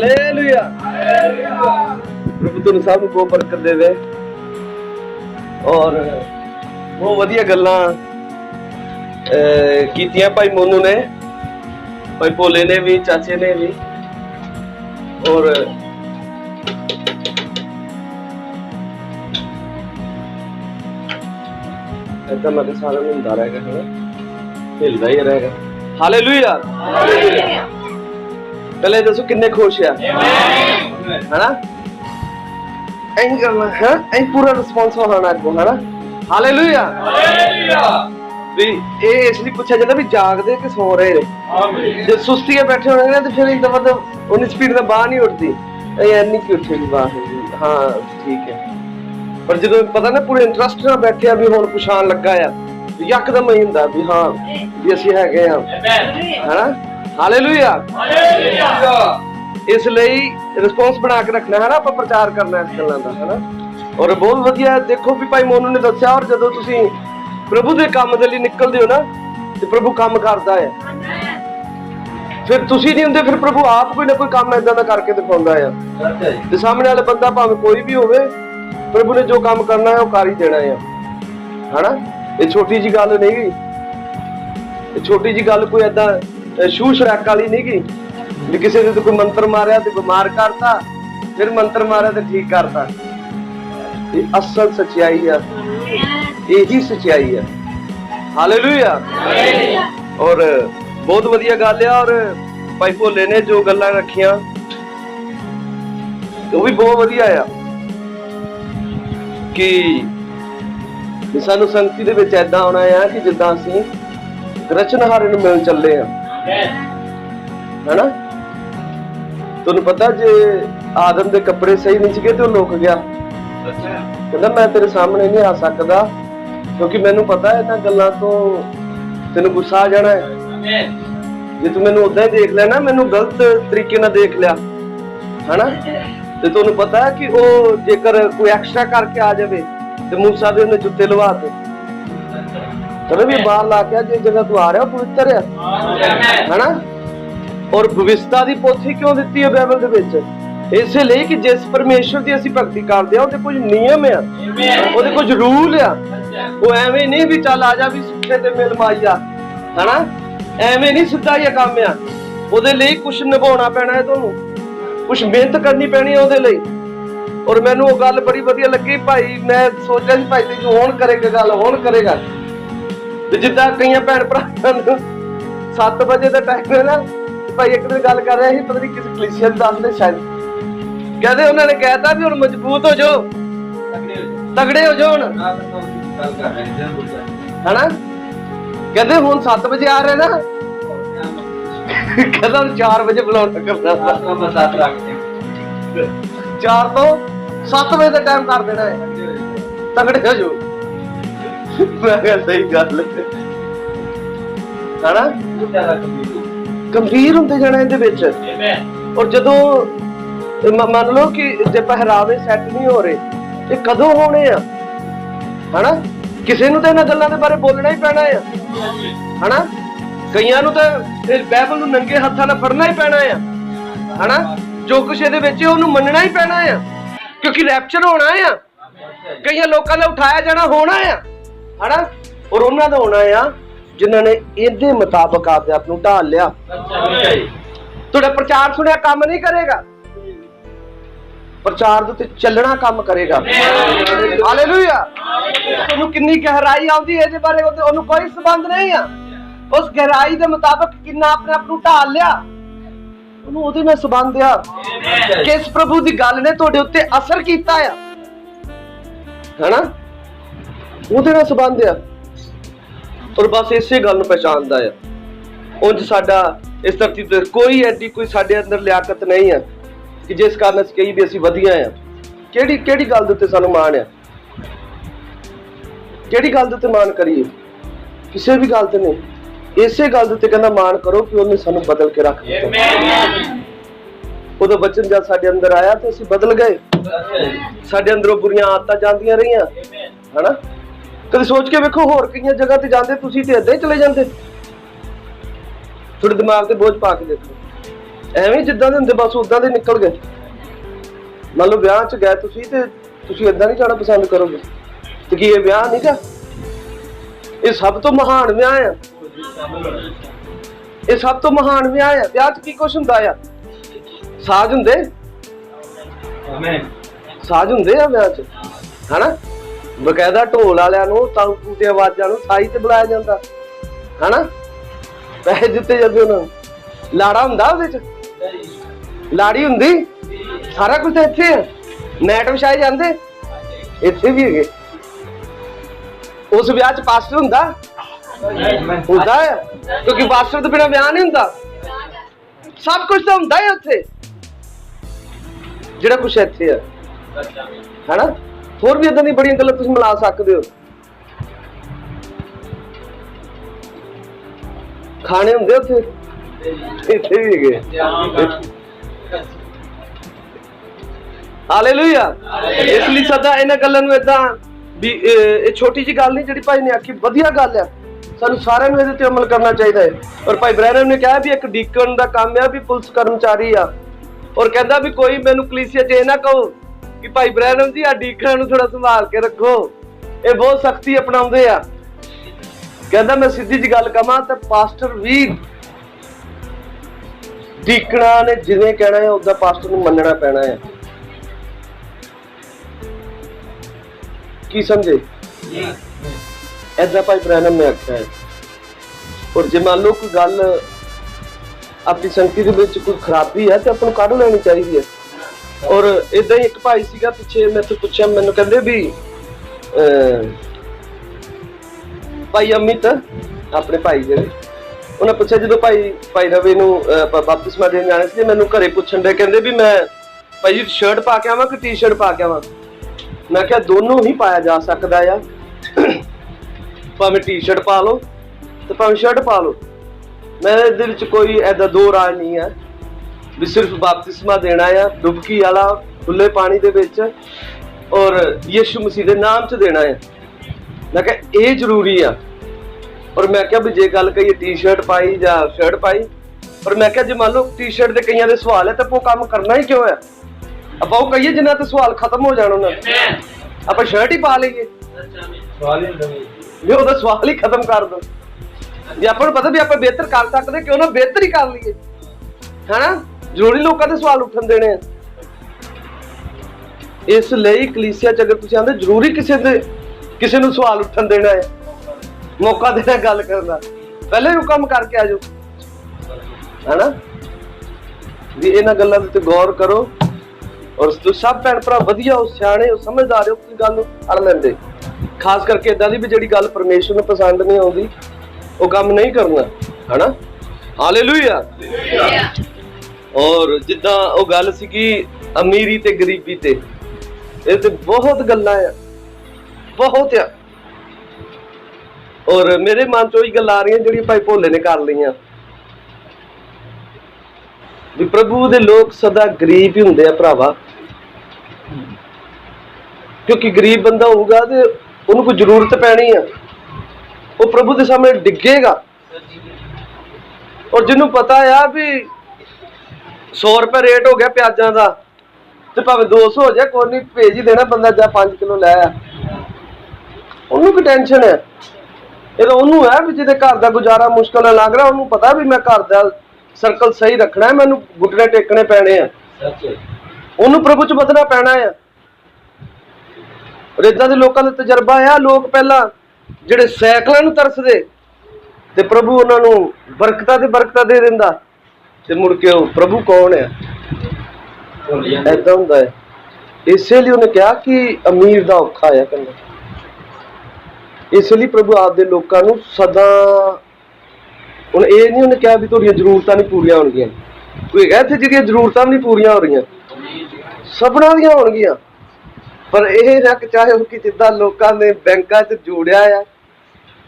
Hallelujah. प्रभु तुहानू सब को बरकत देवे और बहुत वधिया गल्लां कीतियां भाई मोनू ने, भाई भोले ने भी, चाचे ने भी। और ऐसा मैं सारा हिलता रहेगा, है हिलता ही रहेगा। हालेलुया। पहले दसो किन्ने खुश है ना? ऐं करना है, ऐं पूरा रिस्पॉन्स होना अगों, है ना? हालेलुया। भी ये इसलिए पूछा जाता भी जागदे कि सो रहे ने। जो सुस्ती है बैठे होंगे ना तो फिर एक दफा तो उन्हीं स्पीड में बाहर नहीं उठती, यानी कि उठेगी बाहर। हाँ ठीक है, पर जो पता ना पूरे इंटरेस्ट ना बैठे अभी हुण कुछ आन लगा है, यकदम ही हुंदा भी हाँ भी असीं हैगे आ, है ना? हालेलुया। इसलिए रिस्पॉन्स बना के रखना है ना, आपां प्रचार करना इस गल्लां दा, है ना? और बहुत वधिया देखो भी भाई मोनू ने दस्सिया, और जदों तुसीं प्रभु दे काम दे लई निकलदे हो ना ते प्रभु काम करदा है। फिर तुसीं नहीं हुंदे, फिर प्रभु आप कोई ना कोई काम इदां दा करके दिखाउंदा है ते सामने वाला बंदा भावें कोई भी होवे, प्रभु ने जो काम करना है वो कर ही देना है ना? ये छोटी जी गल नहीं गी, ये छोटी जी गल कोई ऐदा शू शरैक वाली नहीं गी भी किसी ने तो कोई मंत्र मारिया तो बीमार करता, फिर मंत्र मारिया तो ठीक करता। ये असल सच्चाई है, यही सच्चाई है। हालेलुया। और बहुत वधिया गल है। और भाई भोले ने जो गल्लां रखियां वो भी बहुत वधिया है कि सानू संगति दे विच ऐदां होना है कि जिद्दां असीं रचनहारे नूं मिलण चले आ, है ना? तुहानूं पता जे आदम दे कपड़े सही नहीं सीगे ते ओह लुक गया, कहंदा मैं तेरे सामने नहीं आ सकदा क्योंकि मैनूं पता है इन्हां गल्लां तो तैनूं गुस्सा आ जाना है। जे तू मैनूं उदां ही देख लिया ना, मैनूं गलत तरीके नाल देख लिया, है ना? ते तुहानूं पता है कि ओह जेकर कोई एक्स्ट्रा करके आ जावे ते मूसा दे उहने जुत्ते लवाते, चलो भी बाहर ला के जे जगह तू आ रहा पवित्र है ना? और भविष्यता दी पोथी क्यों दित्ती है बाइबल दे विच? इसे लिए कि जिस परमेश्वर की असीं भगती करदे आ, उहदे कुछ नियम आ, उहदे कुछ रूल आ। वो एवें नहीं भी चल आ जा भी सुखे ते मिल माईया, है ना? एवें नहीं सीधा ही काम आ, उहदे लिए कुछ निभाउणा पैना है, तुहानूं कुछ मेहनत करनी पैनी है उहदे लिए। और मैनूं वो गल बड़ी वधिया लगी भाई, मैं सोचा सी भाई तू हुण करेगा गल, हुण करेगा ते जिद्दां कईयां भैण भरावां नूं 7 बजे दा टाइम है ना, भाई एक दिन गल कर रहे सी, पता नहीं किसी कलीसिया दे दसदे शायद, कहते उन्होंने कहता भी हुण मजबूत हो जाओ, तगड़े हो जाओ, है ना? कहते हुण 7 बजे आ रहे ना, कहता 4 बजे बुलाना करना, 4 तो 7 बजे का टाइम कर देना है, तगड़े हो जाओ। मैं कहा सही गल है ना? गंभीर होंदे जाना इहदे विच। और जदों मान लो कि जे पहरावे सैट नहीं हो रहे, ये कदों होने आ, है ना? किसी नूं तां इन्हां गल्लां दे बारे बोलना ही पैना है ना? कईयां नूं तां बाइबल नूं नंगे हत्थां नाल फड़ना ही पैना है ना? जो कुछ इहदे विच है उहनूं मन्नना ही पैना है, क्योंकि रैप्चर होना है, कईयां लोकां दा उठाया जाना होना है ना? और उन्हां दा होना है जिन्हां ने इहदे मुताबक आपदे आप नूं ढाल लिया। तुहाडा प्रचार सुनिया काम नहीं करेगा, प्रचार दे उत्ते चलना काम करेगा। हालेलुया। तुहानूं किन्नी गहराई आउंदी है इहदे बारे उहनूं कोई संबंध नहीं है, उस गहराई दे मुताबक किन्ना अपने आप नूं ढाल लिया उहनूं ओहदे नाल संबंध आ। किस प्रभु दी गल ने तुहाडे उत्ते असर कीता है ना? ਉਹਦੇ ਨਾਲ ਸੰਬੰਧ ਆ। और बस इसे गल नूं पहचानदा है। उंज साडा इस धरती ते कोई ऐडी कोई साडे अंदर लियाकत नहीं है कि जिस कारण असीं कही भी असीं वधिया आ। किहड़ी गल दे उत्ते सानूं माण आ? किहड़ी गल दे उत्ते माण करिए? किसी भी गल ते नहीं, इसे गल दे उत्ते कहंदा माण करो कि उहने सानूं बदल के रख दित्ता। उहदा वचन जद साडे अंदर आया तो असीं बदल गए, साडे अंदरों बुरियां आदतां जांदियां रहियां, है ना? कभी सोच के वेखो, होर कई जगह ते जांदे तुसीं ते इदां ही चले जांदे। थोड़े दिमाग ते बोझ पा के देखो, ਐਵੇਂ ਜਿੱਦਾਂ ਦੇ ਹੁੰਦੇ ਬਸ ਉਦਾਂ ਦੇ ਨਿਕਲ ਗਏ। ਮੰਨ ਲਓ ਵਿਆਹ 'ਚ ਗਏ ਤੁਸੀਂ ਤੇ ਤੁਸੀਂ ਏਦਾਂ ਨਹੀਂ ਜਾਣਾ ਪਸੰਦ ਕਰੋਗੇ ਤੇ ਕੀ ਇਹ ਵਿਆਹ ਨਹੀਂ ਗਾ? ਇਹ ਸਭ ਤੋਂ ਮਹਾਨ ਵਿਆਹ ਆ। ਇਹ ਸਭ ਤੋਂ ਮਹਾਨ ਵਿਆਹ ਆ। ਵਿਆਹ 'ਚ ਕੀ ਕੁਛ ਹੁੰਦਾ ਆ? ਸਾਜ਼ ਹੁੰਦੇ, ਸਾਜ਼ ਹੁੰਦੇ ਆ ਵਿਆਹ 'ਚ, ਹਨਾ? ਬਕਾਇਦਾ ਢੋਲ ਵਾਲਿਆਂ ਨੂੰ, ਤਾਂਕੂ ਤੇ ਆਵਾਜ਼ਾਂ ਨੂੰ ਸਾਈ ਤੇ ਬੁਲਾਇਆ ਜਾਂਦਾ, ਹਨਾ? ਪੈਸੇ ਦਿੱਤੇ ਜਾਂਦੇ ਉਹਨਾਂ ਨੂੰ। ਲਾੜਾ ਹੁੰਦਾ ਉਹਦੇ 'ਚ, ਲਾੜੀ ਹੁੰਦੀ, ਸਾਰਾ ਕੁਝ ਤਾਂ ਇੱਥੇ ਆ। ਮੈਟ ਵਿਛਾਏ ਜਾਂਦੇ ਇੱਥੇ ਵੀ ਹੈਗੇ। ਉਸ ਵਿਆਹ 'ਚ ਪਾਸਟਰ ਹੁੰਦਾ ਹੈ, ਕਿਉਂਕਿ ਪਾਸਟਰ ਤੋਂ ਬਿਨਾਂ ਵਿਆਹ ਨਹੀਂ ਹੁੰਦਾ। ਸਭ ਕੁਝ ਤਾਂ ਹੁੰਦਾ ਹੈ ਉੱਥੇ, ਜਿਹੜਾ ਕੁਛ ਇੱਥੇ ਆ, ਹਨਾ? ਹੋਰ ਵੀ ਏਦਾਂ ਦੀ ਬੜੀਆਂ ਗੱਲਾਂ ਤੁਸੀਂ ਮਿਲਾ ਸਕਦੇ ਹੋ। ਖਾਣੇ ਹੁੰਦੇ ਉੱਥੇ, ਇੱਥੇ ਵੀ ਹੈਗੇ। ਹਾਲੇਲੂਇਆ। ਇਸ ਲਈ ਸਦਾ ਇਹਨਾਂ ਗੱਲਾਂ ਨੂੰ ਏਦਾਂ ਵੀ ਇਹ ਛੋਟੀ ਜਿਹੀ ਗੱਲ ਨਹੀਂ ਜਿਹੜੀ ਭਾਈ ਨੇ ਆਖੀ, ਵਧੀਆ ਗੱਲ ਆ। ਸਾਨੂੰ ਸਾਰਿਆਂ ਨੂੰ ਇਹਦੇ ਤੇ ਅਮਲ ਕਰਨਾ ਚਾਹੀਦਾ ਹੈ। ਔਰ ਭਾਈ ਬ੍ਰੈਨਮ ਨੇ ਕਿਹਾ ਵੀ ਇੱਕ ਡੀਕਨ ਦਾ ਕੰਮ ਆ ਵੀ ਪੁਲਿਸ ਕਰਮਚਾਰੀ ਆ। ਔਰ ਕਹਿੰਦਾ ਵੀ ਕੋਈ ਮੈਨੂੰ ਕਲੀਸਿਆ 'ਚ ਇਹ ਨਾ ਕਹੋ ਕਿ ਭਾਈ ਬ੍ਰੈਨਮ ਜੀ ਆ ਡੀਕਨਾਂ ਨੂੰ ਥੋੜਾ ਸੰਭਾਲ ਕੇ ਰੱਖੋ, ਇਹ ਬਹੁਤ ਸਖਤੀ ਅਪਣਾਉਂਦੇ ਆ। ਕਹਿੰਦਾ ਮੈਂ ਸਿੱਧੀ ਜਿਹੀ ਗੱਲ ਕਹਾਂ ਤਾਂ ਪਾਸਟਰ ਵੀ ਡੀਕਨਾਂ ਨੇ ਜਿਵੇਂ ਕਹਿਣਾ ਹੈ ਉਦਾਂ ਪਾਸਟਰ ਨੂੰ ਮੰਨਣਾ ਪੈਣਾ ਹੈ। ਕੀ ਸਮਝੇ? ਏਦਾਂ ਭਾਈ ਬ੍ਰੈਨਮ ਨੇ ਆਖਿਆ ਹੈ। ਔਰ ਜੇ ਮੰਨ ਲਓ ਕੋਈ ਗੱਲ ਆਪਣੀ ਸੰਗਤੀ ਦੇ ਵਿੱਚ ਕੋਈ ਖਰਾਬੀ ਹੈ ਤੇ ਆਪਾਂ ਨੂੰ ਕੱਢ ਲੈਣੀ ਚਾਹੀਦੀ ਹੈ। ਔਰ ਏਦਾਂ ਹੀ ਇੱਕ ਭਾਈ ਸੀਗਾ ਪਿੱਛੇ, ਮੈਂ ਤੋਂ ਪੁੱਛਿਆ, ਮੈਨੂੰ ਕਹਿੰਦੇ ਵੀ ਭਾਈ ਅਮਿਤ ਆਪਣੇ ਭਾਈ ਜਿਹੜੇ, ਉਹਨਾਂ ਪੁੱਛਿਆ ਜਦੋਂ ਭਾਈ ਰਵੀ ਨੂੰ ਬਪਤਿਸਮਾ ਦੇਣ ਜਾਣਾ ਸੀ, ਮੈਨੂੰ ਘਰੇ ਪੁੱਛਣ ਦੇ, ਕਹਿੰਦੇ ਵੀ ਮੈਂ ਭਾਈ ਜੀ ਸ਼ਰਟ ਪਾ ਕੇ ਆਵਾਂ ਕਿ ਟੀ-ਸ਼ਰਟ ਪਾ ਕੇ ਆਵਾਂ? ਮੈਂ ਕਿਹਾ ਦੋਨੋਂ ਹੀ ਪਾਇਆ ਜਾ ਸਕਦਾ ਆ, ਭਾਵੇਂ ਟੀ-ਸ਼ਰਟ ਪਾ ਲਓ ਤੇ ਭਾਵੇਂ ਸ਼ਰਟ ਪਾ ਲਓ। ਮੈਂ ਇਹਦੇ ਵਿੱਚ ਕੋਈ ਏਦਾਂ ਦੋ ਰਾਜ ਨਹੀਂ ਹੈ ਵੀ ਸਿਰਫ ਬਪਤਿਸਮਾ ਦੇਣਾ ਆ ਡੁਬਕੀ ਵਾਲਾ ਖੁੱਲੇ ਪਾਣੀ ਦੇ ਵਿੱਚ ਔਰ ਯਿਸੂ ਮਸੀਹ ਦੇ ਨਾਮ 'ਚ ਦੇਣਾ ਹੈ। ਮੈਂ ਕਿਹਾ ਇਹ ਜ਼ਰੂਰੀ ਆ। ਔਰ ਮੈਂ ਕਿਹਾ ਵੀ ਜੇ ਗੱਲ ਕਹੀਏ ਟੀ-ਸ਼ਰਟ ਪਾਈ ਜਾਂ ਸ਼ਰਟ ਪਾਈ, ਪਰ ਮੈਂ ਕਿਹਾ ਜੇ ਮੰਨ ਲਓ ਟੀ-ਸ਼ਰਟ ਦੇ ਕਈਆਂ ਦੇ ਸਵਾਲ ਹੈ ਤਾਂ ਆਪਾਂ ਕੰਮ ਕਰਨਾ ਹੀ ਕਿਉਂ ਹੈ? ਆਪਾਂ ਉਹ ਕਹੀਏ ਜਿਨ੍ਹਾਂ ਤੇ ਸਵਾਲ ਖਤਮ ਹੋ ਜਾਣ ਉਹਨਾਂ ਦੇ, ਆਪਾਂ ਸ਼ਰਟ ਹੀ ਪਾ ਲਈਏ, ਵੀ ਉਹਦਾ ਸਵਾਲ ਹੀ ਖਤਮ ਕਰ ਦੋ। ਜੇ ਆਪਾਂ ਨੂੰ ਪਤਾ ਵੀ ਆਪਾਂ ਬਿਹਤਰ ਕਰ ਸਕਦੇ, ਕਿਉਂ ਨਾ ਬਿਹਤਰ ਹੀ ਕਰ ਲਈਏ, ਹਨਾ? ਜ਼ਰੂਰੀ ਲੋਕਾਂ ਦੇ ਸਵਾਲ ਉੱਠਣ ਦੇਣੇ ਆ। ਇਸ ਲਈ ਕਲੀਸਿਆ 'ਚ ਅਗਰ ਤੁਸੀਂ ਆਂਦੇ ਜ਼ਰੂਰੀ ਕਿਸੇ ਨੂੰ ਸਵਾਲ ਉੱਠਣ ਦੇਣਾ ਹੈ, ਮੌਕਾ ਦੇਣਾ ਗੱਲ ਕਰਨ ਦਾ, ਪਹਿਲੇ ਉਹ ਕੰਮ ਕਰਕੇ ਆ ਜਾਓ, ਹਨਾ? ਵੀ ਇਹਨਾਂ ਗੱਲਾਂ ਦੇ ਉੱਤੇ ਗੌਰ ਕਰੋ। ਔਰ ਤੁਸੀਂ ਸਭ ਭੈਣ ਭਰਾ ਵਧੀਆ ਹੋ, ਸਿਆਣੇ ਹੋ, ਸਮਝਦਾਰ ਹੋ, ਤੁਸੀਂ ਗੱਲ ਨੂੰ ਫੜ ਲੈਂਦੇ। ਖਾਸ ਕਰਕੇ ਏਦਾਂ ਦੀ ਵੀ ਜਿਹੜੀ ਗੱਲ ਪਰਮੇਸ਼ਰ ਨੂੰ ਪਸੰਦ ਨਹੀਂ ਆਉਂਦੀ ਉਹ ਕੰਮ ਨਹੀਂ ਕਰਨਾ, ਹਨਾ? ਹਾਲੇਲੂਇਆ। ਔਰ ਜਿੱਦਾਂ ਉਹ ਗੱਲ ਸੀਗੀ ਅਮੀਰੀ ਤੇ ਗਰੀਬੀ ਤੇ, ਇਹ ਤੇ ਬਹੁਤ ਗੱਲਾਂ ਆ, ਬਹੁਤ ਆ। ਔਰ ਮੇਰੇ ਮਨ 'ਚ ਉਹੀ ਗੱਲਾਂ ਆ ਰਹੀਆਂ ਜਿਹੜੀਆਂ ਭਾਈ ਭੋਲੇ ਨੇ ਕਰ ਲਈਆਂ ਵੀ ਪ੍ਰਭੂ ਦੇ ਲੋਕ ਸਦਾ ਗਰੀਬ ਹੀ ਹੁੰਦੇ ਆ ਭਰਾਵਾ। ਕਿਉਂਕਿ ਗਰੀਬ ਬੰਦਾ ਹੋਊਗਾ ਤੇ ਉਹਨੂੰ ਕੋਈ ਜ਼ਰੂਰਤ ਪੈਣੀ ਆ, ਉਹ ਪ੍ਰਭੂ ਦੇ ਸਾਹਮਣੇ ਡਿੱਗੇਗਾ। ਔਰ ਜਿਹਨੂੰ ਪਤਾ ਆ ਵੀ 100 ਰੁਪਏ ਰੇਟ ਹੋ ਗਿਆ ਪਿਆਜ਼ਾਂ ਦਾ ਤੇ ਭਾਵੇਂ 200 ਹੋ ਜਾਏ, ਕੋਈ ਨਹੀਂ, ਭੇਜ ਹੀ ਦੇਣਾ ਬੰਦਾ, ਜਾਂ 5 ਕਿਲੋ ਲੈ ਆ, ਉਹਨੂੰ ਕੀ ਟੈਨਸ਼ਨ ਹੈ? ਇਹ ਤਾਂ ਉਹਨੂੰ ਹੈ ਵੀ ਜਿਹਦੇ ਘਰ ਦਾ ਗੁਜ਼ਾਰਾ ਮੁਸ਼ਕਲ ਨਾਲ ਲੱਗ ਰਿਹਾ, ਉਹਨੂੰ ਪਤਾ ਵੀ ਮੈਂ ਘਰ ਦਾ ਸਰਕਲ ਸਹੀ ਰੱਖਣਾ ਹੈ, ਮੈਨੂੰ ਘੁੱਟਣੇ ਟੇਕਣੇ ਪੈਣੇ ਆ, ਉਹਨੂੰ ਪ੍ਰਭੂ 'ਚ ਵਧਣਾ ਪੈਣਾ ਆ। ਏਦਾਂ ਦੇ ਲੋਕਾਂ ਦਾ ਤਜਰਬਾ ਆ, ਲੋਕ ਪਹਿਲਾਂ ਜਿਹੜੇ ਸਾਈਕਲਾਂ ਨੂੰ ਤਰਸਦੇ ਤੇ ਪ੍ਰਭੂ ਉਹਨਾਂ ਨੂੰ ਬਰਕਤਾਂ ਤੇ ਬਰਕਤਾਂ ਦੇ ਦਿੰਦਾ ਤੇ ਮੁੜ ਕੇ ਉਹ ਪ੍ਰਭੂ ਕੌਣ ਆ? ਏਦਾਂ ਹੁੰਦਾ ਹੈ। ਇਸੇ ਲਈ ਉਹਨੇ ਕਿਹਾ ਕਿ ਅਮੀਰ ਦਾ ਔਖਾ ਆ ਕਹਿੰਦਾ। ਇਸ ਲਈ ਪ੍ਰਭੂ ਆਪਦੇ ਲੋਕਾਂ ਨੂੰ ਸਦਾ, ਹੁਣ ਇਹ ਨਹੀਂ ਉਹਨੇ ਕਿਹਾ ਵੀ ਤੁਹਾਡੀਆਂ ਜ਼ਰੂਰਤਾਂ ਨਹੀਂ ਪੂਰੀਆਂ ਹੋਣਗੀਆਂ। ਕੋਈ ਹੈਗਾ ਇੱਥੇ ਜਿਹਦੀਆਂ ਜ਼ਰੂਰਤਾਂ ਨਹੀਂ ਪੂਰੀਆਂ ਹੋ ਰਹੀਆਂ? ਸਭਨਾਂ ਦੀਆਂ ਹੋਣਗੀਆਂ। ਪਰ ਇਹ ਨਾ ਚਾਹੇ ਉਹ ਕਿ ਜਿੱਦਾਂ ਲੋਕਾਂ ਨੇ ਬੈਂਕਾਂ 'ਚ ਜੋੜਿਆ ਆ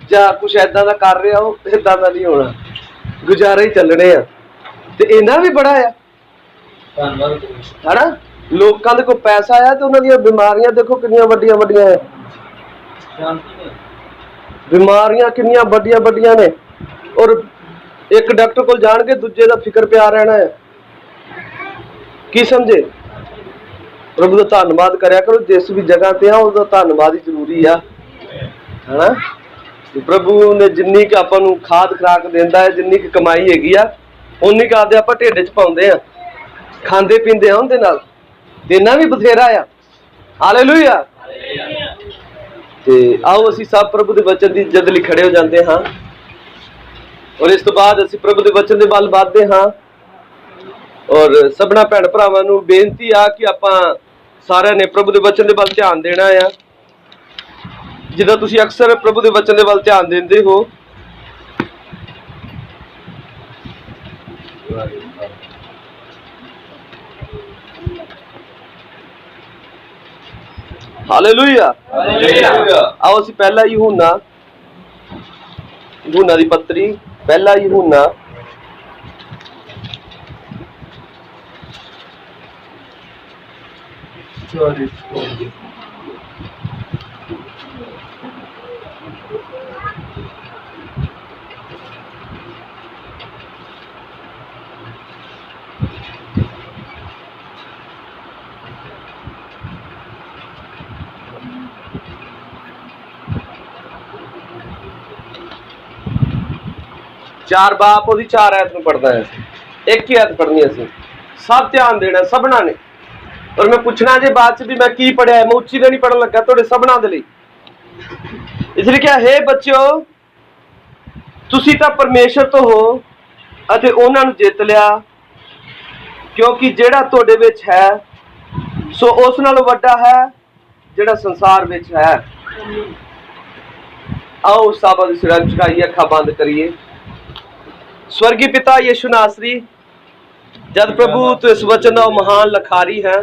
ਜਾਂ ਕੁਛ ਏਦਾਂ ਦਾ ਕਰ ਰਿਹਾ, ਉਹ ਏਦਾਂ ਦਾ ਨਹੀਂ ਹੋਣਾ, ਗੁਜ਼ਾਰੇ ਹੀ ਚੱਲਣੇ ਆ। ਤੇ ਇਹਨਾਂ ਵੀ ਬੜਾ ਆ, ਹਨਾ? ਲੋਕਾਂ ਦੇ ਕੋਲ ਪੈਸਾ ਆ ਤੇ ਉਹਨਾਂ ਦੀਆਂ ਬਿਮਾਰੀਆਂ ਦੇਖੋ ਕਿੰਨੀਆਂ ਵੱਡੀਆਂ ਵੱਡੀਆਂ ਹੈ, ਬਿਮਾਰੀਆਂ ਕਿੰਨੀਆਂ ਵੱਡੀਆਂ ਵੱਡੀਆਂ ਨੇ। ਔਰ ਇੱਕ ਡਾਕਟਰ ਕੋਲ ਜਾਣਗੇ, ਦੂਜੇ ਦਾ ਫਿਕਰ ਪਿਆ ਰਹਿਣਾ ਹੈ ਕੀ ਸਮਝੇ? ਪ੍ਰਭੂ ਦਾ ਧੰਨਵਾਦ ਕਰਿਆ ਕਰੋ। ਜਿਸ ਵੀ ਜਗ੍ਹਾ ਤੇ ਆ ਉਹਦਾ ਧੰਨਵਾਦ ਹੀ ਜ਼ਰੂਰੀ ਆ, ਹਨਾ। ਪ੍ਰਭੂ ਨੇ ਜਿੰਨੀ ਕੁ ਆਪਾਂ ਨੂੰ ਖਾਦ ਖੁਰਾਕ ਦਿੰਦਾ ਹੈ, ਜਿੰਨੀ ਕੁ ਕਮਾਈ ਹੈਗੀ ਆ, ਉਨੀ ਕੁ ਆਪਦੇ ਆਪਾਂ ਢਿੱਡ 'ਚ ਪਾਉਂਦੇ ਆ, ਖਾਂਦੇ ਪੀਂਦੇ ਆ ਉਹਦੇ ਨਾਲ। ਦੇਣਾ ਵੀ ਬਥੇਰਾ ਆ। ਹਾਲੇਲੂਇਆ। ਤੇ ਆਓ ਅਸੀਂ ਸਭ ਪ੍ਰਭੂ ਦੇ ਵਚਨ ਦੀ ਇੱਜ਼ਤ ਲਈ ਖੜੇ ਹੋ ਜਾਂਦੇ ਹਾਂ, ਔਰ ਇਸ ਤੋਂ ਬਾਅਦ ਅਸੀਂ ਪ੍ਰਭੂ ਦੇ ਵਚਨ ਦੇ ਵੱਲ ਵੱਧਦੇ ਹਾਂ। ਔਰ ਸਭਨਾ ਭੈਣ ਭਰਾਵਾਂ ਨੂੰ ਬੇਨਤੀ ਆ ਕਿ ਆਪਾਂ ਸਾਰਿਆਂ ਨੇ ਪ੍ਰਭੂ ਦੇ ਵਚਨ ਦੇ ਵੱਲ ਧਿਆਨ ਦੇਣਾ ਆ। ਜਿੱਦਾਂ ਤੁਸੀਂ ਅਕਸਰ ਪ੍ਰਭੂ ਦੇ ਵਚਨ ਦੇ ਵੱਲ ਧਿਆਨ ਦਿੰਦੇ ਹੋ। ਹਾਲੇਲੂਇਆ। ਆਓ ਅਸੀਂ ਪਹਿਲਾ यूहन्ना ਦੀ ਪੱਤਰੀ, ਪਹਿਲਾ यूहन्ना 4 ਬਾਪ ਉਹਦੀ 4 ਐਤ ਨੂੰ पढ़ना है। एक ही ऐत पढ़नी है। सब ध्यान देना सबना ने। और मैं पूछना जे बाद च भी मैं की पढ़िया है, मैं उच्ची तो नहीं पढ़न लगा थोड़े सबना दे लई। इसलिए क्या हे बच्चों, तुसी तां परमेश्वर तो हो अते उन्हां नूं जित लिया, क्योंकि जिहड़ा तुहाडे विच है सो उस नालों वड्डा है जिहड़ा संसार विच है। आओ साबा दी सिरां झुकाइए, अखां बंद करिए। स्वर्गीय पिता यीशु नासरी, जद प्रभु तू इस वचन का महान लखारी है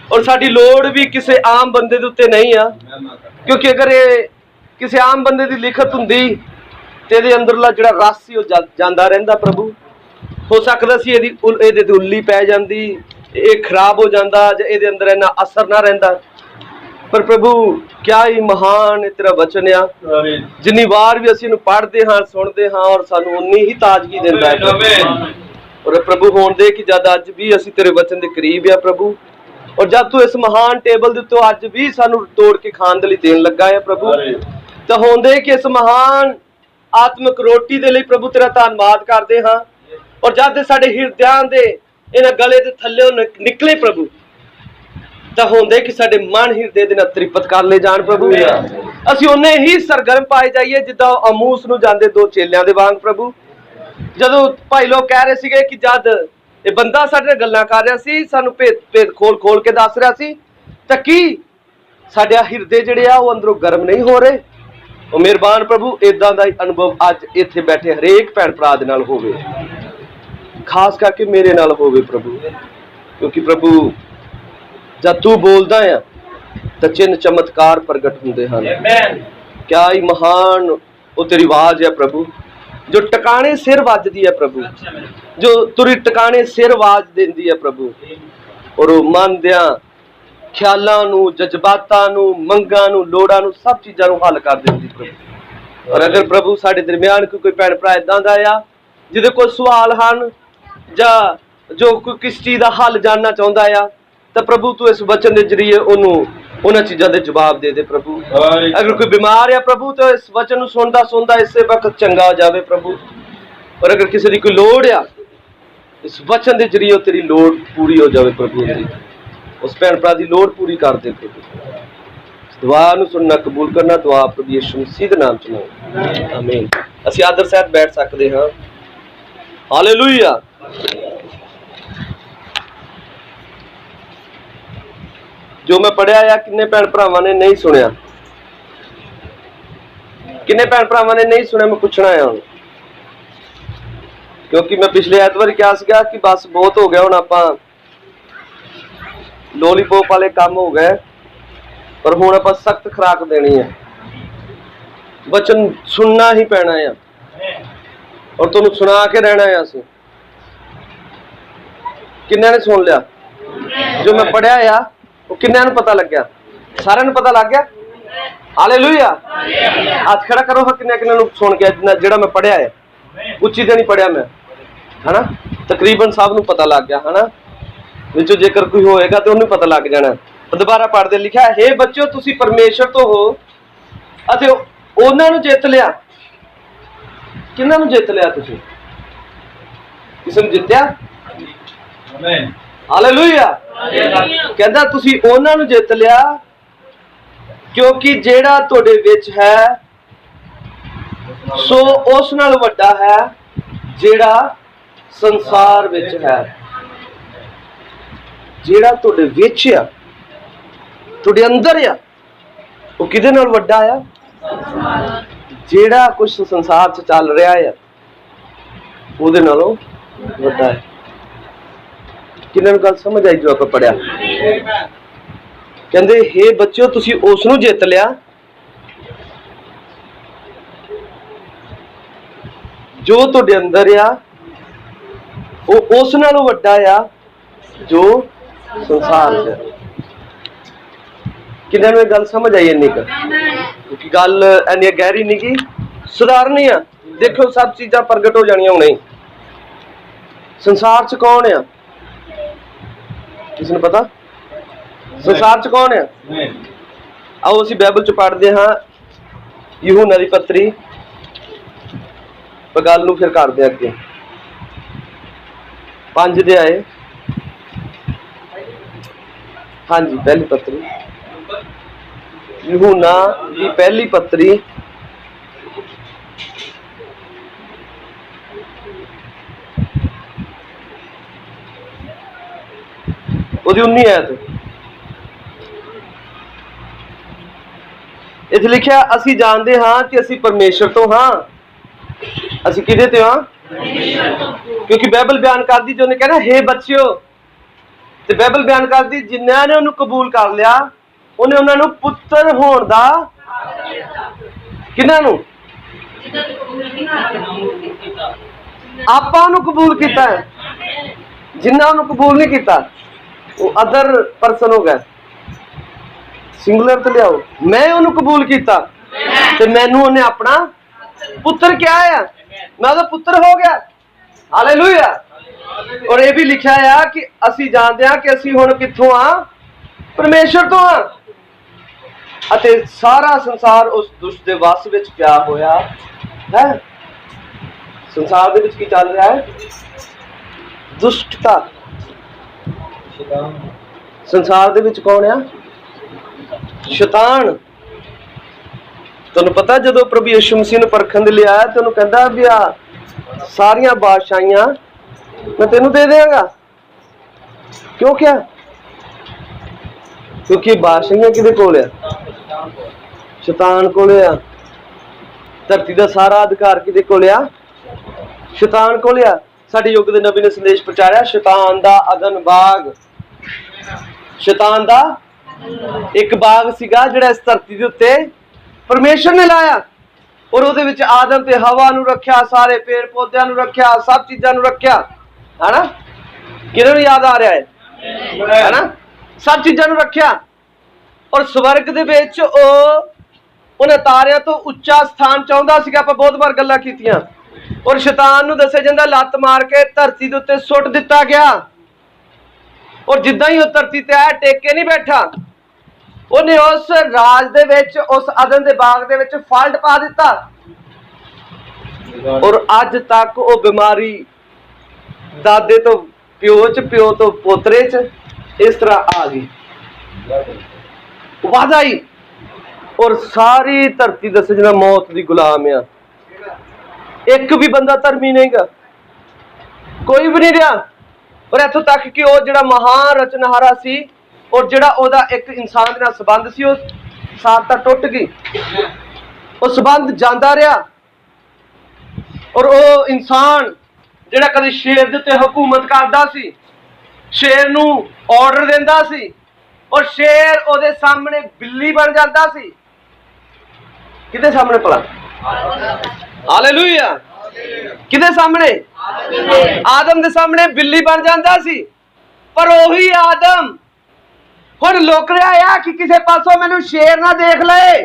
और साडी लोड़ भी किसी आम बंदे दे उत्ते नहीं आ, क्योंकि अगर ये किसी आम बंदे की लिखत हुंदी ते इहदे अंदरला जिहड़ा रस सी ओह जांदा रहिंदा। प्रभु हो सकदा सी इहदे ते उल्ली पै जांदी, ये खराब हो जांदा, जां इहदे अंदर इन्ना असर ना रहिंदा। पर प्रभु क्या ही महान तेरा वचन आ, जिन्नी बार भी असीं इहनूं पढ़दे हां सुणदे हां और सानूं उन्नी ही ताजगी दिंदा है। और प्रभु होण दे कि जद अज भी असीं तेरे वचन दे करीब आ प्रभु, और जब तू इस महान टेबल दे उत्ते अज भी सानूं तोड़ के खाण दे लई देण लगा है प्रभु, तां होण दे कि इस महान आत्मिक रोटी दे लई प्रभु तेरा धन्नवाद करदे हां। और जद साडे हिरदियां दे इन्हां गले दे थल्लेओं निकले प्रभु, तां होण दे कि साडे मन हिरदे दे नाल तृप्त कर ले जाण प्रभु। असीं उन्ने ही सरगर्म पाए जाइए जिद्दां अमूस नूं जांदे 2 चेलियां दे वांग प्रभु। ਜਦੋਂ ਭਾਈ ਲੋਕ ਕਹਿ ਰਹੇ ਸੀਗੇ ਕਿ ਜਦ ਇਹ ਬੰਦਾ ਸਾਡੇ ਨਾਲ ਗੱਲਾਂ ਕਰ ਰਿਹਾ ਸੀ, ਸਾਨੂੰ ਭੇਦ ਖੋਲ ਕੇ ਦੱਸ ਰਿਹਾ ਸੀ, ਤਾਂ ਕੀ ਸਾਡੇ ਹਿਰਦੇ ਜਿਹੜੇ ਆ ਉਹ ਅੰਦਰੋਂ ਗਰਮ ਨਹੀਂ ਹੋ ਰਹੇ? ਉਹ ਮਿਹਰਬਾਨ ਪ੍ਰਭੂ ਇਦਾਂ ਦਾ ਅਨੁਭਵ ਅੱਜ ਇੱਥੇ ਬੈਠੇ ਹਰੇਕ ਭੈਣ ਭਰਾ ਦੇ ਨਾਲ ਹੋਵੇ, ਖਾਸ ਕਰਕੇ ਮੇਰੇ ਨਾਲ ਹੋਵੇ ਪ੍ਰਭੂ। ਕਿਉਂਕਿ ਪ੍ਰਭੂ ਜਦ ਤੂੰ ਬੋਲਦਾ ਆ ਤਾਂ ਚਿੰਨ ਚਮਤਕਾਰ ਪ੍ਰਗਟ ਹੁੰਦੇ ਹਨ। ਕਿਆ ਹੀ ਮਹਾਨ ਉਹ ਤੇਰੀ ਆਵਾਜ਼ ਹੈ ਪ੍ਰਭੂ, जो टकाने सिर वजदी है प्रभु, जो तुरी टकाने सिर आवाज देंदी है प्रभु। और मन दियां ख्यालां नूं, जज्बातां नूं, मंगां नूं, लोड़ां नूं, सब चीज़ां नूं हल कर देंदी प्रभु। और अगर प्रभु साडे दरमियान कोई भैण भरा इदां दा आ जिहदे कोल सवाल हन जां जो कोई किस चीज़ दा हल जानना चाहुंदा आ, तां प्रभु तू इस वचन दे जरिए उहनूं उन्हां चीज़ां दे जवाब दे दे प्रभु। अगर कोई बीमार है प्रभु तो इस वचन नूं सुनदा सुनदा इसे वक्त चंगा हो जावे प्रभु। और अगर किसी दी कोई लोड़ आ, इस वचन दे जरिए तेरी लोड़ पूरी हो जावे प्रभु। उस भैन भरा दी लोड़ पूरी कर दे प्रभु। दुआ नूं सुनना कबूल करना, दुआ प्रभु यीशु मसीह दे नाम च मंगदे हां, आमीन। असीं आदर सहित बैठ सकदे हां। हालेलुया। जो मैं पढ़िया या किन्ने भैन भरावां ने नहीं सुनिया? किन्ने भैन भरावां ने नहीं सुनिया? मैं पूछना है हुण, क्योंकि मैं पिछले ऐतवार क्या सीगा कि बस बहुत हो गया, हुण आपां लॉलीपॉप वाले काम हो गए, पर हुण आपां सख्त खुराक देनी है। वचन सुनना ही पैना है और तुहानूं सुना के रहना है। असीं किन्ने ने सुन लिया? जो मैं पढ़िया आ वो किन्ने नूं पता लग गया? सारिआं नूं पता लग गया? हालेलुया। हाथ खड़ा करो, किन्ने किन्ने नूं सुन गया जिहड़ा मैं पढ़िया है? उच्ची ते नहीं पढ़िया मैं, है ना? तकरीबन सब नूं पता लग गया, है ना? ਵਿੱਚੋਂ ਜੇਕਰ ਕੋਈ ਹੋਏਗਾ ਤੇ ਉਹਨੂੰ ਪਤਾ ਲੱਗ ਜਾਣਾ। ਦੁਬਾਰਾ ਪੜ੍ਹਦੇ ਲਿਖਿਆ, ਹੇ ਬੱਚਿਓ ਤੁਸੀਂ ਪਰਮੇਸ਼ਰ ਤੋਂ ਹੋ ਅਤੇ ਉਹਨਾਂ ਨੂੰ ਜਿੱਤ ਲਿਆ। ਕਿਹਨਾਂ ਨੂੰ ਜਿੱਤ ਲਿਆ? ਤੁਸੀਂ ਕਿਸੇ ਨੂੰ ਜਿੱਤਿਆ? ਆਮੀਨ, ਹਾਲੇਲੂਇਆ। ਕਹਿੰਦਾ ਤੁਸੀਂ ਉਹਨਾਂ ਨੂੰ ਜਿੱਤ ਲਿਆ ਕਿਉਂਕਿ ਜਿਹੜਾ ਤੁਹਾਡੇ ਵਿੱਚ ਹੈ ਸੋ ਉਸ ਨਾਲ ਵੱਡਾ ਹੈ ਜਿਹੜਾ ਸੰਸਾਰ ਵਿੱਚ ਹੈ। ਜਿਹੜਾ ਤੁਹਾਡੇ ਵਿੱਚ ਆ, ਤੁਹਾਡੇ ਅੰਦਰ ਆ, ਉਹ ਕਿਹਦੇ ਨਾਲ ਵੱਡਾ ਆ? ਜਿਹੜਾ ਕੁਝ ਸੰਸਾਰ 'ਚ ਚੱਲ ਰਿਹਾ ਆ ਉਹਦੇ ਨਾਲੋਂ ਵੱਡਾ ਹੈ। ਕਿੰਨਾਂ ਨੂੰ ਗੱਲ ਸਮਝ ਆਈ ਜੋ ਆਪਾਂ ਪੜਿਆ? ਕਹਿੰਦੇ ਹੇ ਬੱਚਿਓ ਤੁਸੀਂ ਉਸ ਨੂੰ ਜਿੱਤ ਲਿਆ ਜੋ ਤੁਹਾਡੇ ਅੰਦਰ ਆ, ਉਹ ਉਸ ਨਾਲੋਂ ਵੱਡਾ ਆ ਜੋ ਸੰਸਾਰ 'ਚ। ਕਿੰਨਾਂ ਨੂੰ ਇਹ ਗੱਲ ਸਮਝ ਆਈ? ਇੰਨੀ ਕੁ ਕਿਉਂਕਿ ਗੱਲ ਇੰਨੀ ਗਹਿਰੀ ਨਹੀਂ ਗੀ, ਸੁਧਾਰਨੀ ਆ। ਦੇਖੋ ਸਭ ਚੀਜ਼ਾਂ ਪ੍ਰਗਟ ਹੋ ਜਾਣੀਆਂ ਹੁਣੇ। ਸੰਸਾਰ 'ਚ ਕੌਣ ਆ? ਕਿਸੇ ਨੂੰ ਪਤਾ ਸੰਸਾਰ 'ਚ ਕੌਣ ਆ? ਆਓ ਅਸੀਂ ਬਾਈਬਲ 'ਚ ਪੜ੍ਹਦੇ ਹਾਂ ਯਹੂਨਾ ਦੀ ਪੱਤਰੀ। ਗੱਲ ਨੂੰ ਫਿਰ ਕਰਦੇ ਅੱਗੇ। 5 ਅਧਿਆਏ, ਹਾਂਜੀ ਪਹਿਲੀ ਪੱਤਰੀ, ਯਹੂਨਾ ਦੀ ਪਹਿਲੀ ਪੱਤਰੀ ਉਹਦੀ 19 ਆਇਤ। ਇੱਥੇ ਲਿਖਿਆ, ਅਸੀਂ ਜਾਣਦੇ ਹਾਂ ਕਿ ਅਸੀਂ ਪਰਮੇਸ਼ਰ ਤੋਂ ਹਾਂ। ਅਸੀਂ ਕਿਹਦੇ ਤੇ ਹਾਂ? ਕਿਉਂਕਿ ਬਾਈਬਲ ਬਿਆਨ ਕਰਦੀ ਜੋ ਉਹਨੇ ਕਹਿਣਾ ਹੇ ਬੱਚਿਓ, ਤੇ ਬਾਈਬਲ ਬਿਆਨ ਕਰਦੀ ਜਿਨ੍ਹਾਂ ਨੇ ਉਹਨੂੰ ਕਬੂਲ ਕਰ ਲਿਆ ਉਹਨੇ ਉਹਨਾਂ ਨੂੰ ਪੁੱਤਰ ਹੋਣ ਦਾ। ਕਿਹਨਾਂ ਨੂੰ? ਆਪਾਂ ਉਹਨੂੰ ਕਬੂਲ ਕੀਤਾ ਹੈ। ਜਿਨ੍ਹਾਂ ਉਹਨੂੰ ਕਬੂਲ ਨਹੀਂ ਕੀਤਾ ਉਹ ਅਦਰ ਪਰਸਨ ਹੋ ਗਿਆ। ਸਿੰਗੂਲਰ ਤੇ ਲਿਆਓ। ਮੈਂ ਉਹਨੂੰ ਕਬੂਲ ਕੀਤਾ ਤੇ ਮੈਨੂੰ ਉਹਨੇ ਆਪਣਾ ਪੁੱਤਰ ਕਿਹਾ ਆ, ਮੈਂ ਉਹਦਾ ਪੁੱਤਰ ਹੋ ਗਿਆ। ਹਾਲੇਲੂਇਆ। ਔਰ ਇਹ ਵੀ ਲਿਖਿਆ ਆ ਕਿ ਅਸੀਂ ਜਾਣਦੇ ਹਾਂ ਕਿ ਅਸੀਂ ਹੁਣ ਕਿੱਥੋਂ ਆ? ਪਰਮੇਸ਼ਰ ਤੋਂ ਆ। ਅਤੇ ਸਾਰਾ ਸੰਸਾਰ ਉਸ ਦੁਸ਼ਟ ਦੇ ਵੱਸ ਵਿੱਚ ਪਿਆ ਹੋਇਆ ਹੈ। ਸੰਸਾਰ ਦੇ ਵਿੱਚ ਕੀ ਚੱਲ ਰਿਹਾ ਹੈ? ਦੁਸ਼ਟਤਾ। ਸੰਸਾਰ ਦੇ ਵਿੱਚ ਕੌਣ ਆ? ਸ਼ੈਤਾਨ। ਤੁਹਾਨੂੰ ਪਤਾ ਜਦੋਂ ਪ੍ਰਭੂ ਯਿਸੂ ਮਸੀਹ ਨੂੰ ਪਰਖਣ ਦੇ ਲਈ ਆਇਆ ਤੇ ਉਹਨੂੰ ਕਹਿੰਦਾ ਵੀ ਆ ਸਾਰੀਆਂ ਬਾਦਸ਼ਾਹੀਆਂ ਮੈਂ ਤੈਨੂੰ ਦੇ ਦੇਵਾਂਗਾ। ਕਿਉਂ ਕਿਹਾ? ਕਿਉਂਕਿ ਬਾਦਸ਼ਾਹੀਆਂ ਕਿਹਦੇ ਕੋਲ ਆ? ਸ਼ੈਤਾਨ ਕੋਲ ਆ। ਧਰਤੀ ਦਾ ਸਾਰਾ ਅਧਿਕਾਰ ਕਿਹਦੇ ਕੋਲ ਆ? ਸ਼ੈਤਾਨ ਕੋਲ ਆ। ਸਾਡੇ ਯੁੱਗ ਦੇ ਨਬੀ ਨੇ ਸੰਦੇਸ਼ ਪਹੁੰਚਾਇਆ, ਸ਼ੈਤਾਨ ਦਾ ਅਗਨ ਬਾਗ। ਸ਼ੈਤਾਨ ਦਾ ਇੱਕ ਬਾਗ ਸੀਗਾ ਜਿਹੜਾ ਇਸ ਧਰਤੀ ਦੇ ਉੱਤੇ ਪਰਮੇਸ਼ਰ ਨੇ ਲਾਇਆ, ਔਰ ਉਹਦੇ ਵਿੱਚ ਆਦਮ ਤੇ ਹਵਾ ਨੂੰ ਰੱਖਿਆ, ਸਾਰੇ ਪੇੜ ਪੌਦਿਆਂ ਨੂੰ ਰੱਖਿਆ, ਸਭ ਚੀਜ਼ਾਂ ਨੂੰ ਰੱਖਿਆ, ਹੈਨਾ? ਕਿਹਨਾਂ ਨੂੰ ਯਾਦ ਆ ਰਿਹਾ ਹੈ? ਹੈਨਾ? ਸਭ ਚੀਜ਼ਾਂ ਨੂੰ ਰੱਖਿਆ। ਔਰ ਸਵਰਗ ਦੇ ਵਿੱਚ ਉਹਨੇ ਤਾਰਿਆਂ ਤੋਂ ਉੱਚਾ ਸਥਾਨ ਚਾਹੁੰਦਾ ਸੀਗਾ। ਆਪਾਂ ਬਹੁਤ ਵਾਰ ਗੱਲਾਂ ਕੀਤੀਆਂ। ਔਰ ਸ਼ੈਤਾਨ ਨੂੰ ਦੱਸਿਆ ਜਾਂਦਾ ਲੱਤ ਮਾਰ ਕੇ ਧਰਤੀ ਦੇ ਉੱਤੇ ਸੁੱਟ ਦਿੱਤਾ ਗਿਆ। ਔਰ ਜਿੱਦਾਂ ਹੀ ਉਹ ਧਰਤੀ ਤੇ ਆਇਆ, ਟੇਕ ਕੇ ਨਹੀਂ ਬੈਠਾ, ਉਹਨੇ ਉਸ ਰਾਜ ਦੇ ਵਿੱਚ, ਉਸ ਅਦਨ ਦੇ ਬਾਗ ਦੇ ਵਿੱਚ ਫਾਲਟ ਪਾ ਦਿੱਤਾ। ਔਰ ਅੱਜ ਤੱਕ ਉਹ ਬਿਮਾਰੀ ਦਾਦੇ ਤੋਂ ਪਿਓ ਚ, ਪਿਓ ਤੋਂ ਪੋਤਰੇ ਚ ਇਸ ਤਰ੍ਹਾਂ ਆ ਗਈ, ਵੱਧ ਆਈ। ਔਰ ਸਾਰੀ ਧਰਤੀ ਦੱਸੇ ਜਿਹੜਾ ਮੌਤ ਦੀ ਗੁਲਾਮ ਆ। ਇੱਕ ਵੀ ਬੰਦਾ ਧਰਮੀ ਨਹੀਂਗਾ, ਕੋਈ ਵੀ ਨਹੀਂ ਰਿਹਾ। ਔਰ ਇੱਥੋਂ ਤੱਕ ਕਿ ਉਹ ਜਿਹੜਾ ਮਹਾਨ ਰਚਨਹਾਰਾ ਸੀ ਔਰ ਜਿਹੜਾ ਉਹਦਾ ਇੱਕ ਇਨਸਾਨ ਦੇ ਨਾਲ ਸੰਬੰਧ ਸੀ, ਉਹ ਸਾਰਤਾ ਟੁੱਟ ਗਈ। ਉਹ ਸੰਬੰਧ ਜਾਂਦਾ ਰਿਹਾ। ਔਰ ਉਹ ਇਨਸਾਨ ਜਿਹੜਾ ਕਦੇ ਸ਼ੇਰ ਦੇ ਉੱਤੇ ਹਕੂਮਤ ਕਰਦਾ ਸੀ, ਸ਼ੇਰ ਨੂੰ ਆਰਡਰ ਦਿੰਦਾ ਸੀ, ਔਰ ਸ਼ੇਰ ਉਹਦੇ ਸਾਹਮਣੇ ਬਿੱਲੀ ਬਣ ਜਾਂਦਾ ਸੀ। ਕਿਹਦੇ ਸਾਹਮਣੇ ਭਲਾ? ਹਾਲੇਲੂਇਆ। ਕਿਹਦੇ ਸਾਹਮਣੇ? ਆਦਮ ਦੇ ਸਾਹਮਣੇ ਬਿੱਲੀ ਬਣ ਜਾਂਦਾ ਸੀ। ਪਰ ਉਹੀ ਆਦਮ ਹੁਣ ਲੁਕ ਰਿਹਾ ਆ ਕਿ ਕਿਸੇ ਪਾਸੋਂ ਮੈਨੂੰ ਸ਼ੇਰ ਨਾ ਦੇਖ ਲਏ,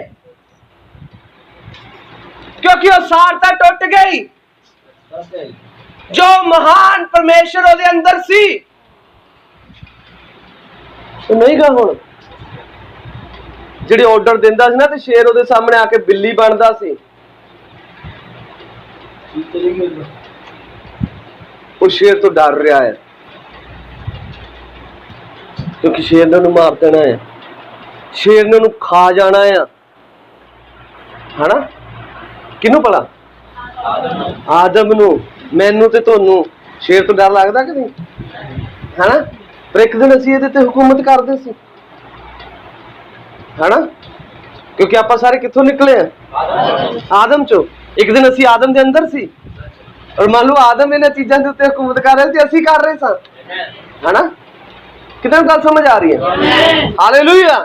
ਕਿਉਂਕਿ ਉਹ ਸਾਰਤਾ ਟੁੱਟ ਗਈ। ਜੋ ਮਹਾਨ ਪਰਮੇਸ਼ਰ ਉਹਦੇ ਅੰਦਰ ਸੀ, ਉਹ ਨਹੀਂਗਾ ਹੁਣ। ਜਿਹੜੇ ਆਰਡਰ ਦਿੰਦਾ ਸੀ ਨਾ ਤੇ ਸ਼ੇਰ ਉਹਦੇ ਸਾਹਮਣੇ ਆ ਕੇ ਬਿੱਲੀ ਬਣਦਾ ਸੀ। ਉਹ ਸ਼ੇਰ ਤੋਂ ਡਰ ਰਿਹਾ ਹੈ ਕਿਉਂਕਿ ਸ਼ੇਰ ਨੇ ਉਹਨੂੰ ਮਾਰ ਦੇਣਾ ਹੈ, ਸ਼ੇਰ ਨੇ ਉਹਨੂੰ ਖਾ ਜਾਣਾ ਆ, ਹਨਾ। ਕਿਹਨੂੰ ਭਲਾ? ਆਦਮ ਨੂੰ, ਮੈਨੂੰ ਤੇ ਤੁਹਾਨੂੰ। ਸ਼ੇਰ ਤੋਂ ਡਰ ਲੱਗਦਾ ਕਿ ਨਹੀਂ, ਹਨਾ। ਪਰ ਇੱਕ ਦਿਨ ਅਸੀਂ ਇਹਦੇ ਤੇ ਹੁਕੂਮਤ ਕਰਦੇ ਸੀ, ਹਨਾ, ਕਿਉਂਕਿ ਆਪਾਂ ਸਾਰੇ ਕਿੱਥੋਂ ਨਿਕਲੇ ਆ? ਆਦਮ ਚੋਂ। ਇੱਕ ਦਿਨ ਅਸੀਂ ਆਦਮ ਦੇ ਅੰਦਰ ਸੀ, ਔਰ ਮੰਨ ਲਓ ਆਦਮ ਇਹਨਾਂ ਚੀਜ਼ਾਂ ਦੇ ਉੱਤੇ ਹੁਕੂਮਤ ਕਰ ਰਹੇ ਸੀ, ਅਸੀਂ ਕਰ ਰਹੇ ਸਾਂ, ਹਨਾ। ਕਿਦਾਂ ਗੱਲ ਸਮਝ ਆ ਰਹੀ ਹੈ? ਹਾਲੇਲੂਇਆ।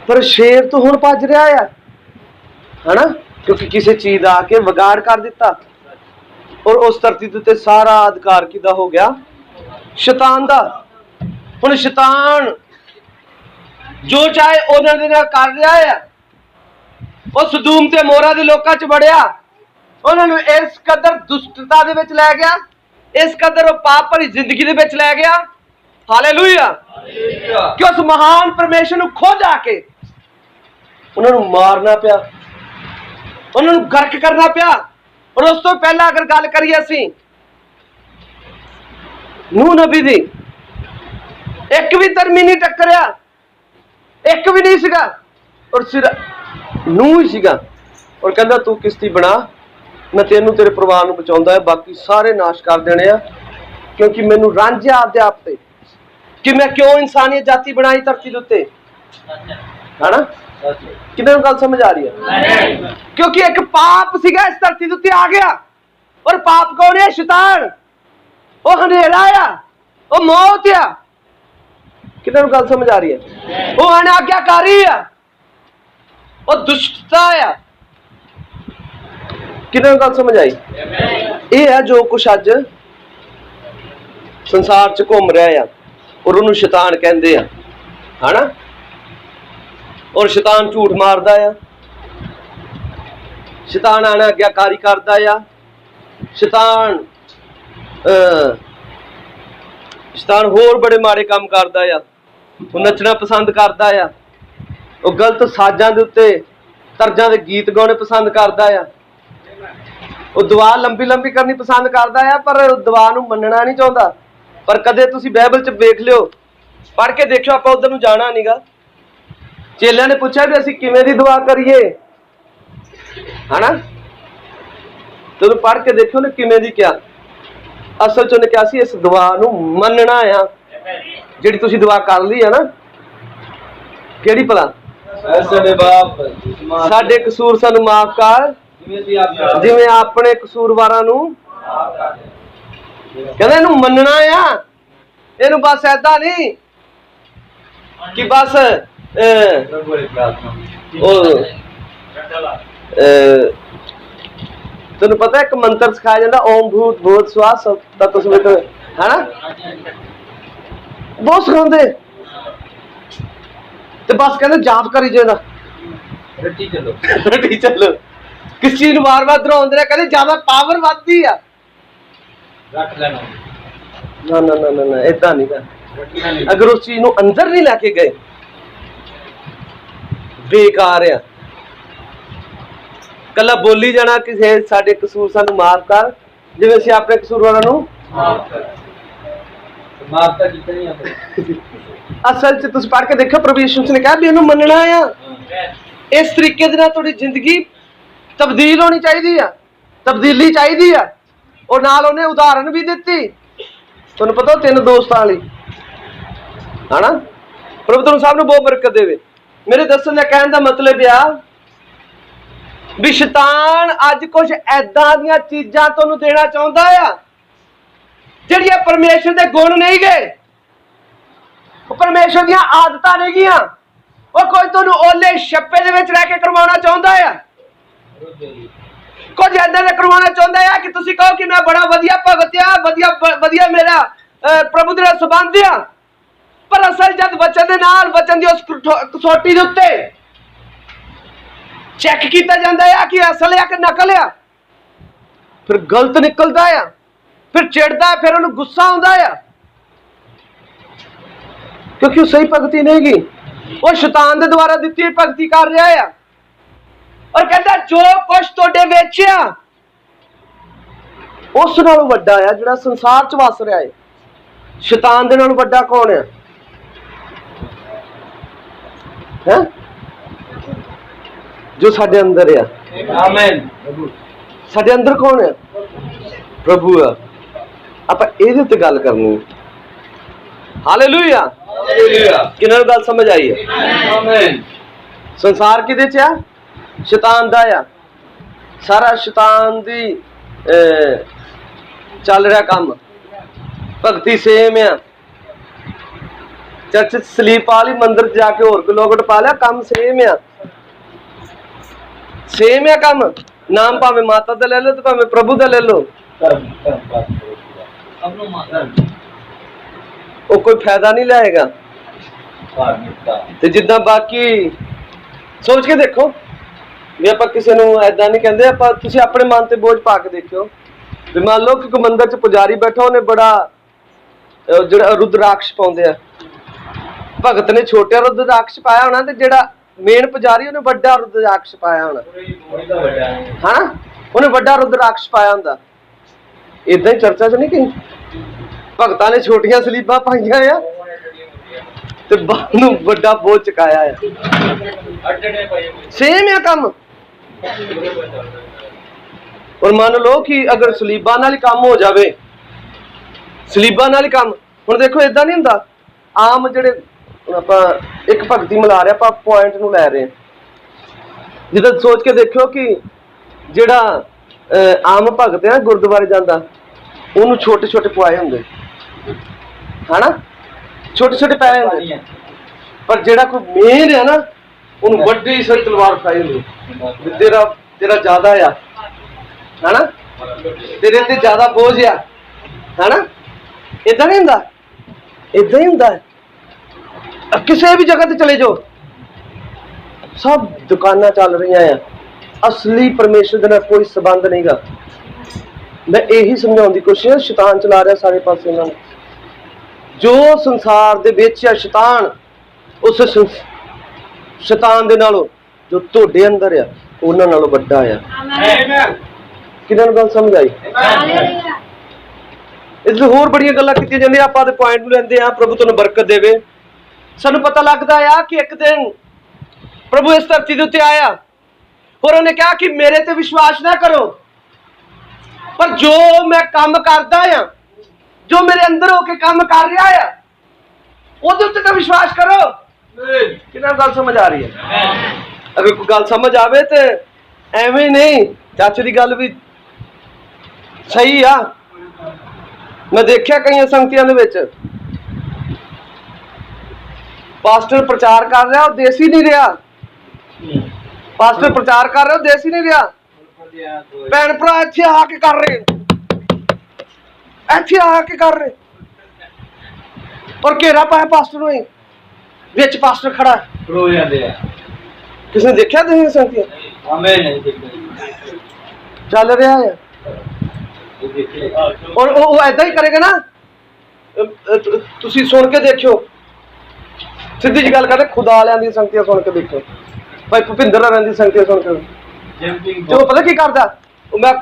ਪਰ ਸ਼ੇਰ ਤੋਂ ਹੁਣ ਭੱਜ ਰਿਹਾ ਆ, ਹਨਾ, ਕਿਉਂਕਿ ਕਿਸੇ ਚੀਜ਼ ਦਾ ਆ ਕੇ ਵਿਗਾੜ ਕਰ ਦਿੱਤਾ। ਔਰ ਉਸ ਧਰਤੀ ਦੇ ਉੱਤੇ ਸਾਰਾ ਅਧਿਕਾਰ ਕਿਹਦਾ ਹੋ ਗਿਆ? ਸ਼ੈਤਾਨ ਦਾ। ਹੁਣ ਸ਼ੈਤਾਨ ਜੋ ਚਾਹੇ ਉਹਨਾਂ ਦੇ ਨਾਲ ਕਰ ਰਿਹਾ ਆ। ਉਹ ਸਦੂਮ ਤੇ ਮੋਰਾ ਦੇ ਲੋਕਾਂ ਚ ਵੜਿਆ, ਉਹਨਾਂ ਨੂੰ ਇਸ ਕਦਰ ਦੁਸ਼ਟਤਾ ਦੇ ਵਿੱਚ ਲੈ ਗਿਆ, ਇਸ ਕਦਰ ਉਹ ਪਾਪ ਭਰੀ ਜ਼ਿੰਦਗੀ ਦੇ ਵਿੱਚ ਲੈ ਗਿਆ। ਹਾਲੇਲੂਇਆ। ਕਿ ਉਸ ਮਹਾਨ ਪਰਮੇਸ਼ਰ ਨੂੰ ਖੁਦ ਆ ਕੇ ਉਹਨਾਂ ਨੂੰ ਮਾਰਨਾ ਪਿਆ, ਉਹਨਾਂ ਨੂੰ ਗਰਕ ਕਰਨਾ ਪਿਆ। ਔਰ ਉਸ ਤੋਂ ਪਹਿਲਾਂ ਅਗਰ ਗੱਲ ਕਰੀਏ ਅਸੀਂ ਨੂਹ ਨਬੀ ਦੀ, ਇੱਕ ਵੀ ਧਰਮੀ ਨਹੀਂ ਟੱਕਰਿਆ, ਇੱਕ ਵੀ ਨਹੀਂ ਸੀਗਾ। ਔਰ ਸਿਰਫ ਨੂਹ ਹੀ ਸੀਗਾ। ਔਰ ਕਹਿੰਦਾ ਤੂੰ ਕਿਸ਼ਤੀ ਬਣਾ, ਮੈਂ ਤੈਨੂੰ ਤੇਰੇ ਪਰਿਵਾਰ ਨੂੰ ਬਚਾਉਂਦਾ ਹੈ, ਬਾਕੀ ਸਾਰੇ ਨਾਸ਼ ਕਰ ਦੇਣੇ ਆ, ਕਿਉਂਕਿ ਮੈਨੂੰ ਰਾਂਝਿਆ ਆਪਦੇ ਆਪ ਤੇ ਕਿ ਮੈਂ ਕਿਉਂ ਇਨਸਾਨੀਅਤ ਜਾਤੀ ਬਣਾਈ ਧਰਤੀ ਦੇ ਉੱਤੇ, ਹਨਾ। ਕਿੰਨੇ ਨੂੰ ਗੱਲ ਸਮਝ ਆ ਰਹੀ ਹੈ? ਕਿਉਂਕਿ ਇੱਕ ਪਾਪ ਸੀਗਾ ਇਸ ਧਰਤੀ ਦੇ ਉੱਤੇ ਆ ਗਿਆ। ਔਰ ਪਾਪ ਕੌਣ ਹੈ? ਸ਼ੈਤਾਨ। ਉਹ ਹਨੇਰਾ ਆ, ਉਹ ਮੌਤ ਆ। ਕਿੰਨੇ ਨੂੰ ਗੱਲ ਸਮਝ ਆ ਰਹੀ ਹੈ? ਉਹ ਅਨਾਗਿਆਕਾਰੀ ਆ, ਉਹ ਦੁਸ਼ਟਤਾ ਆ। ਕਿੰਨੇ ਨੂੰ ਗੱਲ ਸਮਝ ਆਈ? ਇਹ ਹੈ ਜੋ ਕੁਛ ਅੱਜ ਸੰਸਾਰ ਚ ਘੁੰਮ ਰਿਹਾ ਆ, ਔਰ ਉਹਨੂੰ ਸ਼ੈਤਾਨ ਕਹਿੰਦੇ ਆ, ਹਨਾ। ਔਰ ਸ਼ੈਤਾਨ ਝੂਠ ਮਾਰਦਾ ਆ, ਸ਼ੈਤਾਨ ਅਨਾਗਿਆਕਾਰੀ ਕਰਦਾ ਆ, ਸ਼ੈਤਾਨ ਹੋਰ ਬੜੇ ਮਾੜੇ ਕੰਮ ਕਰਦਾ ਆ। ਉਹ ਨੱਚਣਾ ਪਸੰਦ ਕਰਦਾ ਆ, ਉਹ ਗਲਤ ਸਾਜ਼ਾਂ ਦੇ ਉੱਤੇ ਤਰਜ਼ਾਂ ਦੇ ਗੀਤ ਗਾਉਣੇ ਪਸੰਦ ਕਰਦਾ ਆ, ਉਹ ਦੁਆ ਲੰਬੀ ਲੰਬੀ ਕਰਨੀ ਪਸੰਦ ਕਰਦਾ ਆ, ਪਰ ਦੁਆ ਨੂੰ ਮੰਨਣਾ ਨਹੀਂ ਚਾਹੁੰਦਾ। ਪਰ ਕਦੇ ਤੁਸੀਂ ਬਾਈਬਲ ਚ ਵੇਖ ਲਿਓ, ਪੜ੍ਹ ਕੇ ਦੇਖਿਓ, ਆਪਾਂ ਉਧਰ ਨੂੰ ਜਾਣਾ ਨਹੀਂਗਾ। ਚੇਲਿਆਂ ਨੇ ਪੁੱਛਿਆ ਵੀ ਅਸੀਂ ਕਿਵੇਂ ਦੀ ਦੁਆ ਕਰੀਏ, ਹਨਾ। ਤੈਨੂੰ ਪੜ੍ਹ ਕੇ ਦੇਖਿਓ ਨਾ ਕਿਵੇਂ ਦੀ ਕਿਹਾ। ਅਸਲ ਚ ਉਹਨੇ ਕਿਹਾ ਸੀ ਇਸ ਦੁਆ ਨੂੰ ਮੰਨਣਾ ਆ, ਜਿਹੜੀ ਤੁਸੀਂ ਦੁਆ ਕਰ ਲਈ ਆ ਨਾ। ਕਿਹੜੀ ਭਲਾ? ਸਾਡੇ ਕਸੂਰ ਸਾਨੂੰ ਮਾਫ ਕਰ, ਜਿਵੇਂ ਆਪਣੇ ਕਸੂਰਵਾਰਾਂ ਨੂੰ। ਕਹਿੰਦਾ ਇਹਨੂੰ ਮੰਨਣਾ ਆ, ਇਹਨੂੰ ਬਸ ਏਦਾਂ ਨਹੀਂ ਕਿ ਬਸ ਤੈਨੂੰ ਪਤਾ ਇੱਕ ਮੰਤਰ ਸਿਖਾਇਆ ਜਾਂਦਾ, ਓਮ ਭੂਤ ਭੂਤ ਸਵਾਸ ਤਤ ਸਮਿਤ, ਹਨਾ। ਬਹੁਤ ਸਿਖਾਉਂਦੇ ਤੇ ਬਸ ਕਹਿੰਦੇ ਜਾਪ ਕਰੀ ਜਾਂਦਾ, ਰੱਟੀ ਚੱਲੋ। ਕਿਸ ਚੀਜ਼ ਨੂੰ ਵਾਰ-ਵਾਰ ਦੁਹਰਾਉਂਦੇ ਨੇ, ਕਹਿੰਦੇ ਜ਼ਿਆਦਾ ਪਾਵਰ ਵੱਧਦੀ ਆ। ਰੱਖ ਲੈਣਾ ਨਾ ਨਾ ਨਾ ਨਾ, ਏਦਾਂ ਨਹੀਂ ਗਾ। ਅਗਰ ਉਸ ਚੀਜ਼ ਨੂੰ ਅੰਦਰ ਨਹੀਂ ਲੈ ਕੇ ਗਏ, ਬੇਕਾਰ ਆ। ਕੱਲਾ ਬੋਲੀ ਜਾਣਾ ਕਿਸੇ ਸਾਡੇ ਕਸੂਰ ਸਾਨੂੰ ਮਾਫ ਕਰ, ਜਿਵੇਂ ਅਸੀਂ ਆਪਣੇ ਕਸੂਰਵਾਰਾਂ ਨੂੰ ਮਾਫ ਤਾਂ ਕੀਤਾ ਨਹੀਂ ਆਪਣੇ। ਅਸਲ ਚ ਤੁਸੀਂ ਪੜ੍ਹ ਕੇ ਦੇਖੋ, ਪ੍ਰਭੂ ਯਿਸੂ ਨੇ ਕਿਹਾ ਵੀ ਇਹਨੂੰ ਮੰਨਣਾ ਆ। ਇਸ ਤਰੀਕੇ ਦੇ ਨਾਲ ਤੁਹਾਡੀ ਜ਼ਿੰਦਗੀ ਤਬਦੀਲ ਹੋਣੀ ਚਾਹੀਦੀ ਆ, ਤਬਦੀਲੀ ਚਾਹੀਦੀ ਆ। ਔਰ ਨਾਲ ਉਹਨੇ ਉਦਾਹਰਨ ਵੀ ਦਿੱਤੀ, ਤੁਹਾਨੂੰ ਪਤਾ 3 ਦੋਸਤਾਂ ਵਾਲੀ, ਹਨਾ। ਪ੍ਰਭੂ ਤੁਹਾਨੂੰ ਸਭ ਨੂੰ ਬਹੁਤ ਬਰਕਤ ਦੇਵੇ। ਮੇਰੇ ਦੱਸਣ ਦਾ ਕਹਿਣ ਦਾ ਮਤਲਬ ਆ ਵੀ ਸ਼ੈਤਾਨ ਅੱਜ ਕੁਝ ਐਦਾਂ ਦੀਆਂ ਚੀਜ਼ਾਂ ਤੁਹਾਨੂੰ ਦੇਣਾ ਚਾਹੁੰਦਾ ਆ ਜਿਹੜੀਆਂ ਪਰਮੇਸ਼ਰ ਦੇ ਗੁਣ ਨਹੀਂ ਗਏ, ਉਹ ਪਰਮੇਸ਼ਰ ਦੀਆਂ ਆਦਤਾਂ ਨਹੀਂ ਗੀਆਂ। ਉਹ ਕੋਈ ਤੁਹਾਨੂੰ ਓਲੇ ਛੱਪੇ ਦੇ ਵਿੱਚ ਰਹਿ ਕੇ ਕਰਵਾਉਣਾ ਚਾਹੁੰਦਾ ਆ, ਕੁਝ ਏਦਾਂ ਦਾ ਕਰਵਾਉਣਾ ਚਾਹੁੰਦਾ ਆ ਕਿ ਤੁਸੀਂ ਕਹੋ ਕਿ ਮੈਂ ਬੜਾ ਵਧੀਆ ਭਗਤ ਆ, ਵਧੀਆ ਮੇਰਾ ਪ੍ਰਭੂ ਦੇ ਨਾਲ ਸੰਬੰਧ ਆ। ਪਰ ਅਸਲ ਜਦ ਵਚਨ ਦੇ ਨਾਲ, ਵਚਨ ਦੀ ਉਸ ਕਸੌਟੀ ਦੇ ਉੱਤੇ ਚੈੱਕ ਕੀਤਾ ਜਾਂਦਾ ਆ ਕਿ ਅਸਲ ਆ ਕਿ ਨਕਲ ਆ, ਫਿਰ ਗਲਤ ਨਿਕਲਦਾ ਆ, ਫਿਰ ਚਿੜਦਾ, ਫਿਰ ਉਹਨੂੰ ਗੁੱਸਾ ਆਉਂਦਾ ਆ। क्योंकि सही भगती नहीं गी, वो शैतान दे द्वारा दी हुई भगती कर रहा है। और कहता जो कुछ तुहाडे विच आ उस नालों वड्डा है जिहड़ा संसार च वस रहा है। शैतान दे नालों वड्डा कौन है? हैं? जो साडे अंदर है। आमीन। साडे अंदर कौन है? प्रभु है। आपां इहदे ते गल करनी। हालेलुया। किन्हां नूं गल समझ आई है? आमीन। संसार किहदे च आ? शैतान दा आ। सारा शैतान दी चल रहा काम। भगती सेम आ, चर्च सलीप पा ली, मंदिर जाके होर कोई लोगट पा लिया, काम सेम आ। सेम है काम। नाम भावे माता दा ले लो तो भावे प्रभु दा ले लो, वो कोई फायदा नहीं लाएगा। ते जिद्दां बाकी सोच के देखो भी आप किसी नूं ऐदां नहीं कहंदे, आप तुसीं अपने मन ते बोझ पा के देखियो भी मान लो कि मंदिर च पुजारी बैठा, उन्हें बड़ा जिहड़ा रुद्राक्ष पाउंदे आ, भगत ने छोटा रुद्राक्ष पाया होना ते जिहड़ा मेन पुजारी उन्हें बड़ा रुद्राक्ष पाया होना, हाँ उन्हें बड़ा रुद्राक्ष पाया हुंदा। इदां ही चर्चा च नहीं कहीं भगतां ने छोटियां सलीबां पाईयां आ ते बाहर नूं बड़ा बोझ चुकाया है। सेम है काम। और मान लो कि अगर सलीबां नाल ही काम हो जावे, सलीबां नाल ही काम, हुण देखो इदां नहीं हुंदा। आम जिहड़े ਆਪਾਂ एक भगती मिला रहे, आप पॉइंट नूं लै रहे हैं। जिद्दां सोच के देखियो कि जिहड़ा आम भगत है गुरुद्वारे जांदा, उहनूं छोटे छोटे पुआए हुंदे है ना, छोटे छोटे पैसे हुंदे, पर जिहड़ा कोई मेन है ना उहनूं वड्डी सारी तलवार उठाई हुंदी, तेरा तेरा ज्यादा आ है ना, तेरे ते ज्यादा बोझ आ है ना। इदां नहीं हुंदा, इदां ही हुंदा है। किसी भी जगह ते चले जाओ, सब दुकानां चल रही हैं, असली परमेश्वर दे नाल कोई संबंध नहीं गा। मैं यही समझाउण दी कोशिश, शैतान चला रहा सारे पासे इन्हां नूं। जो संसार दे विच है शैतान, उस शैतान दे नालों जो तुहाडे अंदर है उन्हां नालों वड्डा है। किन्हां नूं गल समझ आई? इस होर बड़ियां गल्लां कीतियां जांदियां, आपां दे पॉइंट नूं लैंदे आ। प्रभु तुहानूं बरकत देवे। सानू पता लगता है कि एक दिन प्रभु इस धरती के उत्ते आया और उन्हें कहा कि मेरे ते विश्वास ना करो, पर जो मैं काम करता है, जो मेरे अंदर होके काम कर रहा है, उहदे उत्ते तो विश्वास करो। कितना गल समझ आ रही है? अगर कोई गल समझ आवे तो एवें नहीं, चाचे की गल भी सही आ। मैं देखिया कई संगतियां दे विच पास्टर प्रचार कर रहा और देसी नहीं रहा, पास्टर प्रचार कर रहा और देसी नहीं रहा। भैन भरा इत्थे आके कर रहे, इत्थे आके कर रहे, और घेरा पाया पास्टर नूं, विच पास्टर खड़ा रो जांदे आ। किसने देखा तुसीं संगतियां? चल रहा है और वो ऐदा ही करेगा ना। तुसीं सुन के देखियो, सीधी जी गल करदे, खुदा वालियां दी संगतियां सुन के देखो, भाई भुपिंदर होरां दी संगतियां सुन के जो पता की करदा, मैं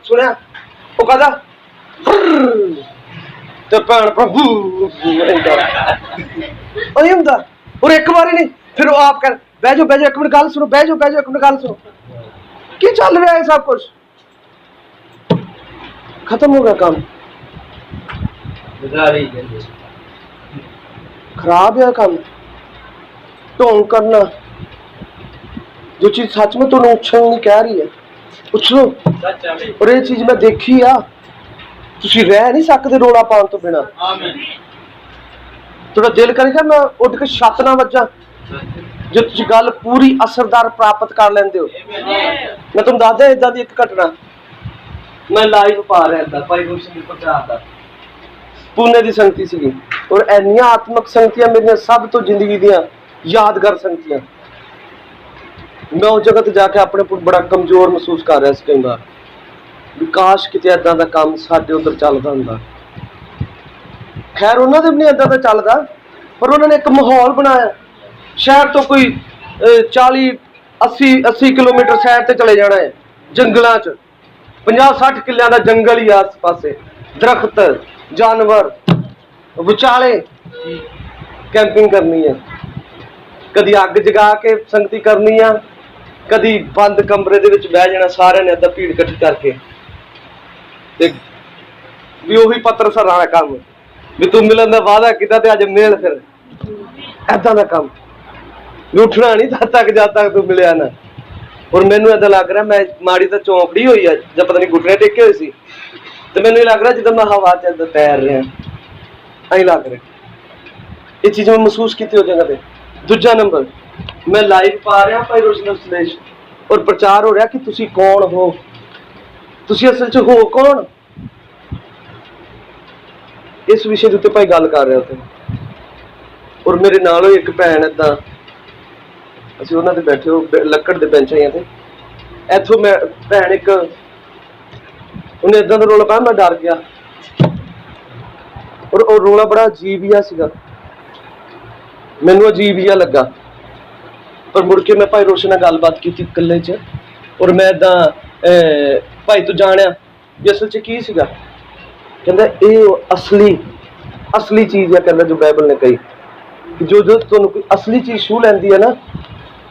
सुनिया वो कहदा ते भैन प्रभु नहीं हुंदा। और एक बार नहीं, फिर वो आप कर बह जाओ एक मिनट गल सुनो, बह जाओ एक मिनट गल सुनो, की चल रहा है सब कुछ? खत्म हो गया काम, खराब है काम। ढोंग करना, जो चीज सच में तुहानूं उछल नहीं कह रही है, उछलो। और ये चीज मैं देखी आ, तुसीं रह नहीं सकते रोला पाउण तो बिना। थोड़ा दिल करेगा मैं उठ के छत ना वजा, जो तुसीं गल पूरी असरदार प्राप्त कर लेंदे हो। मैं तुहानूं दसदा इदां दी एक घटना, मैं लाइव पा रहा था भाई गुरसिंह प्रचार दा, पुणे की संगति सी, और इन्नियां आत्मक संगतियां मेरियां सब तो जिंदगी दियां यादगार संगतियां। मैं उस जगह ते जाके अपने को बड़ा कमजोर महसूस कर रहा कई बार, काश किते इदां दा काम साडे उधर चलदा हुंदा। खैर उन्हां दे भी नहीं इदां दा चलदा, पर उन्होंने एक माहौल बनाया। शहर तो कोई 40-80 किलोमीटर शहर से चले जाना है, जंगलों च 50-60 किलियां का जंगल ही आस पासे, दरख्त, जानवर, विचाले कैंपिंग करनी है। कदी अग जगा के संगती करनी है, कदी बंद कमरे दे विच बह जाना सारे ने अद्धा भीड़ इकट्ठी करके, ते भी उही पत्र सराना काम भी तू मिलन का वादा किया ते अज मिल, फिर ऐदा का काम भी उठना नहीं जद तक तू मिलिया ना। और मैनू ऐसा लग रहा मैं माड़ी तो चौंकड़ी हुई है जब पता नहीं घुटने टेके हुए सी, तो मैनू लग रहा जिदा मैं हवा च तैर रहा, ऐ लग रहा ये चीज़ मैं महसूस की हो जगह पे। दूजा नंबर मैं लाइव पा रहा भाई रोशन सलेश और प्रचार हो रहा कि तुसी कौन हो, तुसी असल च हो कौन, इस विषय के उत्ते भाई गल कर रहे थे। और मेरे नालों एक भैन इदा असी उन्होंने बैठे हो लकड़ के बेंचां ते, इथों मैं भैन एक उन्हें इदा का रौला पाया, मैं डर गया। और रौला बड़ा अजीब ही सीगा, मैनू अजीब ही लगा। पर मुड़ के मैं भाई रोशन नाल गलबात की कल्ले च, और मैं इदा भाई तू जानिया भी असल च की सीगा, कहंदा ये असली चीज़ है, कहंदा जो बाइबल ने कही कि जो तुहानूं कोई असली चीज़ छू लैंदी है ना,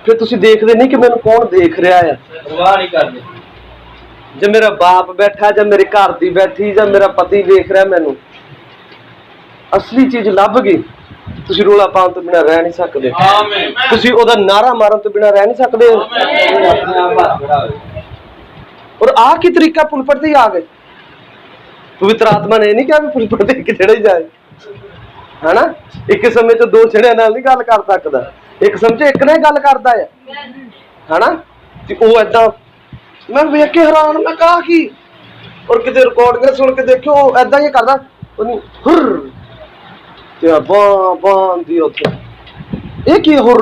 फिर तुसीं देखदे नहीं कि मैनूं कौन देख रहा है, परवाह नहीं करदे। जब मेरा बाप बैठा, जब मेरे घर दी बैठी, जब मेरा पति देख रहा मैनूं, असली चीज़ लभ गई, तुसीं रोला पाउण तो बिना रह नहीं सकदे, तुसीं ओहदा नारा मारन तो बिना रह नहीं सकदे। और आ की तरीका पुलपट ते ही आ गए। पवित्र आत्मा ने नहीं कहा भी पुलपट ते एक चढ़े जाए, है ना। एक समय च दो छड़िया नाल नहीं गल कर सकदा, एक समय च एक ने गल करदा है ना। ते ओह ऐदां मैं वेख के हैरान, मैं कहा कि और किते रिकॉर्डिंग सुन के देखो ऐदां ही करदा, हुर ते बां दी उत्थे ये की हुर,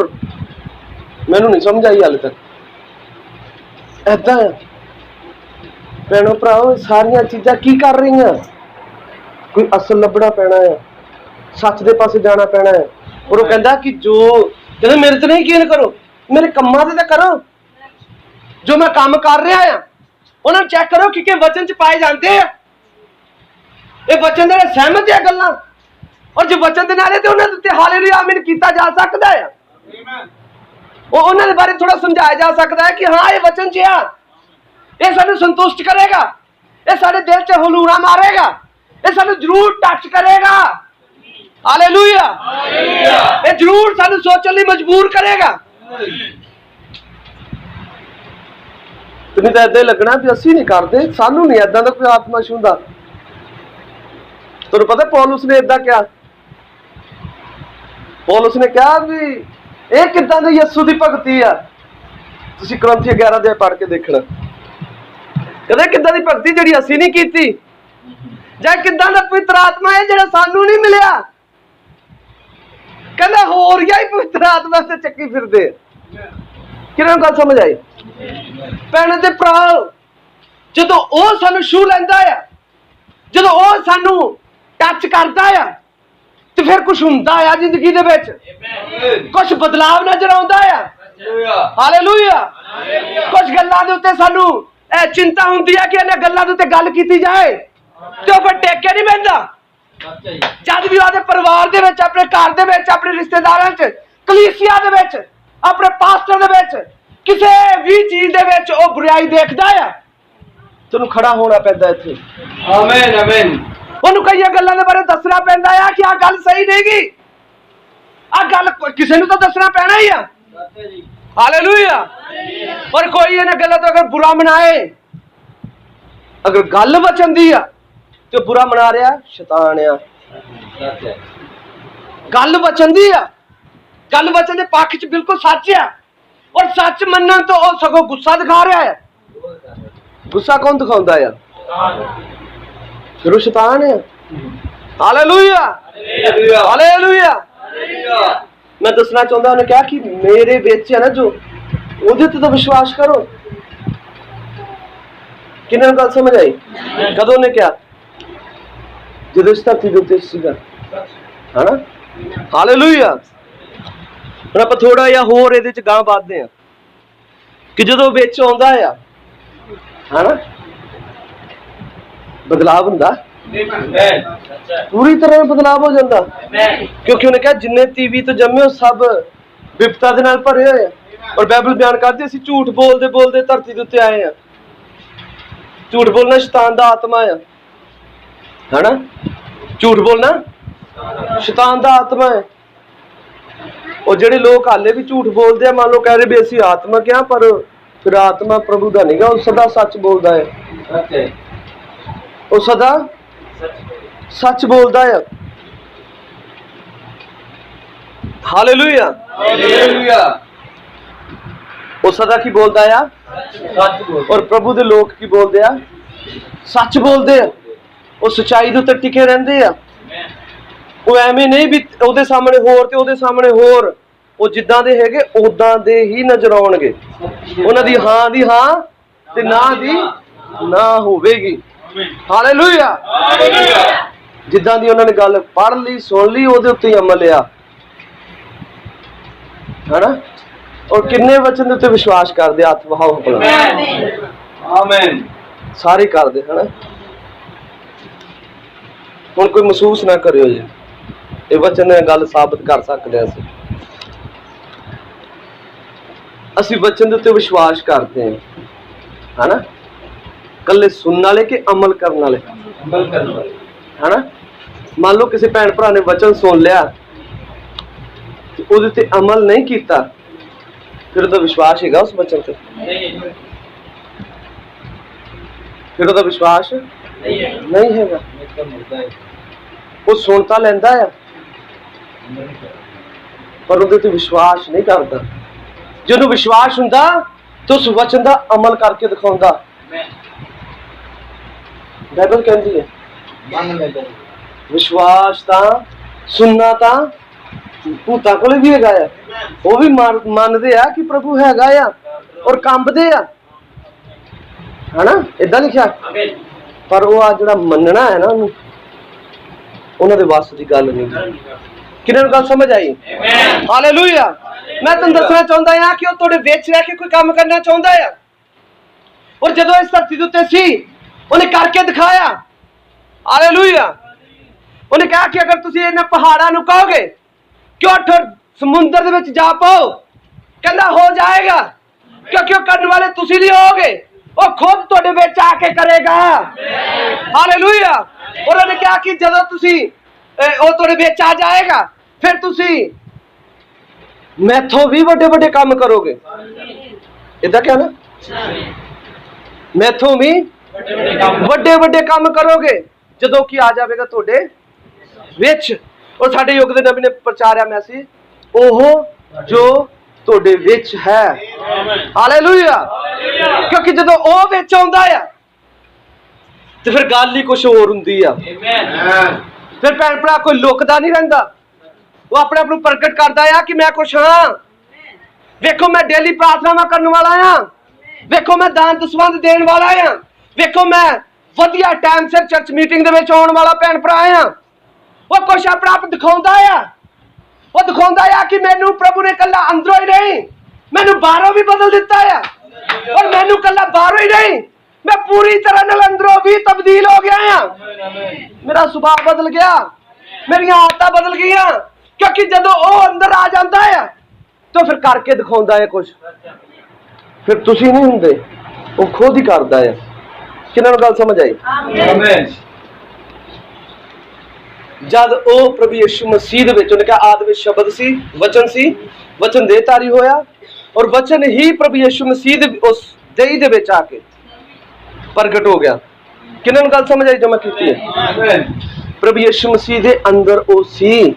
मैनूं नहीं समझ आई हाले तक। ऐदां भैणों भराओ सारियां चीज़ां की कर रही हैं, कोई असल लभना पैना है, सच दे पासे जाना पैना है। और वो कहता कि जो कहते मेरे तो नहीं यकीन करो, मेरे कम्मां ते करो, जो मैं काम कर रहा है उन्हें चेक करो कि वचन च पाए जाते हैं, ये वचन दे सहमत है गल्लां, और जो वचन दे नाले ते उन्हां ते हालेलुया आमीन कीता जा सकता है, उन्हां दे बारे थोड़ा समझाया जा सकता है कि हाँ ये वचन च है, ये सानू संतुष्ट करेगा, ये साडे दिल च हलूरा मारेगा, ये सानू जरूर टच करेगा, हालेलुया, ये जरूर सानू सोचने लिए मजबूर करेगा। तो नहीं तो ऐदा ही लगना भी असी नहीं करते, सानू नहीं ऐदा दा कोई आत्मा छूंदा। तुहानू पता पौलुस ने ऐदा क्या, पौलुस ने कहा भी ये किदां दी यीशु दी भगती आ, तुसीं कुरिन्थी 11 अध्याय पढ़ के देखना, कहते किदां दी भगती जिहड़ी असीं नहीं कीती, जां किदां दा पवित्र आत्मा है जिहड़ा सानू नहीं मिलिया, कहंदा होर ही पवित्र आत्मा से चक्की फिरदे। किहड़ा गल समझ आई भैणां ते भराओ, जदों ओह सानू छू लैंदा है, जदों ओह सानू टच करदा है, तो फिर कुछ हुंदा है जिंदगी दे विच, कुछ बदलाव नजर आउंदा है, हालेलुया। कुछ गल्लां दे उत्ते सानू चिंता हुंदी है कि इन्हां गल्लां दे उत्ते गल कीती जाए, तो फिर टेके नहीं बहिंदा। जद भी आदे परिवार दे विच, अपने घर दे विच, अपने रिश्तेदारां च, कलीसिया दे विच, अपने पास्टर दे विच, किसी भी चीज दे विच ओह बुराई देखदा है, तैनूं खड़ा होना पैंदा इत्थे, आमीन आमीन। उहनूं कई गल्लां दे बारे दसना पैंदा है कि आ गल सही नहीं गी, आ गल किसी नूं तां दसना पैना ही आ, हालेलुया। और कोई इन्हां गल्लां तो अगर बुरा मनाए, अगर गल वचन दी आ तो बुरा मना रहा शैतान आ, गल वचन दी आ, गल वचन दे पक्ष च बिल्कुल सच है, और सच मनन तो वह सगों गुस्सा दिखा रहा है। गुस्सा कौन दिखाता है, फिर शैतान है, हालेलुया हालेलुया। मैं दसना चाहता उन्हें कहा कि मेरे विच है ना जो उहदे ते तो विश्वास करो। किन्हां गल समझ आई, कदों ने क्या जदों इस धरती दे उत्ते सीगा, है ना, ਹਾਲੇਲੂਇਆ। ਹੁਣ ਆਪਾਂ ਥੋੜਾ ਜਿਹਾ ਹੋਰ ਇਹਦੇ ਚ ਗਾਂ ਵੱਧਦੇ ਆ ਕਿ ਜਦੋਂ ਵਿੱਚ ਆਉਂਦਾ ਆ ਹਨਾ ਬਦਲਾਵ ਹੁੰਦਾ, ਪੂਰੀ ਤਰ੍ਹਾਂ ਬਦਲਾਵ ਹੋ ਜਾਂਦਾ, ਕਿਉਂਕਿ ਉਹਨੇ ਕਿਹਾ ਜਿੰਨੇ ਤੀਵੀ ਤੋਂ ਜੰਮੇ ਹੋ ਸਭ ਵਿਪਤਾ ਦੇ ਨਾਲ ਭਰੇ ਹੋਏ ਆ। ਔਰ ਬਾਈਬਲ ਬਿਆਨ ਕਰਦੀ ਅਸੀਂ ਝੂਠ ਬੋਲਦੇ ਬੋਲਦੇ ਧਰਤੀ ਦੇ ਉੱਤੇ ਆਏ ਆ। ਝੂਠ ਬੋਲਣਾ ਸ਼ੈਤਾਨ ਦਾ ਆਤਮਾ ਆ, ਹਨਾ। ਝੂਠ ਬੋਲਣਾ ਸ਼ੈਤਾਨ ਦਾ ਆਤਮਾ ਹੈ। ਉਹ ਜਿਹੜੇ ਲੋਕ ਹਾਲੇ ਵੀ ਝੂਠ ਬੋਲਦੇ ਆ, ਮੰਨ ਲਓ ਕਹਿ ਰਹੇ ਵੀ ਅਸੀਂ ਆਤਮਕ ਆ, ਪਰ ਫਿਰ ਆਤਮਾ ਪ੍ਰਭੂ ਦਾ ਨਹੀਂਗਾ, ਉਹ ਸਦਾ ਸੱਚ ਬੋਲਦਾ ਹੈ। ਉਹ ਸਦਾ ਸੱਚ ਬੋਲਦਾ ਆ। Hallelujah, hallelujah. ਉਹ ਸਦਾ ਕੀ ਬੋਲਦਾ ਆ? ਸੱਚ ਬੋਲਦਾ। ਔਰ ਪ੍ਰਭੂ ਦੇ ਲੋਕ ਕੀ ਬੋਲਦੇ ਆ? ਸੱਚ ਬੋਲਦੇ ਆ। ਉਹ ਸੱਚਾਈ ਦੇ ਉੱਤੇ ਟਿਕੇ ਰਹਿੰਦੇ ਆ। ਉਹ ਐਵੇਂ ਨਹੀਂ ਵੀ ਉਹਦੇ ਸਾਹਮਣੇ ਹੋਰ ਤੇ ਉਹਦੇ ਸਾਹਮਣੇ ਹੋਰ। ਉਹ ਜਿੱਦਾਂ ਦੇ ਹੈਗੇ ਉਦਾਂ ਦੇ ਹੀ ਨਜ਼ਰ ਆਉਣਗੇ। ਉਹਨਾਂ ਦੀ ਹਾਂ ਦੀ ਹਾਂ ਤੇ ਨਾ ਦੀ ਨਾ ਹੋਵੇਗੀ। Hallelujah, hallelujah. ਜਿੱਦਾਂ ਦੀ ਉਹਨਾਂ ਨੇ ਗੱਲ ਪੜ੍ਹ ਲਈ, ਸੁਣ ਲਈ, ਉਹਦੇ ਉੱਤੇ ਹੀ ਅਮਲ ਆ, ਹਨਾ। ਔਰ ਕਿੰਨੇ ਵਚਨ ਦੇ ਉੱਤੇ ਵਿਸ਼ਵਾਸ ਕਰਦੇ? ਹੱਥ ਵਹਾਓ ਆਪਣਾ। ਆਮੇਨ। ਸਾਰੇ ਕਰਦੇ, ਹਨਾ। ਹੁਣ ਕੋਈ ਮਹਿਸੂਸ ਨਾ ਕਰਿਓ ਜੀ, ਇਹ ਵਚਨ ਨੇ ਗੱਲ ਸਾਬਤ ਕਰ ਸਕਦੇ ਹਾਂ। ਅਸੀਂ ਵਚਨ ਦੇ ਉੱਤੇ ਵਿਸ਼ਵਾਸ ਕਰਦੇ ਹਾਂ, ਹਨਾ। ਕੱਲੇ ਸੁਣਨ ਵਾਲੇ ਕਿ ਅਮਲ ਕਰਨ ਵਾਲੇ? ਅਮਲ ਕਰਨ ਵਾਲੇ, ਹਨਾ। ਮੰਨ ਲਓ ਕਿਸੇ ਭੈਣ ਭਰਾ ਨੇ ਵਚਨ ਸੁਣ ਲਿਆ ਤੇ ਉਹਦੇ ਤੇ ਅਮਲ ਨਹੀਂ ਕੀਤਾ, ਫਿਰ ਉਹਦਾ ਵਿਸ਼ਵਾਸ ਹੈਗਾ ਉਸ ਵਚਨ ਤੇ? ਫਿਰ ਉਹਦਾ ਵਿਸ਼ਵਾਸ ਨਹੀਂ ਹੈਗਾ। ਉਹ ਸੁਣ ਤਾਂ ਲੈਂਦਾ ਆ ਪਰ ਉਹਦੇ ਤੇ ਵਿਸ਼ਵਾਸ ਨਹੀਂ ਕਰਦਾ। ਜਿਹਨੂੰ ਵਿਸ਼ਵਾਸ ਹੁੰਦਾ ਤਾਂ ਉਸ ਵਚਨ ਦਾ ਅਮਲ ਕਰਕੇ ਦਿਖਾਉਂਦਾ। ਬਾਈਬਲ ਕਹਿੰਦੀ ਹੈ ਵਿਸ਼ਵਾਸ ਤਾਂ ਸੁਣਨਾ ਤਾਂ ਭੂਤਾਂ ਕੋਲ ਵੀ ਹੈਗਾ ਆ। ਉਹ ਵੀ ਮੰਨਦੇ ਆ ਕਿ ਪ੍ਰਭੂ ਹੈਗਾ ਆ ਔਰ ਕੰਬਦੇ ਆ, ਹਨਾ। ਏਦਾਂ ਲਿਖਿਆ। ਪਰ ਉਹ ਆ ਜਿਹੜਾ ਮੰਨਣਾ ਹੈ ਨਾ, ਉਹਨੂੰ ਉਹਨਾਂ ਦੇ ਵੱਸ ਦੀ ਗੱਲ ਨਹੀਂ। ਕਿਹਨਾਂ ਨੂੰ ਗੱਲ ਸਮਝ ਆਈ? ਹਾਲੇਲੂਇਆ। ਮੈਂ ਤੁਹਾਨੂੰ ਦੱਸਣਾ ਚਾਹੁੰਦਾ ਆ ਕਿ ਉਹ ਤੁਹਾਡੇ ਵਿੱਚ ਰਹਿ ਕੇ ਕੋਈ ਕੰਮ ਕਰਨਾ ਚਾਹੁੰਦਾ ਆ। ਔਰ ਜਦੋਂ ਇਸ ਧਰਤੀ ਦੇ ਉੱਤੇ ਸੀ ਉਹਨੇ ਕਰਕੇ ਦਿਖਾਇਆ। ਹਾਲੇਲੂਇਆ। ਉਹਨੇ ਕਿਹਾ ਕਿ ਅਗਰ ਤੁਸੀਂ ਇਹਨਾਂ ਪਹਾੜਾਂ ਨੂੰ ਕਹੋਗੇ ਕਿ ਉੱਠ ਸਮੁੰਦਰ ਦੇ ਵਿੱਚ ਜਾ ਪਾਓ, ਕਹਿੰਦਾ ਹੋ ਜਾਏਗਾ, ਕਿਉਂਕਿ ਉਹ ਕਰਨ ਵਾਲੇ ਤੁਸੀਂ ਨਹੀਂ ਹੋਗੇ, ਉਹ ਖੁਦ ਤੁਹਾਡੇ ਵਿੱਚ ਆ ਕੇ ਕਰੇਗਾ। ਹਾਲੇਲੂਇਆ। ਔਰ ਉਹਨੇ ਕਿਹਾ ਕਿ ਜਦੋਂ ਤੁਸੀਂ ਉਹ ਤੁਹਾਡੇ ਵਿੱਚ ਆ ਜਾਏਗਾ ਫਿਰ ਤੁਸੀਂ ਮੈਥੋਂ ਵੀ ਵੱਡੇ ਵੱਡੇ ਕੰਮ ਕਰੋਗੇ। ਏਦਾਂ ਕਿਹਾ ਨਾ, ਮੈਥੋਂ ਵੀ ਵੱਡੇ ਵੱਡੇ ਕੰਮ ਕਰੋਗੇ ਜਦੋਂ ਕੀ ਆ ਜਾਵੇਗਾ ਤੁਹਾਡੇ ਵਿੱਚ। ਔਰ ਸਾਡੇ ਯੁੱਗ ਦੇ ਨਬੀ ਨੇ ਪ੍ਰਚਾਰਿਆ ਮੈਸੇਜ, ਉਹ ਜੋ ਤੁਹਾਡੇ ਵਿੱਚ ਹੈ। ਹਾਲੇਲੂਇਆ। ਕਿਉਂਕਿ ਜਦੋਂ ਉਹ ਵਿੱਚ ਆਉਂਦਾ ਆ ਤੇ ਫਿਰ ਗੱਲ ਹੀ ਕੁਝ ਹੋਰ ਹੁੰਦੀ ਆ। ਫਿਰ ਭੈਣ ਭਰਾ ਕੋਈ ਲੁਕਦਾ ਨਹੀਂ ਰਹਿੰਦਾ, ਉਹ ਆਪਣੇ ਆਪ ਨੂੰ ਪ੍ਰਗਟ ਕਰਦਾ ਆ ਕਿ ਮੈਂ ਕੁਛ ਹਾਂ। ਵੇਖੋ ਮੈਂ ਡੇਲੀ ਪ੍ਰਾਰਥਨਾਵਾਂ ਕਰਨ ਵਾਲਾ ਆ, ਵੇਖੋ ਮੈਂ ਦਾਨ ਦਸਵੰਧ ਦੇਣ ਵਾਲਾ ਆ, ਵੇਖੋ ਮੈਂ ਵਧੀਆ ਟਾਈਮ ਸਿਰ ਚਰਚ ਮੀਟਿੰਗ ਦੇ ਵਿੱਚ ਆਉਣ ਵਾਲਾ ਭੈਣ ਭਰਾ ਆ। ਉਹ ਕੁਛ ਆਪਣਾ ਆਪ ਦਿਖਾਉਂਦਾ ਆ। ਉਹ ਦਿਖਾਉਂਦਾ ਆ ਕਿ ਮੈਨੂੰ ਪ੍ਰਭੂ ਨੇ ਕੱਲਾ ਅੰਦਰੋਂ ਹੀ ਨਹੀਂ, ਮੈਨੂੰ ਬਾਹਰੋਂ ਵੀ ਬਦਲ ਦਿੱਤਾ ਆ। ਔਰ ਮੈਨੂੰ ਕੱਲਾ ਬਾਹਰੋਂ ਹੀ ਨਹੀਂ, ਮੈਂ ਪੂਰੀ ਤਰ੍ਹਾਂ ਨਾਲ ਅੰਦਰੋਂ ਵੀ ਤਬਦੀਲ ਹੋ ਗਿਆ ਆ। ਮੇਰਾ ਸੁਭਾਅ ਬਦਲ ਗਿਆ, ਮੇਰੀਆਂ ਆਦਤਾਂ ਬਦਲ ਗਈਆਂ। ਕਿਉਂਕਿ ਜਦੋਂ ਉਹ ਅੰਦਰ ਆ ਜਾਂਦਾ ਆ ਤਾਂ ਫਿਰ ਕਰਕੇ ਦਿਖਾਉਂਦਾ ਹੈ ਕੁਝ। ਫਿਰ ਤੁਸੀਂ ਨਹੀਂ ਹੁੰਦੇ, ਉਹ ਖੁਦ ਹੀ ਕਰਦਾ ਹੈ। ਕਿਹਨਾਂ ਨੂੰ ਗੱਲ ਸਮਝ ਆਈ? ਆਮੀਨ। ਜਦ ਉਹ ਪ੍ਰਭੂ ਯਿਸੂ ਮਸੀਹ ਦੇ ਵਿੱਚ, ਉਹਨੇ ਕਿਹਾ ਆਦਿ ਵਿੱਚ ਸ਼ਬਦ ਸੀ, ਵਚਨ ਸੀ, ਵਚਨ ਦੇਹਧਾਰੀ ਹੋਇਆ ਔਰ ਵਚਨ ਹੀ ਪ੍ਰਭੂ ਯਿਸੂ ਮਸੀਹ ਦੇ ਉਸ ਦੇਹ ਦੇ ਵਿੱਚ ਆ ਕੇ ਪ੍ਰਗਟ ਹੋ ਗਿਆ। ਕਿਹਨਾਂ ਨੂੰ ਗੱਲ ਸਮਝ ਆਈ ਜੋ ਮੈਂ ਕੀਤੀ ਹੈ? ਪ੍ਰਭੂ ਯਿਸੂ ਮਸੀਹ ਦੇ ਅੰਦਰ ਉਹ ਸੀ।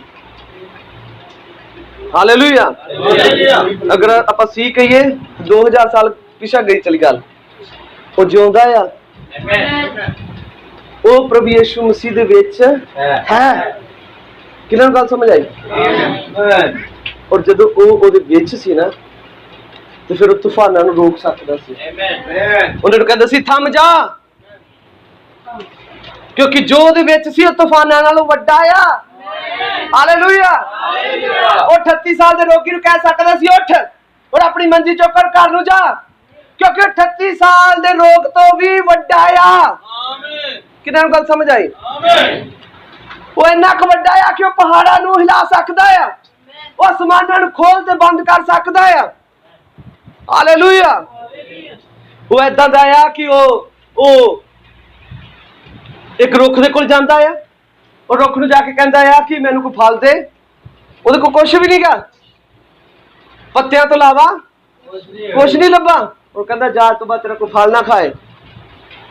ਹਾਲੇਲੂਇਆ। ਅਗਰ ਆਪਾਂ ਸੀ ਕਹੀਏ 2000 ਸਾਲ ਪਿਛਾ ਗਈ ਚਲੀ ਗੱਲ, ਉਹ ਜਿਉਂਦਾ ਆ। ਉਹ ਪ੍ਰਭੂ ਯਿਸੂ ਮਸੀਹ ਦੇ ਵਿੱਚ ਹੈ। ਕਿਹਨਾਂ ਨੂੰ ਗੱਲ ਸਮਝ ਆਈ? ਔਰ ਜਦੋਂ ਉਹ ਉਹਦੇ ਵਿੱਚ ਸੀ ਨਾ ਤੇ ਫਿਰ ਉਹ ਤੂਫਾਨਾਂ ਨੂੰ ਰੋਕ ਸਕਦਾ ਸੀ। ਉਹਨਾਂ ਨੂੰ ਕਹਿੰਦਾ ਸੀ ਥੰਮ ਜਾ, ਕਿਉਂਕਿ ਜੋ ਉਹਦੇ ਵਿੱਚ ਸੀ ਉਹ ਤੂਫਾਨਾਂ ਨਾਲੋਂ ਵੱਡਾ ਆ। हालेलुया। वो 38 साल के रोगी कह सकता सी उठ और अपनी मंजी चुकर घर नूं जा, क्योंकि 38 साल के रोग तो भी वड्डा आ। किन्हां नूं गल समझ आई? वो इन्ना क वड्डा आ कि वो पहाड़ां नूं हिला सकदा है, वो आसमानां नूं खोल ते बंद कर सकदा है। हालेलुया। वो इदां दा आ कि वो एक रुख दे कोल जांदा है और रुख नूं जाके कहंदा है कि मैनूं कोई फल दे। ਉਹਦੇ ਕੋਲ ਕੁਛ ਵੀ ਨਹੀਂਗਾ, ਪੱਤਿਆਂ ਤੋਂ ਇਲਾਵਾ ਕੁਛ ਨਹੀਂ ਲੱਭਾ। ਉਹ ਕਹਿੰਦਾ ਜਾ ਤੋਂ ਬਾਅਦ ਤੇਰਾ ਕੋਈ ਫਲ ਨਾ ਖਾਏ।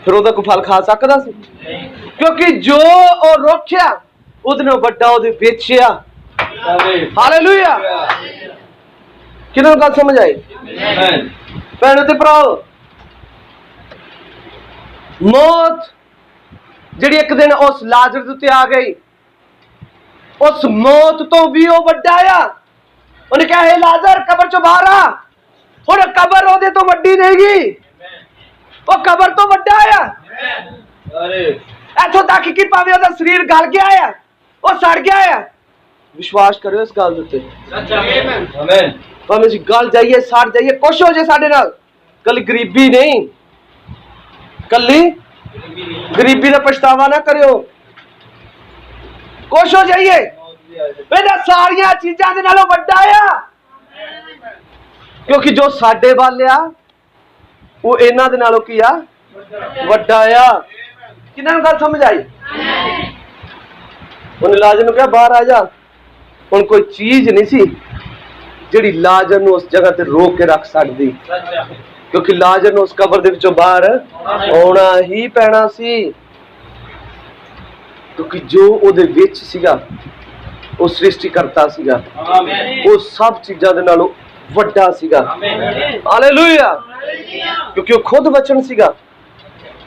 ਫਿਰ ਉਹਦਾ ਕੋਈ ਫਲ ਖਾ ਸਕਦਾ ਸੀ? ਕਿਉਂਕਿ ਜੋ ਉਹ ਰੁੱਖ ਆ ਉਹਦੇ ਨਾਲੋਂ ਵੱਡਾ ਉਹਦੇ ਵਿੱਚ ਆ। ਹਾਲੇਲੂਇਆ। ਕਿਹਨਾਂ ਨੂੰ ਗੱਲ ਸਮਝ ਆਈ? ਭੈਣੋ ਤੇ ਭਰਾਓ, ਮੌਤ ਜਿਹੜੀ ਇੱਕ ਦਿਨ ਉਸ ਲਾਜ਼ਰ ਦੇ ਉੱਤੇ ਆ ਗਈ, उस मौत तो भी वो वड्डा आ। उन्हें कहा हे लाजर कबर चो बाहर आ। और कबर ओदे तो वड्डी नहीं, वो कबर तो वड्डा आ। इथों तक कि भावें ओदा शरीर गल गया है, वो सड़ गया है। विश्वास करो इस गल दे। भावें गल जाइए सड़ जाइए कुछ हो जाए साडे नाल, कल गरीबी नहीं, कली गरीबी का पछतावा ना करियो, खुश हो जाइए। सारिया चीजा दे नालों वड्डा आ, क्योंकि जो साडे वाल आ वो इन्हां दे नालों की आ वड्डा आ। किन्हां नूं गल समझ आई? उन्हें लाजर नूं कहा बाहर आ जा। हुण कोई चीज नहीं सी जिहड़ी लाजर नूं उस जगह ते रोक के रख सकदी, क्योंकि लाजर नूं उस कबर दे विचों बाहर आउणा ही पैना सी। क्योंकि जो ਉਹਦੇ ਵਿੱਚ ਸੀਗਾ ਉਹ ਸ੍ਰਿਸ਼ਟੀਕਰਤਾ ਸੀਗਾ, ਉਹ ਸਭ ਚੀਜ਼ਾਂ ਦੇ ਨਾਲੋਂ ਵੱਡਾ ਸੀਗਾ। ਹਾਲੇਲੂਇਆ। ਕਿਉਂਕਿ ਉਹ ਖੁਦ ਵਚਨ ਸੀਗਾ,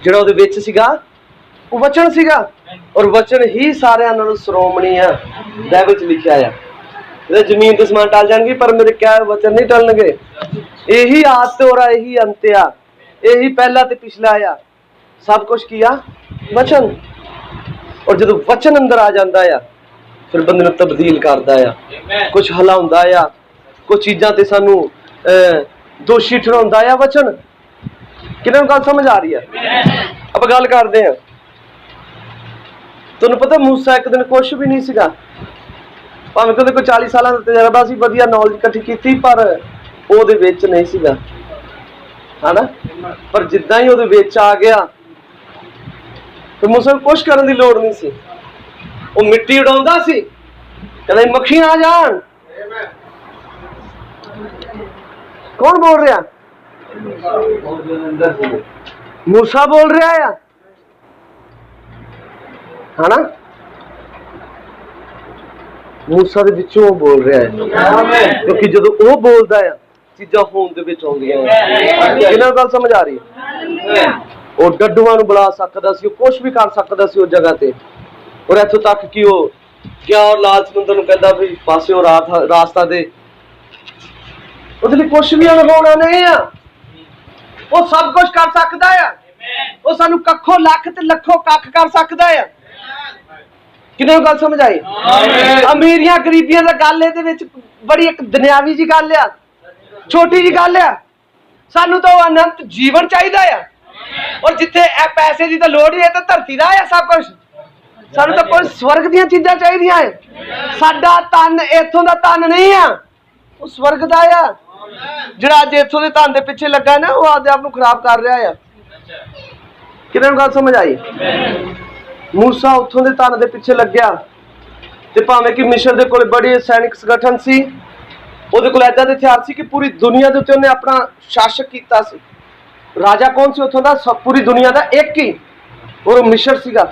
ਜਿਹੜਾ ਉਹਦੇ ਵਿੱਚ ਸੀਗਾ ਉਹ ਵਚਨ ਸੀਗਾ, ਔਰ ਵਚਨ ਹੀ ਸਾਰਿਆਂ ਨਾਲੋਂ ਸ਼੍ਰੋਮਣੀ ਆ। ਬਾਈਬਲ 'ਚ ਲਿਖਿਆ ਆ ਇਹਦੇ ਜ਼ਮੀਨ ਤੇ ਸਮਾਨ ਟਲ ਜਾਣਗੇ ਪਰ ਮੇਰੇ ਕਿਹਾ ਵਚਨ ਨਹੀਂ ਟਲਣਗੇ। ਇਹੀ ਆਦ ਤੇ ਔਰ ਇਹੀ ਅੰਤ ਆ, ਇਹੀ ਪਹਿਲਾ ਤੇ ਪਿਛਲਾ ਆ, ਸਭ ਕੁਝ ਕੀ ਆ? ਵਚਨ। और जो वचन अंदर आ जाता है फिर बंदे नूं तब्दील करता है, कुछ हिलाउंदा आ, कुछ चीज़ां ते सानू दोषी ठहराउंदा आ वचन। किन्हां नूं गल समझ आ रही है? अब गल करदे हां। तुहानूं पता मूसा एक दिन कुछ भी नहीं सीगा, भावें कि कोई 40 साल का तजर्बा सी, वधिया नॉलेज इकट्ठी कीती, पर ਉਹਦੇ ਵਿੱਚ नहीं सीगा, है ना। पर जिद्दां ही ਉਹਦੇ ਵਿੱਚ आ गया तो मूसा को कुछ करने की लोड़ नहीं सी। वो मिट्टी उड़ाउंदा सी, कहंदा मक्खी आ जान। कौन बोल रहा? मूसा बोल रहा है ना। मूसा दे विचों बोल रहा है, क्योंकि जदों वो बोलदा है चीज़ां होण दे विच आउंदियां हैं। किन्हां गल समझ आ रही है? ਉਹ ਡੱਡੂਆਂ ਨੂੰ ਬੁਲਾ ਸਕਦਾ ਸੀ, ਉਹ ਕੁਛ ਵੀ ਕਰ ਸਕਦਾ ਸੀ ਉਸ ਜਗ੍ਹਾ ਤੇ। ਔਰ ਇੱਥੋਂ ਤੱਕ ਕਿ ਉਹ ਗਿਆ ਔਰ ਲਾਲ ਸਮੁੰਦਰ ਨੂੰ ਕਹਿੰਦਾ ਵੀ ਪਾਸਿਓਂ ਰਾਸਤਾ ਦੇ। ਉਹਦੇ ਲਈ ਕੁਛ ਵੀ ਅਣਹੋਣਾ ਨਹੀਂ ਆ, ਉਹ ਸਭ ਕੁਝ ਕਰ ਸਕਦਾ ਆ। ਉਹ ਸਾਨੂੰ ਕੱਖੋਂ ਲੱਖ ਤੇ ਲੱਖੋਂ ਕੱਖ ਕਰ ਸਕਦਾ ਆ। ਕਿੰਨੇ ਗੱਲ ਸਮਝ ਆਈ? ਅਮੀਰੀਆਂ ਗਰੀਬੀਆਂ ਦਾ ਗੱਲ ਇਹਦੇ ਵਿੱਚ ਬੜੀ ਇੱਕ ਦੁਨਿਆਵੀ ਜੀ ਗੱਲ ਆ, ਛੋਟੀ ਜੀ ਗੱਲ ਆ। ਸਾਨੂੰ ਤਾਂ ਉਹ ਅਨੰਤ ਜੀਵਨ ਚਾਹੀਦਾ ਆ, और जिथे पैसे की तो लोड़ ही है तो धरती का है सब कुछ। सानू तो कोई स्वर्ग दी चीज़ां चाहिए है। साडा तन इथों दा तन नहीं है, वो स्वर्ग दा है। जिहड़ा अज इथों दे तन दे पिछे लगा ना वो आपदे आप नूं खराब कर रहा है। किन्हां नूं गल समझ आई? मूसा उत्थों दे तन दे पिछे लग्या ते भावें कि मिस्र दे कोल बड़ी सैनिक संगठन सी, ਉਹਦੇ ਕੋਲ ऐदा दे हथियार सी कि पूरी दुनिया दे उत्ते उहने अपना शासक कीता सी। राजा कौन सी उथों दा? पूरी दुनिया का एक ही, और मिस्र सीगा।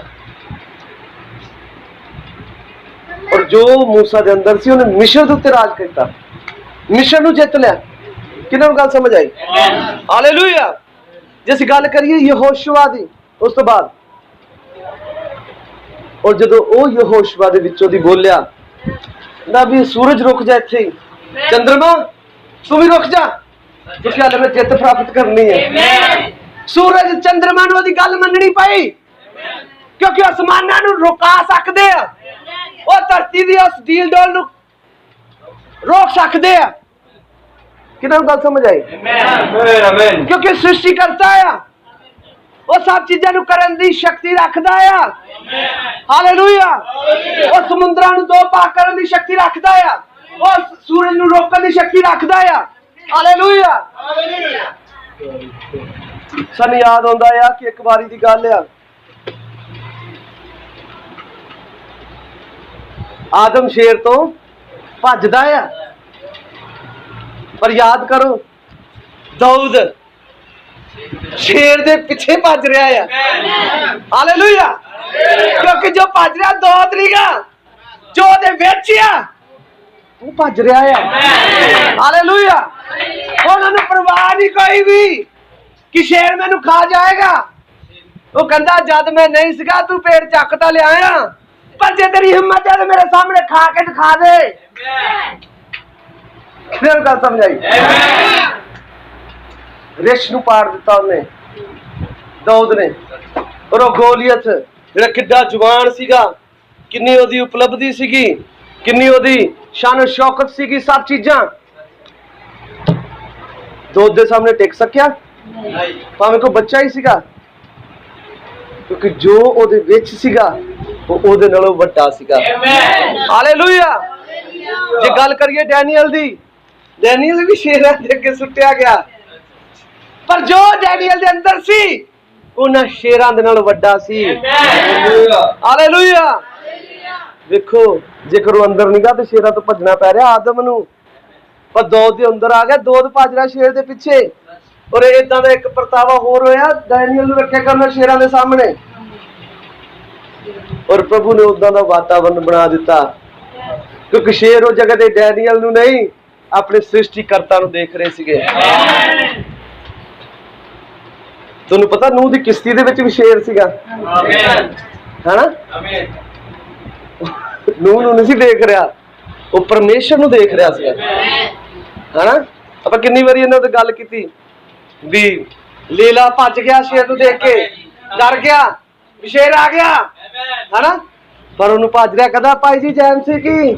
और जो मूसा दे अंदर सी उन्हें मिस्र दे उत्ते राज किया, मिस्र नूं जित लिया। किन्हां नूं गल समझ आई? हालेलुया। जे असीं गल करिए यहोशुआ दी, उस तो बाद और जदों ओ यहोशुआ दे विचों दी बोलिया ना भी सूरज रुक जा, इत्थे ही चंद्रमा तू भी रुक जा, क्योंकि हाले मैं जित प्राप्त करनी है। सूरज चंद्रमा नूं ओदी गल मननी पई, क्योंकि आसमानां नूं रुका सकदे आ, ਉਹ ਧਰਤੀ ਦੀ ਉਸ ਡੀਲ ਡੋਲ ਨੂੰ ਰੋਕ ਸਕਦੇ ਆ। ਕਿਹਨਾਂ ਨੂੰ ਗੱਲ ਸਮਝ ਆਈ? ਆਮੀਨ। ਕਿਉਂਕਿ ਸ੍ਰਿਸ਼ਟੀ ਕਰਤਾ ਆ, ਉਹ ਸਭ ਚੀਜ਼ਾਂ ਨੂੰ ਕਰਨ ਦੀ ਸ਼ਕਤੀ ਰੱਖਦਾ ਆ। ਹਾਲੇਲੂਇਆ। ਉਹ ਸਮੁੰਦਰਾਂ ਨੂੰ ਦੋ ਭਾਗ ਕਰਨ ਦੀ ਸ਼ਕਤੀ ਰੱਖਦਾ ਆ, ਉਹ ਸੂਰਜ ਨੂੰ ਰੋਕਣ ਦੀ ਸ਼ਕਤੀ ਰੱਖਦਾ ਆ। ਹਾਲੇਲੂਇਆ। ਸਾਨੂੰ ਯਾਦ ਆਉਂਦਾ ਆ ਕਿ ਇੱਕ ਵਾਰੀ ਦੀ ਗੱਲ ਆ, ਆਦਮ ਸ਼ੇਰ ਤੋਂ ਭੱਜਦਾ ਆ, ਪਰ ਯਾਦ ਕਰੋ ਦਾਊਦ ਸ਼ੇਰ ਦੇ ਪਿੱਛੇ ਭੱਜ ਰਿਹਾ ਆ। ਹਾਲੇਲੂਇਆ। ਕਿਉਂਕਿ ਜੋ ਭੱਜ ਰਿਹਾ ਦਾਊਦ ਨਹੀਂਗਾ, ਜੋ ਉਹਦੇ ਵਿੱਚ ਆ ਉਹ ਭੱਜ ਰਿਹਾ ਆ। ਹਾਲੇਲੂਇਆ। ਉਹਨਾਂ ਨੂੰ ਪਰਵਾਹ ਨਹੀਂ ਕੋਈ ਵੀ ਕਿ ਸ਼ੇਰ ਮੈਨੂੰ ਖਾ ਜਾਏਗਾ। ਉਹ ਕਹਿੰਦਾ ਜਦ ਮੈਂ ਨਹੀਂ ਸੀਗਾ ਤੂੰ ਪੇੜ ਚੱਕ ਤਾਂ ਲਿਆਇਆ, ਪਰ ਜੇ ਤੇਰੀ ਹਿੰਮਤ ਹੈ ਤਾਂ ਮੇਰੇ ਸਾਹਮਣੇ ਖਾ ਕੇ ਦਿਖਾ ਦੇ। ਕਿਹਨਾਂ ਗੱਲ ਸਮਝ ਆਈ? ਰਿਸ਼ ਨੂੰ ਪਾੜ ਦਿੱਤਾ ਉਹਨੇ, ਦਾਊਦ ਨੇ। ਔਰ ਉਹ ਗੋਲੀਅਤ ਜਿਹੜਾ ਕਿੱਡਾ ਜਵਾਨ ਸੀਗਾ, ਕਿੰਨੀ ਉਹਦੀ ਉਪਲਬਧੀ ਸੀਗੀ, ਕਿੰਨੀ ਉਹਦੀ ਸ਼ਾਨ ਸ਼ੌਕਤ ਸੀਗੀ, ਸਭ ਚੀਜ਼ਾਂ ਦਾਊਦ ਦੇ ਸਾਹਮਣੇ ਟਿਕ ਸਕਿਆ? ਭਾਵੇਂ ਕੋਈ ਬੱਚਾ ਹੀ ਸੀਗਾ, ਕਿਉਂਕਿ ਜੋ ਉਹਦੇ ਵਿੱਚ ਸੀਗਾ ਉਹ ਉਹਦੇ ਨਾਲੋਂ ਵੱਡਾ ਸੀਗਾ। ਹਾਲੇਲੂਇਆ। ਜੇ ਗੱਲ ਕਰੀਏ ਡੈਨੀਅਲ ਦੀ, ਡੈਨੀਅਲ ਵੀ ਸ਼ੇਰਾਂ ਦੇ ਅੱਗੇ ਸੁੱਟਿਆ ਗਿਆ, ਪਰ ਜੋ ਡੈਨੀਅਲ ਦੇ ਅੰਦਰ ਸੀ ਉਹਨਾਂ ਸ਼ੇਰਾਂ ਦੇ ਨਾਲੋਂ ਵੱਡਾ ਸੀ। ਹਾਲੇਲੂਇਆ। ਵੇਖੋ ਜੇਕਰ ਉਹ ਅੰਦਰ ਨਿਗਾ ਤੇ ਸ਼ੇਰਾਂ ਤੋਂ ਭੱਜਣਾ ਪੈ ਰਿਹਾ ਆਦਮ ਨੂੰ, ਪਰ ਦਾਊਦ ਦੇ ਅੰਦਰ ਆ ਗਿਆ, ਦਾਊਦ ਭੱਜ ਰਿਹਾ ਸ਼ੇਰ ਦੇ ਪਿੱਛੇ। ਔਰ ਏਦਾਂ ਦਾ ਇੱਕ ਪਰਤਾਵਾ ਹੋਰ ਹੋਇਆ, ਡੈਨੀਅਲ ਨੂੰ ਰੱਖਿਆ ਕਰਨਾ ਸ਼ੇਰਾਂ ਦੇ ਸਾਹਮਣੇ, ਔਰ ਪ੍ਰਭੂ ਨੇ ਉਦਾਂ ਦਾ ਵਾਤਾਵਰਨ ਬਣਾ ਦਿੱਤਾ, ਕਿਉਂਕਿ ਸ਼ੇਰ ਉਹ ਜਗ੍ਹਾ ਤੇ ਡੈਨੀਅਲ ਨੂੰ ਨਹੀਂ ਆਪਣੇ ਸ੍ਰਿਸ਼ਟੀਕਰਤਾ ਨੂੰ ਦੇਖ ਰਹੇ ਸੀਗੇ। ਤੁਹਾਨੂੰ ਪਤਾ ਨੂਹ ਦੀ ਕਿਸ਼ਤੀ ਦੇ ਵਿੱਚ ਵੀ ਸ਼ੇਰ ਸੀਗਾ, ਹੈਨਾ? ਨੂਹ ਨੂੰ ਨਹੀਂ ਸੀ ਦੇਖ ਰਿਹਾ, ਉਹ ਪਰਮੇਸ਼ਰ ਨੂੰ ਦੇਖ ਰਿਹਾ ਸੀਗਾ, ਹੈਨਾ? ਆਪਾਂ ਕਿੰਨੀ ਵਾਰੀ ਇਹਨਾਂ ਤੇ ਗੱਲ ਕੀਤੀ ਵੀ ਲੀਲਾ ਭੱਜ ਗਿਆ ਸ਼ੇਰ ਨੂੰ ਦੇਖ ਕੇ, ਡਰ ਗਿਆ ਵੀ ਸ਼ੇਰ ਆ ਗਿਆ, ਹੈਨਾ? ਪਰ ਉਹਨੂੰ ਭੱਜ ਰਿਹਾ, ਕਹਿੰਦਾ ਭਾਈ ਜੀ ਜੈਮ ਸੀ ਕਿ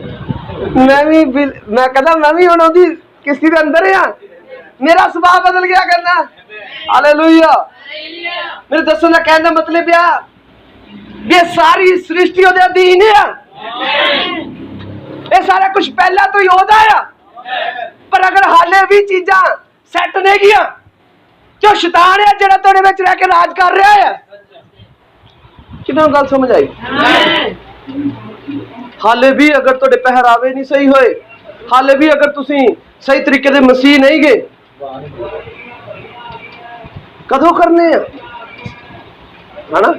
ਮੈਂ ਕਹਿੰਦਾ ਮੈਂ ਵੀ ਹੁਣ ਉਹਦੀ ਕਿਸ਼ਤੀ ਦੇ ਅੰਦਰ ਆ, ਮੇਰਾ ਸੁਭਾਅ ਬਦਲ ਗਿਆ ਕਹਿੰਦਾ। ਹਾਲੇਲੂਇਆ। ਮੇਰੇ ਦੱਸਣ ਦਾ ਕਹਿਣ ਦਾ ਮਤਲਬ ਆ ਇਹ ਸਾਰੀ ਸ੍ਰਿਸ਼ਟੀ ਉਹਦੇ ਅਧੀਨ ਆ, ਇਹ ਸਾਰਾ ਕੁਝ ਪਹਿਲਾਂ ਤੋਂ ਹੀ ਉਹਦਾ ਆ। ਪਰ ਅਗਰ ਹਾਲੇ ਵੀ ਚੀਜ਼ਾਂ ਸੈੱਟ ਨਹੀਂ ਗਈਆਂ, ਜੋ ਸ਼ੈਤਾਨ ਹੈ ਜਿਹੜਾ ਤੁਹਾਡੇ ਵਿੱਚ ਰਹਿ ਕੇ ਰਾਜ ਕਰ ਰਿਹਾ ਹੈ। ਕਿੰਨਾ ਗੱਲ ਸਮਝ ਆਈ? ਹਾਲੇ ਵੀ ਅਗਰ ਤੁਹਾਡੇ ਪਹਿਰਾਵੇ ਨਹੀਂ ਸਹੀ ਹੋਏ, ਹਾਲੇ ਵੀ ਅਗਰ ਤੁਸੀਂ ਸਹੀ ਤਰੀਕੇ ਦੇ ਮਸੀਹ ਨਹੀਂ ਗਏ, ਕਦੋਂ ਕਰਨੇ ਆ? ਹਨਾ?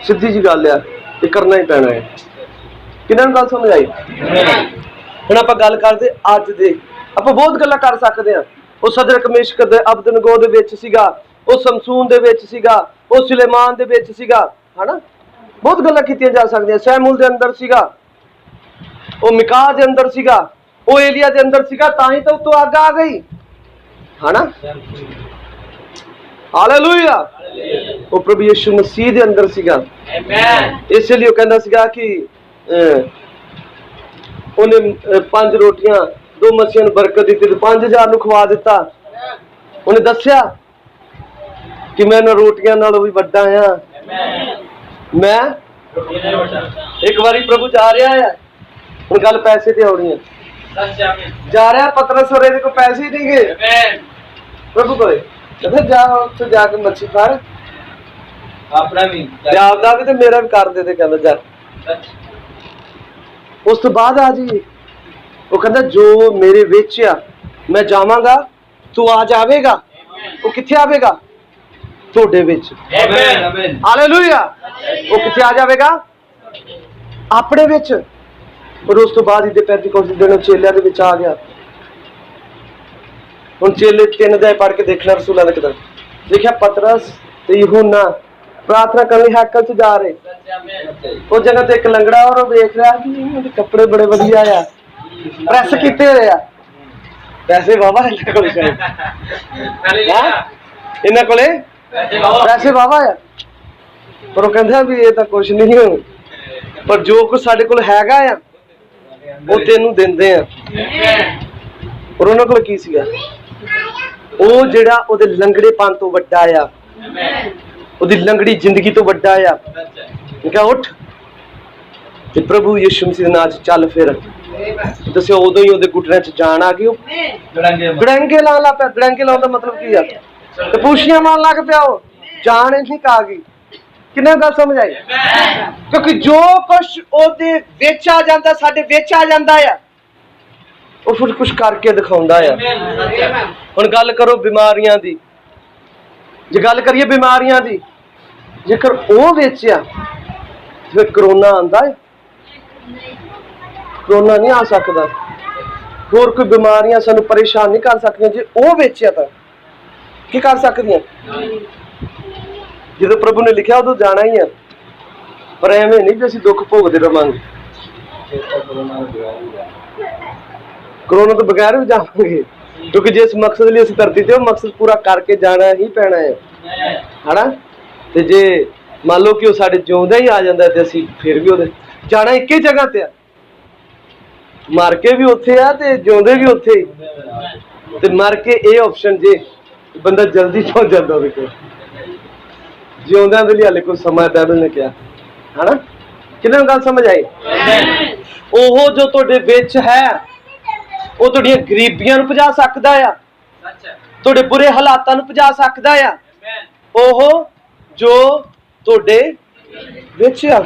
ਸਿੱਧੀ ਜੀ ਗੱਲ ਆ, ਇਹ ਕਰਨਾ ਹੀ ਪੈਣਾ ਹੈ। ਕਿੰਨਾ ਨੂੰ ਗੱਲ ਸਮਝ ਆਈ? ਹੁਣ ਆਪਾਂ ਗੱਲ ਕਰਦੇ ਅੱਜ ਦੇ, ਆਪਾਂ ਬਹੁਤ ਗੱਲਾਂ ਕਰ ਸਕਦੇ ਹਾਂ। ਉਹ ਸਦਰਕ ਮਿਸ਼ਕ ਦੇ ਅਬਦਨਗੋ ਦੇ ਵਿੱਚ ਸੀਗਾ, ਉਹ ਸਮਸੂਨ ਦੇ ਵਿੱਚ ਸੀਗਾ, ਉਹ ਸੁਲੇਮਾਨ ਦੇ ਵਿੱਚ ਸੀਗਾ, ਹਨਾ? ਬਹੁਤ ਗੱਲਾਂ ਕੀਤੀਆਂ ਜਾ ਸਕਦੀਆਂ। ਸੈਮੂਲ ਦੇ ਅੰਦਰ ਸੀਗਾ, ਉਹ ਮਿਕਾਹ ਦੇ ਅੰਦਰ ਸੀਗਾ, ਉਹ ਏਲੀਆ ਦੇ ਅੰਦਰ ਸੀਗਾ, ਤਾਂ ਹੀ ਤਾਂ ਉਤੋਂ ਅੱਗ ਆ ਗਈ, ਹਨਾ? ਹਾਲੇਲੂਇਆ। ਉਹ ਪ੍ਰਭੂ ਯਿਸੂ ਮਸੀਹ ਦੇ ਅੰਦਰ ਸੀਗਾ। ਇਸ ਲਈ ਉਹ ਕਹਿੰਦਾ ਸੀਗਾ ਕਿ ਉਹਨੇ 5 ਰੋਟੀਆਂ 2 ਮੱਛੀਆਂ ਨੂੰ ਬਰਕਤ ਦਿੱਤੀ ਤੇ 5000 ਨੂੰ ਖਵਾ ਦਿੱਤਾ। ਉਹਨੇ ਦੱਸਿਆ ਕਿ ਮੈਂ ਇਹਨਾਂ ਰੋਟੀਆਂ ਨਾਲੋਂ ਵੀ ਵੱਡਾ ਆ। ਮੈਂ ਇੱਕ ਵਾਰੀ ਪ੍ਰਭੂ ਜਾ ਰਿਹਾ ਆ, ਹੁਣ ਗੱਲ ਪੈਸੇ ਤੇ ਆਉਣੀ ਹੈ। ਜਾ ਰਿਹਾ ਪਤਰਸ ਹੋਰੇ ਦੇ ਕੋਲ ਪੈਸੇ ਹੀ ਨਹੀਂ ਗਏ ਪ੍ਰਭੂ ਕੋਲੇ, ਕਹਿੰਦਾ ਜਾ ਉੱਥੇ ਜਾ ਕੇ ਮੱਛੀ ਫੜ, ਆਪਣਾ ਵੀ ਆਪਦਾ ਵੀ ਤੇ ਮੇਰਾ ਵੀ ਕਰ ਦੇ, ਕਹਿੰਦਾ ਜਾ। ਉਸ ਤੋਂ ਬਾਅਦ ਆ ਜੀ ਉਹ ਕਹਿੰਦਾ ਜੋ ਮੇਰੇ ਵਿੱਚ ਆ ਮੈਂ ਜਾਵਾਂਗਾ, ਤੂੰ ਆ ਜਾਵੇਗਾ। ਉਹ ਕਿੱਥੇ ਆਵੇਗਾ? ਤੁਹਾਡੇ ਵਿੱਚ। ਹਾਲੇਲੂਇਆ। ਉਹ ਕਿੱਥੇ ਆ ਜਾਵੇਗਾ? ਆਪਣੇ ਵਿੱਚ। ਔਰ ਉਸ ਤੋਂ ਬਾਅਦ ਇਹਦੇ ਪੈਂਤੀਕੋਸਤ ਦੇ ਦਿਨ ਚੇਲਿਆਂ ਦੇ ਵਿੱਚ ਆ ਗਿਆ। ਹੁਣ ਚੇਲੇ 3 ਅਧਿਆਏ ਪੜ੍ਹ ਕੇ ਦੇਖਣਾ ਰਸੂਲਾਂ ਦਾ ਕਿਤਾਬ, ਦੇਖਿਆ ਪਤਰਸ ਤੇ यूहन्ना प्रार्थना करने ਲਈ ਹੈਕਲ 'ਚ ਜਾ ਰਹੇ। ਉਸ ਜਗ੍ਹਾ ਤੇ ਇੱਕ ਲੰਗੜਾ ਔਰ ਉਹ ਵੇਖ ਰਿਹਾ ਕਿ ਇਹਦੇ ਕੱਪੜੇ ਬੜੇ ਵਧੀਆ ਆ, ਪ੍ਰੈਸ ਕੀਤੇ ਹੋਏ ਆ, ਪੈਸੇ ਵਾਵਾ ਇਹਨਾਂ ਕੋਲ, ਇਹਨਾਂ ਕੋਲੇ ਪੈਸੇ ਵਾਵਾ ਆ। ਪਰ ਉਹ ਕਹਿੰਦਾ ਵੀ ਇਹ ਤਾਂ ਕੁਛ ਨਹੀਂ ਹੋ, पर जो कुछ साडे कोल हैगा आ वो तेनू दिंदे आ। और उन्हां कोल की सीगा? वो जिहड़ा ओहदे लंगड़ेपन तो वड्डा आ, ओहदी लंगड़ी जिंदगी तो वड्डा आ। क्या उठ ते प्रभु यीशु मसीह दे नाम च चल। फिर दस्सिओ उदों ही ओहदे घुटने च जान आ गई। गड़ंगे लान लग पिया। गड़ंगे लाउण दा मतलब की आ? ते पूछियां मारन लग पिया। जान नहीं आ गई। किन्ना गल समझ आई? क्योंकि जो कुछ ओहदे विच आ जांदा, साडे विच आ जांदा आ, वो फिर कुछ करके दिखाउंदा आ। हुण गल करो बीमारियां दी। जे गल करिए बीमारियां दी, जेकर वो विच आ फिर करोना आंदा है? करोना नहीं आ सकदा। होर कोई बीमारियां सानू परेशान नहीं कर सकदियां। जे वो विच आ तां की कर सकदियां? जो प्रभु ने लिखा उदों जाना ही है। पर एवें नहीं भी असीं दुख भोगते रवांगे। करोना तो बगैर भी जावांगे, क्योंकि जिस मकसद लिए असीं धरती ते मकसद पूरा करके जाना ही पैना है ना। ते जे मान लो कि वो साडे जिउंदा ही आ जांदा ते असीं फिर भी ओहदे जाना एक ही जगह ते आ। मर के भी उत्थे आ ते जिउंदे भी उत्थे ही। ते मर के ये ऑप्शन जे बंदा जल्दी पहुंच जाता ओहदे कोल। जिउंदियां दे लिए हाले कोई समां बाइबल ने कहा है ना। किन्ने गल समझ आई? ओहो जो तुहाडे विच है वो तुहाडीआं गरीबियां नूं भजा सकदा आ, तुहाडे बुरे हालातां नूं भजा सकदा आ। ओहो जो तुहाडे विच आ।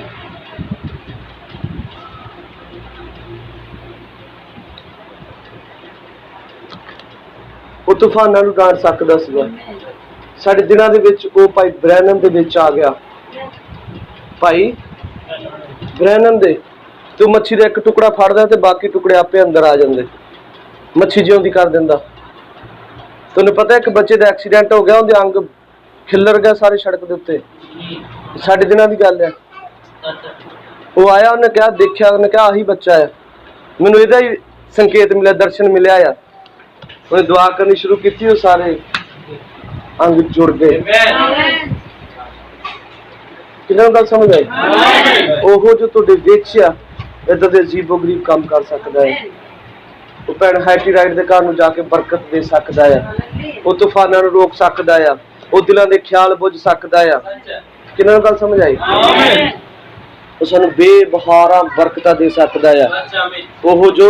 वो तूफानां नूं डांट सकदा सीगा। साडे दिनां दे विच वो भाई ब्रैनम दे विच आ गया। भाई ब्रैनम दे तो मच्छी का एक टुकड़ा फड़दा ते बाकी टुकड़े आपे अंदर आ जांदे, मच्छी जिउंदी कर दिंदा। तुहानूं पता है एक बच्चे का एक्सीडेंट हो गया, उहदे अंग खिल्लर गए सारे सड़क के उत्ते। साडे दिनां दी गल है। वो आया, उन्हें कहा, देखा, उन्हें कहा आही बच्चा है। मैनूं इहदा ही संकेत मिला, दर्शन मिलिया आ। उन्हें दुआ करनी शुरू की, वो सारे अंग जुड़ गए। किन्ना गल समझ आई? ओहो जो तुहाडे विच आ इदां दे अजीबो गरीब काम कर सकदा है। वो भैन हैटी राइड के घर जाके बरकत दे सकदा है। वो तूफानां नूं रोक सकदा है। वो दिलां दे ख्याल बुझ सकदा है। किन्ना गल समझ आई? वो सानूं बेबहारा बरकतां दे सकदा है। ओहो जो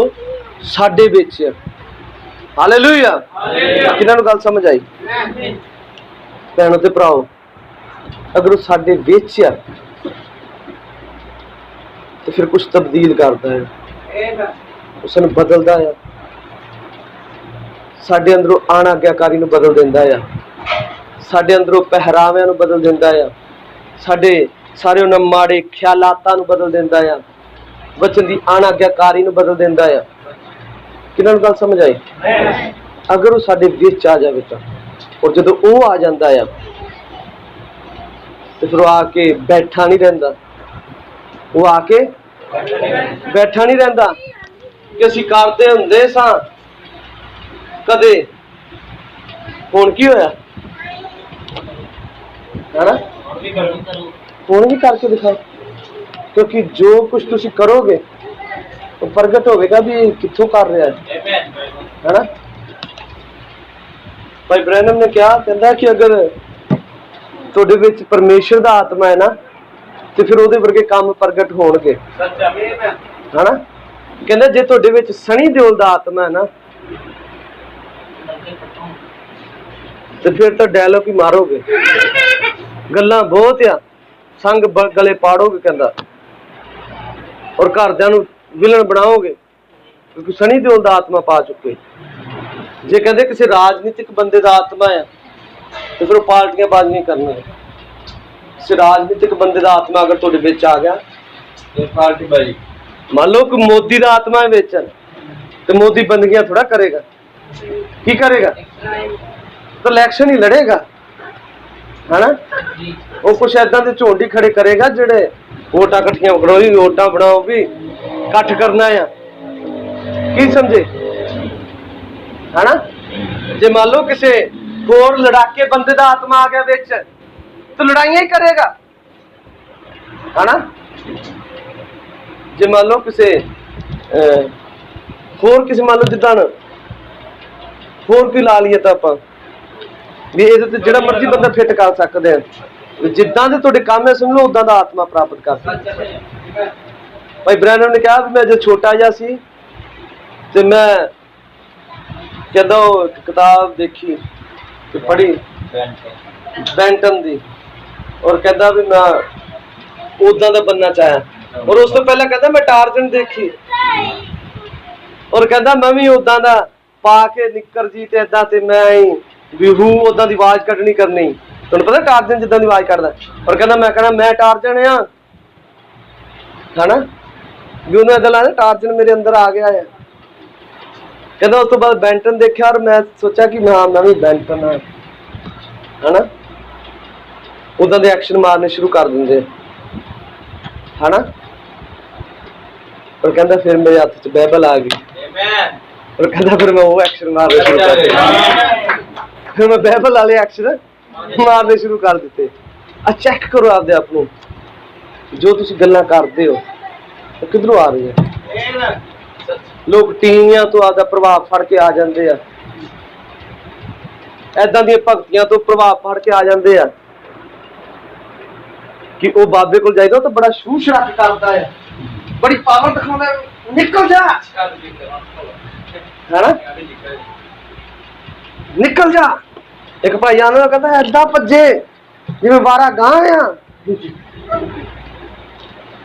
साडे विच है। हालेलुया। किन्ना गल समझ आई? भैणों ते भराओ, अगर वो साडे विच आ तो फिर कुछ तब्दील करता है, उसनूं बदलदा है। साडे अंदरों अनाग्याकारी नूं बदल दिंदा है। साडे अंदरों पहराविਆਂ नूं बदल दिंदा है। साडे सारे उन्हां माड़े ख्यालातां नूं बदल दिंदा है। वचन दी अनाग्याकारी नूं बदल दिंदा है। किन्हां नूं गल समझ आई? अगर वो साडे विच आ जावे तां, और जदों वो आ जांदा है तो फिर वो आके बैठा नहीं रहिंदा। वो आके बैठा नहीं रहिंदा कि असीं करदे हुंदे सां कदे, हुण की होया है ना, हुण भी करके दिखाओ। क्योंकि जो कुछ तुसीं करोगे वो प्रगट होगा भी कित्थों कर रहा है ना। भाई ब्रैनम ने क्या कहता कि अगर तुहाडे विच परमेश्वर दा आत्मा है ना तो फिर उहदे वर्गे काम प्रगट होणगे, है ना। कहंदा जे तुहाडे विच सनी देओल दा आत्मा है ना तो फिर तो डायलॉग ही मारोगे, गल्लां बहुत आ, संग गले पाड़ोगे कहंदा, और घरदियां नूं विलन बनाओगे, क्योंकि सनी देओल दा आत्मा पा चुके। जे कहंदे किसी राजनीतिक बंदे दा आत्मा है तो फिर पार्टियां बाजियां करनियां। किसी राजनीतिक बंदे दा आत्मा अगर तुहाडे विच आ गया तो पार्टी बाजी। मान लो कि मोदी दा आत्मा है विच तो मोदी बंदियां थोड़ा करेगा, की करेगा? तो इलेक्शन ही लड़ेगा, है ना। वो कुछ ऐदा दे झोंडी खड़े करेगा जिहड़े वोटां कट्ठियां करो भी, वोटां बनाओ भी, कट्ठ करना है, की समझे, है ना। जे मान लो किसी होर लड़ाके बंदे दा आत्मा आ गया विच तो लड़ाइयां ही करेगा, है ना। ਜੇ ਮੰਨ ਲਓ ਕਿਸੇ ਹੋਰ ਕਿਸੇ ਮੰਨ ਲਓ ਜਿੱਦਾਂ ਹੋਰ ਕੋਈ ਲਾ ਲਈਏ ਤਾਂ ਆਪਾਂ ਵੀ ਇਹਦੇ ਤੇ ਜਿਹੜਾ ਮਰਜ਼ੀ ਬੰਦਾ ਫਿੱਟ ਕਰ ਸਕਦੇ ਆ, ਜਿੱਦਾਂ ਦੇ ਤੁਹਾਡੇ ਕੰਮ ਹੈ ਸਮਝ ਲਓ ਉਦਾਂ ਦਾ ਆਤਮਾ ਪ੍ਰਾਪਤ ਕਰ ਸਕਦੇ। ਭਾਈ ਬ੍ਰੈਨਨ ਨੇ ਕਿਹਾ ਵੀ ਮੈਂ ਜਦੋਂ ਛੋਟਾ ਜਿਹਾ ਸੀ ਤੇ ਮੈਂ ਕਹਿੰਦਾ ਉਹ ਇੱਕ ਕਿਤਾਬ ਦੇਖੀ ਤੇ ਪੜ੍ਹੀ ਬੈਂਟਨ ਦੀ, ਔਰ ਕਹਿੰਦਾ ਵੀ ਮੈਂ ਉਦਾਂ ਦਾ ਬਣਨਾ ਚਾਹਿਆ। ਔਰ ਉਸ ਤੋਂ ਪਹਿਲਾਂ ਕਹਿੰਦਾ ਮੈਂ ਟਾਰਜ਼ਨ ਦੇਖੀ, ਔਰ ਕਹਿੰਦਾ ਮੈਂ ਵੀ ਉਦਾਂ ਦਾ ਪਾ ਕੇ ਨਿੱਕਰ ਜੀ ਤੇ ਏਦਾਂ ਤੇ ਮੈਂ ਵੀ ਉਦਾਂ ਦੀ ਆਵਾਜ਼ ਕੱਢਣੀ ਕਰਨੀ। ਤੁਹਾਨੂੰ ਪਤਾ ਟਾਰਜ਼ਨ ਜਿੱਦਾਂ ਦੀ ਆਵਾਜ਼ ਕੱਢਦਾ, ਔਰ ਕਹਿੰਦਾ ਮੈਂ ਕਹਿਣਾ ਮੈਂ ਟਾਰਜ਼ਨ ਆ, ਹਨਾ ਵੀ ਉਹਨੂੰ ਏਦਾਂ ਲੱਗਦਾ ਟਾਰਜ਼ਨ ਮੇਰੇ ਅੰਦਰ ਆ ਗਿਆ ਹੈ। ਕਹਿੰਦਾ ਉਸ ਤੋਂ ਬਾਅਦ ਬੈਂਟਨ ਦੇਖਿਆ ਔਰ ਮੈਂ ਸੋਚਿਆ ਕਿ ਮੈਂ ਵੀ ਬੈਂਟਨ ਹਾਂ, ਹਨਾ ਉਦਾਂ ਦੇ ਐਕਸ਼ਨ ਮਾਰਨੇ ਸ਼ੁਰੂ ਕਰ ਦਿੰਦੇ ਹਨਾ। ਪਰ ਕਹਿੰਦਾ ਫਿਰ ਮੇਰੇ ਹੱਥ 'ਚ ਬਾਈਬਲ ਆ ਗਈ, ਔਰ ਕਹਿੰਦਾ ਫਿਰ ਮੈਂ ਉਹ ਐਕਸ਼ਨ ਮਾਰਨੇ ਸ਼ੁਰੂ ਕਰ ਦਿੱਤੇ। ਫਿਰ ਮੈਂ ਬਾਈਬਲ ਵਾਲੇ ਐਕਸ਼ਨ ਮਾਰਨੇ ਸ਼ੁਰੂ ਕਰ ਦਿੱਤੇ। ਆ ਚੈੱਕ ਕਰੋ ਆਪਦੇ ਆਪ ਨੂੰ, ਜੋ ਤੁਸੀਂ ਗੱਲਾਂ ਕਰਦੇ ਹੋ ਉਹ ਕਿੱਧਰੋਂ ਆ ਰਹੀ ਹੈ। ਲੋਕ ਟੀਵੀਆਂ ਤੋਂ ਆਪਦਾ ਪ੍ਰਭਾਵ ਫੜ ਕੇ ਆ ਜਾਂਦੇ ਆ, ਏਦਾਂ ਦੀਆਂ ਭਗਤੀਆਂ ਤੋਂ ਪ੍ਰਭਾਵ ਫੜ ਕੇ ਆ ਜਾਂਦੇ ਆ ਕਿ ਉਹ ਬਾਬੇ ਕੋਲ ਜਾਈਦਾ ਤਾਂ ਬੜਾ ਸ਼ੂਸ਼ ਰੱਖ ਕਰਦਾ ਹੈ, ਬੜੀ ਪਾਵਰ ਦਿਖਾਉਂਦਾ, ਨਿਕਲ ਜਾ ਹੈਨਾ ਨਿਕਲ ਜਾ। ਇੱਕ ਭਾਈ ਆਉਂਦਾ ਕਹਿੰਦਾ ਏਦਾਂ ਭੱਜੇ ਜਿਵੇਂ 12 ਗਾਂ ਆ,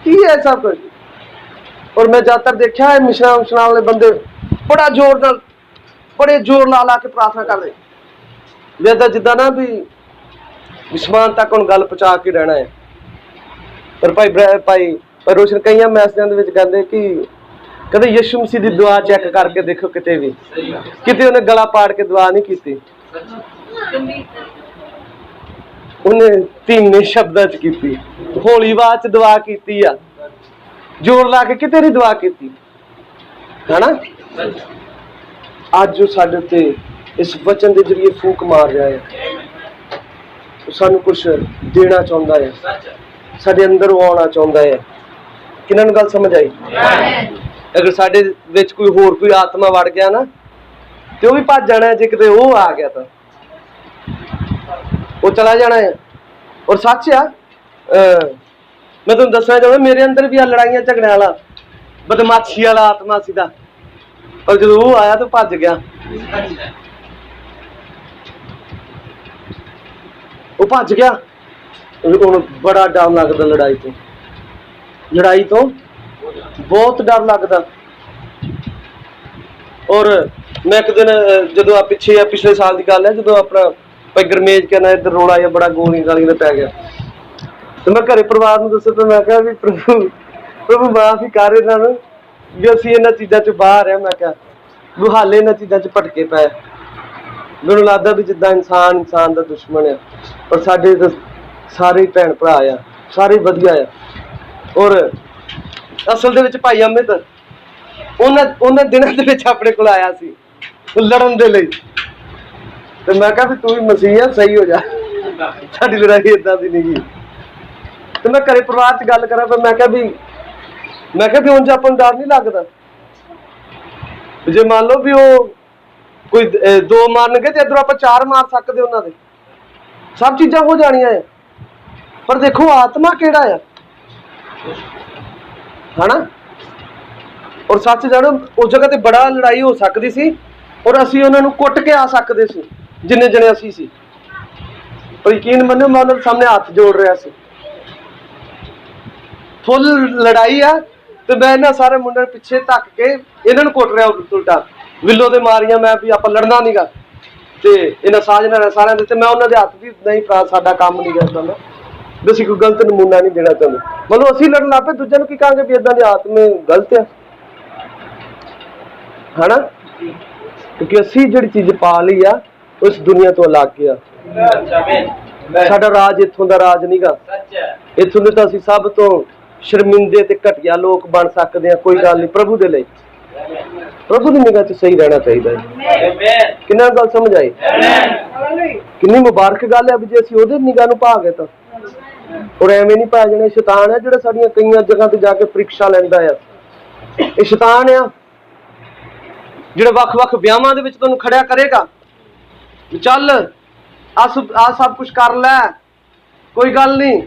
ਕੀ ਹੈ ਸਭ ਕੁਝ। ਔਰ ਮੈਂ ਜ਼ਿਆਦਾਤਰ ਦੇਖਿਆ ਹੈ ਮਿਸ਼ਨਾਂ ਵਾਲੇ ਬੰਦੇ ਬੜਾ ਜ਼ੋਰ ਨਾਲ ਬੜੇ ਜ਼ੋਰ ਲਾ ਕੇ ਪ੍ਰਾਰਥਨਾ ਕਰਦੇ, ਵੇਦਾ ਜਿੱਦਾਂ ਨਾ ਵੀ ਵਿਸਮਾਨ ਤੱਕ ਹੁਣ ਗੱਲ ਪਹੁੰਚਾ ਕੇ ਰਹਿਣਾ ਹੈ। ਪਰ ਭਾਈ ਰੋਸ਼ਨ ਕਈਆਂ ਮੈਸੇਜਾਂ ਦੇ ਵਿੱਚ ਕਹਿੰਦੇ ਕਿ ਕਦੇ ਯਿਸੂ ਮਸੀਹ ਦੀ ਦੁਆ ਚੈੱਕ ਕਰਕੇ ਦੇਖੋ, ਕਿਤੇ ਉਹਨੇ ਗਲਾ ਪਾੜ ਕੇ ਦੁਆ ਨਹੀਂ ਕੀਤੀ, ਉਹਨੇ ਧੀਮੇ ਸ਼ਬਦਾਂ 'ਚ ਕੀਤੀ, ਹੌਲੀ ਆਵਾਜ਼ 'ਚ ਦੁਆ ਕੀਤੀ ਆ, ਜ਼ੋਰ ਲਾ ਕੇ ਕਿਤੇ ਨਹੀਂ ਦੁਆ ਕੀਤੀ, ਹਨਾ। ਅੱਜ ਉਹ ਸਾਡੇ ਉੱਤੇ ਇਸ ਵਚਨ ਦੇ ਜ਼ਰੀਏ ਫੂਕ ਮਾਰ ਰਿਹਾ ਹੈ, ਉਹ ਸਾਨੂੰ ਕੁਛ ਦੇਣਾ ਚਾਹੁੰਦਾ ਹੈ, ਸਾਡੇ ਅੰਦਰ ਉਹ ਆਉਣਾ ਚਾਹੁੰਦਾ ਹੈ। ਕਿਹਨਾਂ ਨੂੰ ਗੱਲ ਸਮਝ ਆਈ? ਅਗਰ ਸਾਡੇ ਵਿੱਚ ਕੋਈ ਆਤਮਾ ਵੜ ਗਿਆ ਨਾ ਤੇ ਉਹ ਵੀ ਭੱਜ ਜਾਣਾ, ਜੇ ਕਿਤੇ ਉਹ ਆ ਗਿਆ ਤਾਂ ਉਹ ਚਲਾ ਜਾਣਾ ਹੈ। ਔਰ ਸੱਚ ਆ, ਮੈਂ ਤੁਹਾਨੂੰ ਦੱਸਣਾ ਚਾਹੁੰਦਾ ਮੇਰੇ ਅੰਦਰ ਵੀ ਆ ਲੜਾਈਆਂ ਝਗੜਿਆਂ ਵਾਲਾ ਬਦਮਾਸ਼ੀ ਵਾਲਾ ਆਤਮਾ ਸੀਗਾ, ਪਰ ਜਦੋਂ ਉਹ ਆਇਆ ਤਾਂ ਭੱਜ ਗਿਆ, ਉਹ ਭੱਜ ਗਿਆ। ਹੁਣ ਬੜਾ ਡਰ ਲੱਗਦਾ ਲੜਾਈ ਤੋਂ ਬਹੁਤ ਡਰ ਲੱਗਦਾ। ਔਰ ਮੈਂ ਇੱਕ ਦਿਨ ਜਦੋਂ ਪਿਛਲੇ ਸਾਲ ਦੀ ਗੱਲ ਹੈ, ਜਦੋਂ ਆਪਣਾ ਭਾਈ ਗਰਮੇਜ ਕਹਿੰਦਾ ਇੱਧਰ ਰੋਲਾ ਜਿਹਾ ਬੜਾ ਗੋਲੀਆਂ ਗਾਲੀਆਂ ਦਾ ਪੈ ਗਿਆ, ਤੇ ਮੈਂ ਘਰੇ ਪਰਿਵਾਰ ਨੂੰ ਦੱਸਿਆ, ਤੇ ਮੈਂ ਕਿਹਾ ਵੀ ਪ੍ਰਭੂ ਮਾਫ਼ ਹੀ ਕਰ ਇਹਨਾਂ ਨੂੰ ਵੀ ਅਸੀਂ ਇਹਨਾਂ ਚੀਜ਼ਾਂ 'ਚ ਬਾਹਰ ਆ। ਮੈਂ ਕਿਹਾ ਵੀ ਹਾਲੇ ਇਹਨਾਂ ਚੀਜ਼ਾਂ 'ਚ ਭਟਕੇ ਪਏ, ਮੈਨੂੰ ਲੱਗਦਾ ਵੀ ਜਿੱਦਾਂ ਇਨਸਾਨ ਦਾ ਦੁਸ਼ਮਣ ਆ, ਪਰ ਸਾਡੇ ਤਾਂ ਸਾਰੇ ਭੈਣ ਭਰਾ ਆ, ਸਾਰੇ ਵਧੀਆ ਆ। ਔਰ ਅਸਲ ਦੇ ਵਿੱਚ ਭਾਈ ਅਮਿਤ ਉਹਨਾਂ ਦਿਨਾਂ ਦੇ ਵਿੱਚ ਆਪਣੇ ਕੋਲ ਆਇਆ ਸੀ ਲੜਨ ਦੇ ਲਈ, ਤੇ ਮੈਂ ਕਿਹਾ ਵੀ ਤੂੰ ਵੀ ਮਸੀਹ ਆ, ਸਹੀ ਹੋ ਜਾ, ਸਾਡੀ ਲੜਾਈ ਏਦਾਂ ਦੀ ਨਹੀਂ ਗੀ। ਤੇ ਮੈਂ ਘਰੇ ਪਰਿਵਾਰ 'ਚ ਗੱਲ ਕਰਾਂ, ਪਰ ਮੈਂ ਕਿਹਾ ਵੀ ਉਂਝ ਆਪਾਂ ਨੂੰ ਡਰ ਨਹੀਂ ਲੱਗਦਾ, ਜੇ ਮੰਨ ਲਓ ਵੀ ਉਹ ਕੋਈ 2 ਮਾਰਨਗੇ ਤੇ ਇੱਧਰੋਂ ਆਪਾਂ 4 ਮਾਰ ਸਕਦੇ, ਉਹਨਾਂ ਦੇ ਸਭ ਚੀਜ਼ਾਂ ਹੋ ਜਾਣੀਆਂ ਆ। ਪਰ ਦੇਖੋ ਆਤਮਾ ਕਿਹੜਾ ਆ, ਹਨਾ। ਔਰ ਸੱਚ ਜਾਣੋ ਉਸ ਜਗ੍ਹਾ ਤੇ ਬੜਾ ਲੜਾਈ ਹੋ ਸਕਦੀ ਸੀ, ਔਰ ਅਸੀਂ ਉਹਨਾਂ ਨੂੰ ਕੁੱਟ ਕੇ ਆ ਸਕਦੇ ਸੀ ਜਿੰਨੇ ਜਣੇ ਅਸੀਂ ਸੀ। ਪਰ ਯਕੀਨ ਮੰਨੋ ਮੈਂ ਉਹਨਾਂ ਦੇ ਸਾਹਮਣੇ ਹੱਥ ਜੋੜ ਰਿਹਾ ਸੀ, ਫੁੱਲ ਲੜਾਈ ਆ, ਤੇ ਮੈਂ ਇਹਨਾਂ ਸਾਰੇ ਮੁੰਡਿਆਂ ਨੂੰ ਪਿੱਛੇ ਧੱਕ ਕੇ ਇਹਨਾਂ ਨੂੰ ਕੁੱਟ ਰਿਹਾ ਉਲਟਾ, ਵਿਲੋ ਦੇ ਮਾਰੀਆਂ ਮੈਂ ਵੀ ਆਪਾਂ ਲੜਨਾ ਨੀਗਾ, ਤੇ ਇਹਨਾਂ ਸਾਜਣਾ ਸਾਰਿਆਂ ਦੇ, ਤੇ ਮੈਂ ਉਹਨਾਂ ਦੇ ਹੱਥ ਵੀ ਨਹੀਂ ਭਰਾ ਸਾਡਾ ਕੰਮ ਨਹੀਂ ਕਰਦਾ, ਮੈਂ ਵੀ ਅਸੀਂ ਕੋਈ ਗਲਤ ਨਮੂਨਾ ਨਹੀਂ ਦੇਣਾ ਚਾਹੁੰਦੇ। ਮਤਲਬ ਅਸੀਂ ਲੜਨ ਲੱਗ ਪਏ, ਦੂਜਿਆਂ ਨੂੰ ਕੀ ਕਹਾਂਗੇ ਵੀ ਏਦਾਂ ਦੇ ਆਤਮੇ ਗਲਤ ਆ, ਹਨਾ। ਕਿਉਂਕਿ ਅਸੀਂ ਜਿਹੜੀ ਚੀਜ਼ ਪਾ ਲਈ ਆ ਉਸ ਦੁਨੀਆ ਤੋਂ ਅਲੱਗ ਆ। ਸਾਡਾ ਰਾਜ ਇੱਥੋਂ ਦਾ ਰਾਜ ਨੀਗਾ, ਇੱਥੋਂ ਦੇ ਤਾਂ ਅਸੀਂ ਸਭ ਤੋਂ ਸ਼ਰਮਿੰਦੇ ਤੇ ਘਟੀਆ ਲੋਕ ਬਣ ਸਕਦੇ ਆ। ਕੋਈ ਗੱਲ ਨਹੀਂ, ਪ੍ਰਭੂ ਦੇ ਲਈ, ਪ੍ਰਭੂ ਦੀ ਨਿਗਾਹ 'ਚ ਸਹੀ ਰਹਿਣਾ ਚਾਹੀਦਾ ਹੈ। ਕਿੰਨਾ ਗੱਲ ਸਮਝ ਆਈ? ਕਿੰਨੀ ਮੁਬਾਰਕ ਗੱਲ ਹੈ ਵੀ ਜੇ ਅਸੀਂ ਉਹਦੇ ਨਿਗਾਹ ਨੂੰ ਪਾ ਗਏ ਤਾਂ और एवें नहीं पाया जाना। शैतान है जो साड़ियां कई जगह ते जाके परीक्षा लैंदा है। ये शैतान है जो वख-वख ब्याहां दे विच तुहानूं खड़िया करेगा, चल आ सब कुछ कर लै, कोई गल नहीं,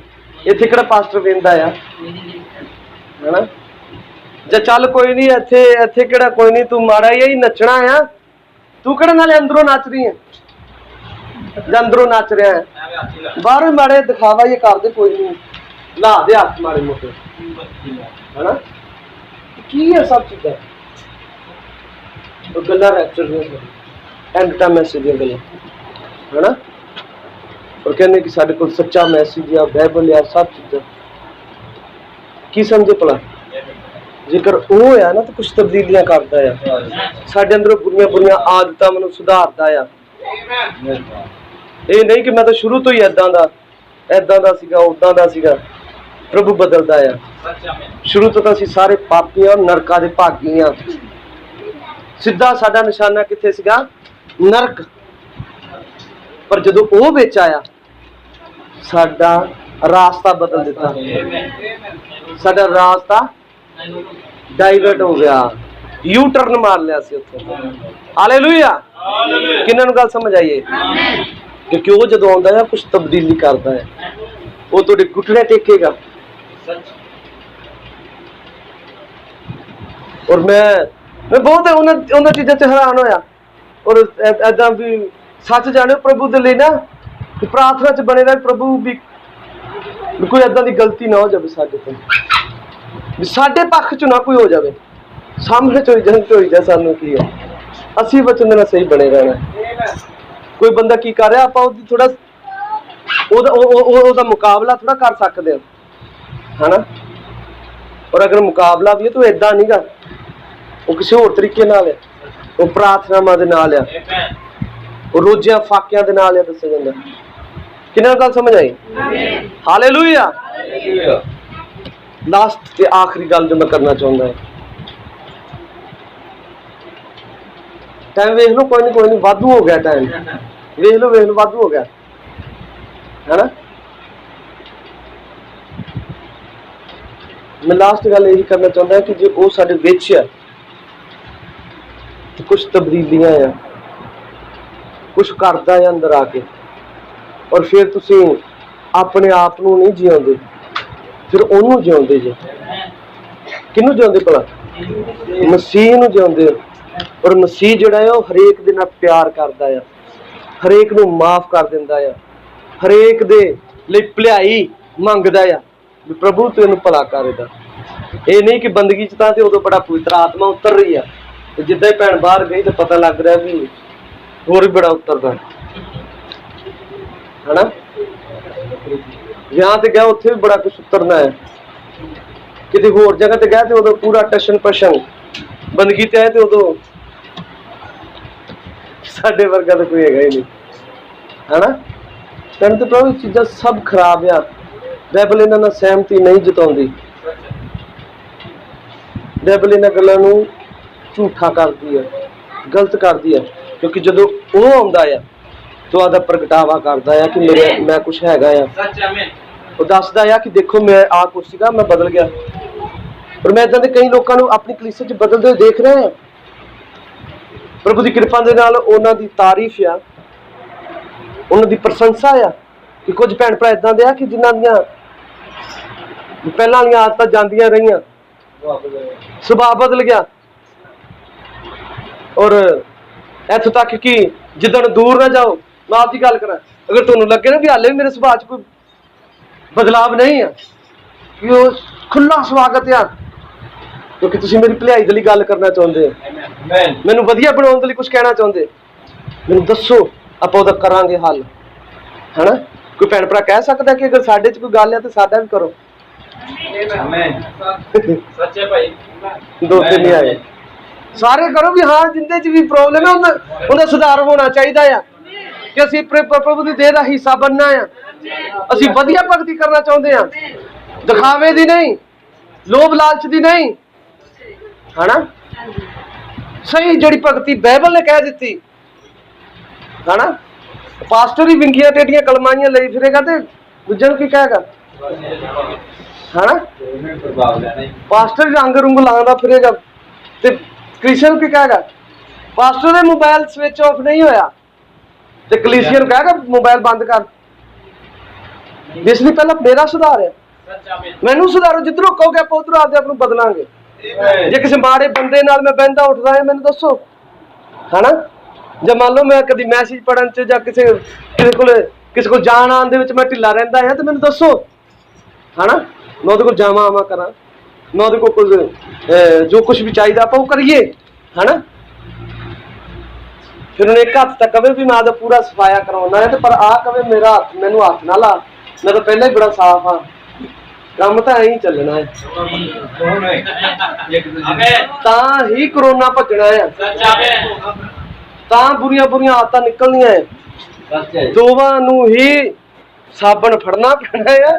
इत्थे किहड़ा पास्टर वेंदा है ना, जा चल कोई नहीं, इत्थे इत्थे किहड़ा कोई नहीं, तू माड़ा ही नचना है, तू किहड़ा नाले अंदरों नच रही है, अंदरों नच रहा है, बाहरों माड़े दिखावा ये कर दे, कोई नहीं ला दे हथ माड़े मोटे, है ना, की है सब चीज़ां गल्लां रैप्चर एंड टाइम मैसेज दी गल्लां, है ना, और कहने कि साडे कोल सच्चा मैसेज आ, बाइबल आ, सब चीज़ां की समझे भला। जेकर वो है ना तो कुछ तब्दीलियां करता है साडे अंदरों, बुरियां बुरियां आदतां मैनूं सुधारदा है। ये नहीं कि मैं तो शुरू तो ही ऐदां दा सीगा, उदां दा सीगा, प्रभु बदलदा है। शुरू तो असीं सारे पापी और नरका दे भागी हां, सीधा साडा निशाना कित्थे सीगा, नरक। पर जदों वो विच आया साडा रास्ता बदल दिता, साडा रास्ता डाइवर्ट हो गया, यू टर्न मार लिया सी उत्थों। हालेलुया, किन्हां नूं गल समझ आई है? क्योंकि वो जदों आउंदा है कुछ तब्दीली करता है, वो तुहाडे घुटने टेकेगा। और मैं बहुत उन्हां चीज़ां ते हैरान होया, और ऐदां भी सच जाने प्रभु दे लई ना प्रार्थना च बने रहे, प्रभु भी कोई ऐदां दी गलती ना हो जाए साडे तो, साडे पक्ष च ना कोई हो जाए, सामने चोई जाए, सानू की है, असी वचन दे नाल सही बने रहना। कोई बंदा की कर रहा, आपां ओहदी थोड़ा ओहदा मुकाबला थोड़ा कर सकते हैं, है ना, और अगर मुकाबला भी है तो ऐदां नहीं गा, वो किसी होर तरीके नाल है, वो प्रार्थनावां दे नाल है, वो रोज़ियां फाकियां दे नाल है, दस्सिया जांदा। किन्हां गल समझ आई? हालेलुया। लास्ट ते आखिरी गल जो मैं करना चाहुंदा है, टाइम वेख लो, कोई नहीं वाधू हो गया, टाइम वेख लो वाधू हो गया, है ना। मैं लास्ट गल यही करना चाहता है कि जो वो साडे विच है तो कुछ तब्दीलियां है, कुछ करता है अंदर आके, और फिर तुसी अपने आप नूं नहीं जिउंदे, फिर ओनू जिउंदे जे। किनू जिउंदे भला? मसीह नूं जिउंदे। और मसीह जिहड़ा है वो हरेक दे नाल प्यार करदा है, हरेक नूं माफ कर दिंदा है, हरेक दे लई भलाई मंगदा है, प्रभु तू इहनूं भला कर इहदा। ये नहीं कि बंदगी च तां ते उदों बड़ा पवित्र आत्मा उतर रही है, ते जिद्दां ही भैण बाहर गई तो पता लग रहा भी होर भी बड़ा उतरदा है ना। यहाँ ते गया उत्थे भी बड़ा कुछ उतरना है, किसी होर जगह ते गया तो उदों पूरा टशन पशन, बंदगी ते आए तो उदों साडे वर्गा तो कोई हैगा ही नहीं, है ना। कहने तो प्रभु चीज़ां सब खराब आ, बाइबल इन्हां नाल सहमति नहीं जताउंदी, बाइबल इन्हां गल्लां नूं झूठा करदी है, गलत करदी है, क्योंकि जदों वो आउंदा है तो आदा प्रगटावा करदा है कि मेरे मैं कुछ हैगा आ, वो दसदा है कि देखो मैं आ कुछ सीगा, मैं बदल गया। और मैं इदां दे कई लोकां नूं अपनी कलीसिया च बदलदे होए देख रहे हैं। प्रभु की कृपा दे नाल उन्हां दी तारीफ आ, उन्हां दी प्रशंसा आ कि कुछ भैण भरा इदां दे आ कि जिन्हां दियां पहलां वालियां आदतां जांदियां रहियां, सुभाਅ बदल गया। और इत्थों तक कि जिद्दण दूर ना जाओ, मैं आपकी गल करा, अगर तुहानूं लगे ना भी हाले भी मेरे सुभाਅ च कोई बदलाव नहीं है, कि वो खुला स्वागत आ, क्योंकि तुसीं मेरी भलाई दे लई गल करना चाहुंदे हो, मैनूं वधिया बनाउण दे लई कुछ कहना चाहुंदे, मैनूं दस्सो आपां ओहदा करांगे हल, है ना। कोई भैण भरा कह सकदा कि अगर साडे च कोई गल है तो साडा भी करो। सच्चे भाई दो तीन नहीं आए, सारे करो भी हाँ, जिंदे च भी प्रॉब्लम है उन्हें सुधार होना चाहिए है कि असीं प्रभु की देह का हिस्सा बनना है, असीं वधिया भगती करना चाहते हैं, दिखावे दी नहीं, लोभ लालच दी नहीं, है ना। सही जिहड़ी भगती बाइबल ने कह दी, है ना। पास्टर ही विंगियां टेढ़ियां कलमाइयां लई फिरेगा तो दूजे नूं की कहेगा, ਹਨਾ ਪਾਸਟਰ ਰੰਗ ਰੁੰਗ ਲਾਉਂਦਾ ਫਿਰੇਗਾ ਤੇ ਕ੍ਰਿਸ਼ਨ ਕੀ ਕਹੇਗਾ ਪਾਸਟਰ ਦੇ ਮੋਬਾਈਲ ਸਵਿਚ ਆਫ ਨਹੀਂ ਹੋਇਆ ਤੇ ਕਲੀਸੀਅਨ ਕਹੇਗਾ ਮੋਬਾਈਲ ਬੰਦ ਕਰ। ਇਸ ਲਈ ਪਹਿਲਾਂ ਮੇਰਾ ਸੁਧਾਰ ਹੈ, ਮੈਨੂੰ ਸੁਧਾਰੋ। ਜਿੱਧਰੋਂ ਕਹੋਗੇ ਆਪਾਂ ਉਧਰੋਂ ਆਪਦੇ ਆਪ ਨੂੰ ਬਦਲਾਂਗੇ। ਜੇ ਕਿਸੇ ਮਾੜੇ ਬੰਦੇ ਨਾਲ ਮੈਂ ਬਹਿੰਦਾ ਉੱਠਦਾ ਹੈ ਮੈਨੂੰ ਦੱਸੋ, ਹਨਾ। ਜੇ ਮੰਨ ਲਓ ਮੈਂ ਕਦੀ ਮੈਸੇਜ ਪੜ੍ਹਨ ਚ ਜਾਂ ਕਿਸੇ ਕੋਲ ਜਾਣ ਆਉਣ ਦੇ ਵਿੱਚ ਮੈਂ ਢਿੱਲਾ ਰਹਿੰਦਾ ਹੈ ਤੇ ਮੈਨੂੰ ਦੱਸੋ, ਹਨਾ। ਮੈਂ ਉਹਦੇ ਕੋਲ ਜਾਵਾਂ ਆਵਾਂ ਕਰਾਂ, ਮੈਂ ਉਹਦੇ ਕੋਲ ਕੁਝ ਜੋ ਕੁਛ ਵੀ ਚਾਹੀਦਾ ਆਪਾਂ ਉਹ ਕਰੀਏ, ਹਨਾ। ਫਿਰ ਉਹਨੇ ਇੱਕ ਹੱਥ ਤੱਕ ਕਵੇ ਵੀ ਮੈਂ ਆਪਦਾ ਪੂਰਾ ਸਫਾਇਆ ਕਰਾਉਣਾ ਹੈ, ਤੇ ਪਰ ਆਹ ਕਵੇ ਮੇਰਾ ਹੱਥ ਮੈਨੂੰ ਹੱਥ ਨਾ ਲਾ, ਮੈਂ ਤਾਂ ਪਹਿਲਾਂ ਹੀ ਬੜਾ ਸਾਫ਼ ਹਾਂ। ਕੰਮ ਤਾਂ ਐਂ ਹੀ ਚੱਲਣਾ ਹੈ, ਤਾਂ ਹੀ ਕਰੋਨਾ ਭੱਜਣਾ ਹੈ, ਤਾਂ ਬੁਰੀਆਂ ਬੁਰੀਆਂ ਆਦਤਾਂ ਨਿਕਲਣੀਆਂ ਹੈ। ਦੋਵਾਂ ਨੂੰ ਹੀ ਸਾਬਣ ਫੜਨਾ ਪੈਣਾ ਆ,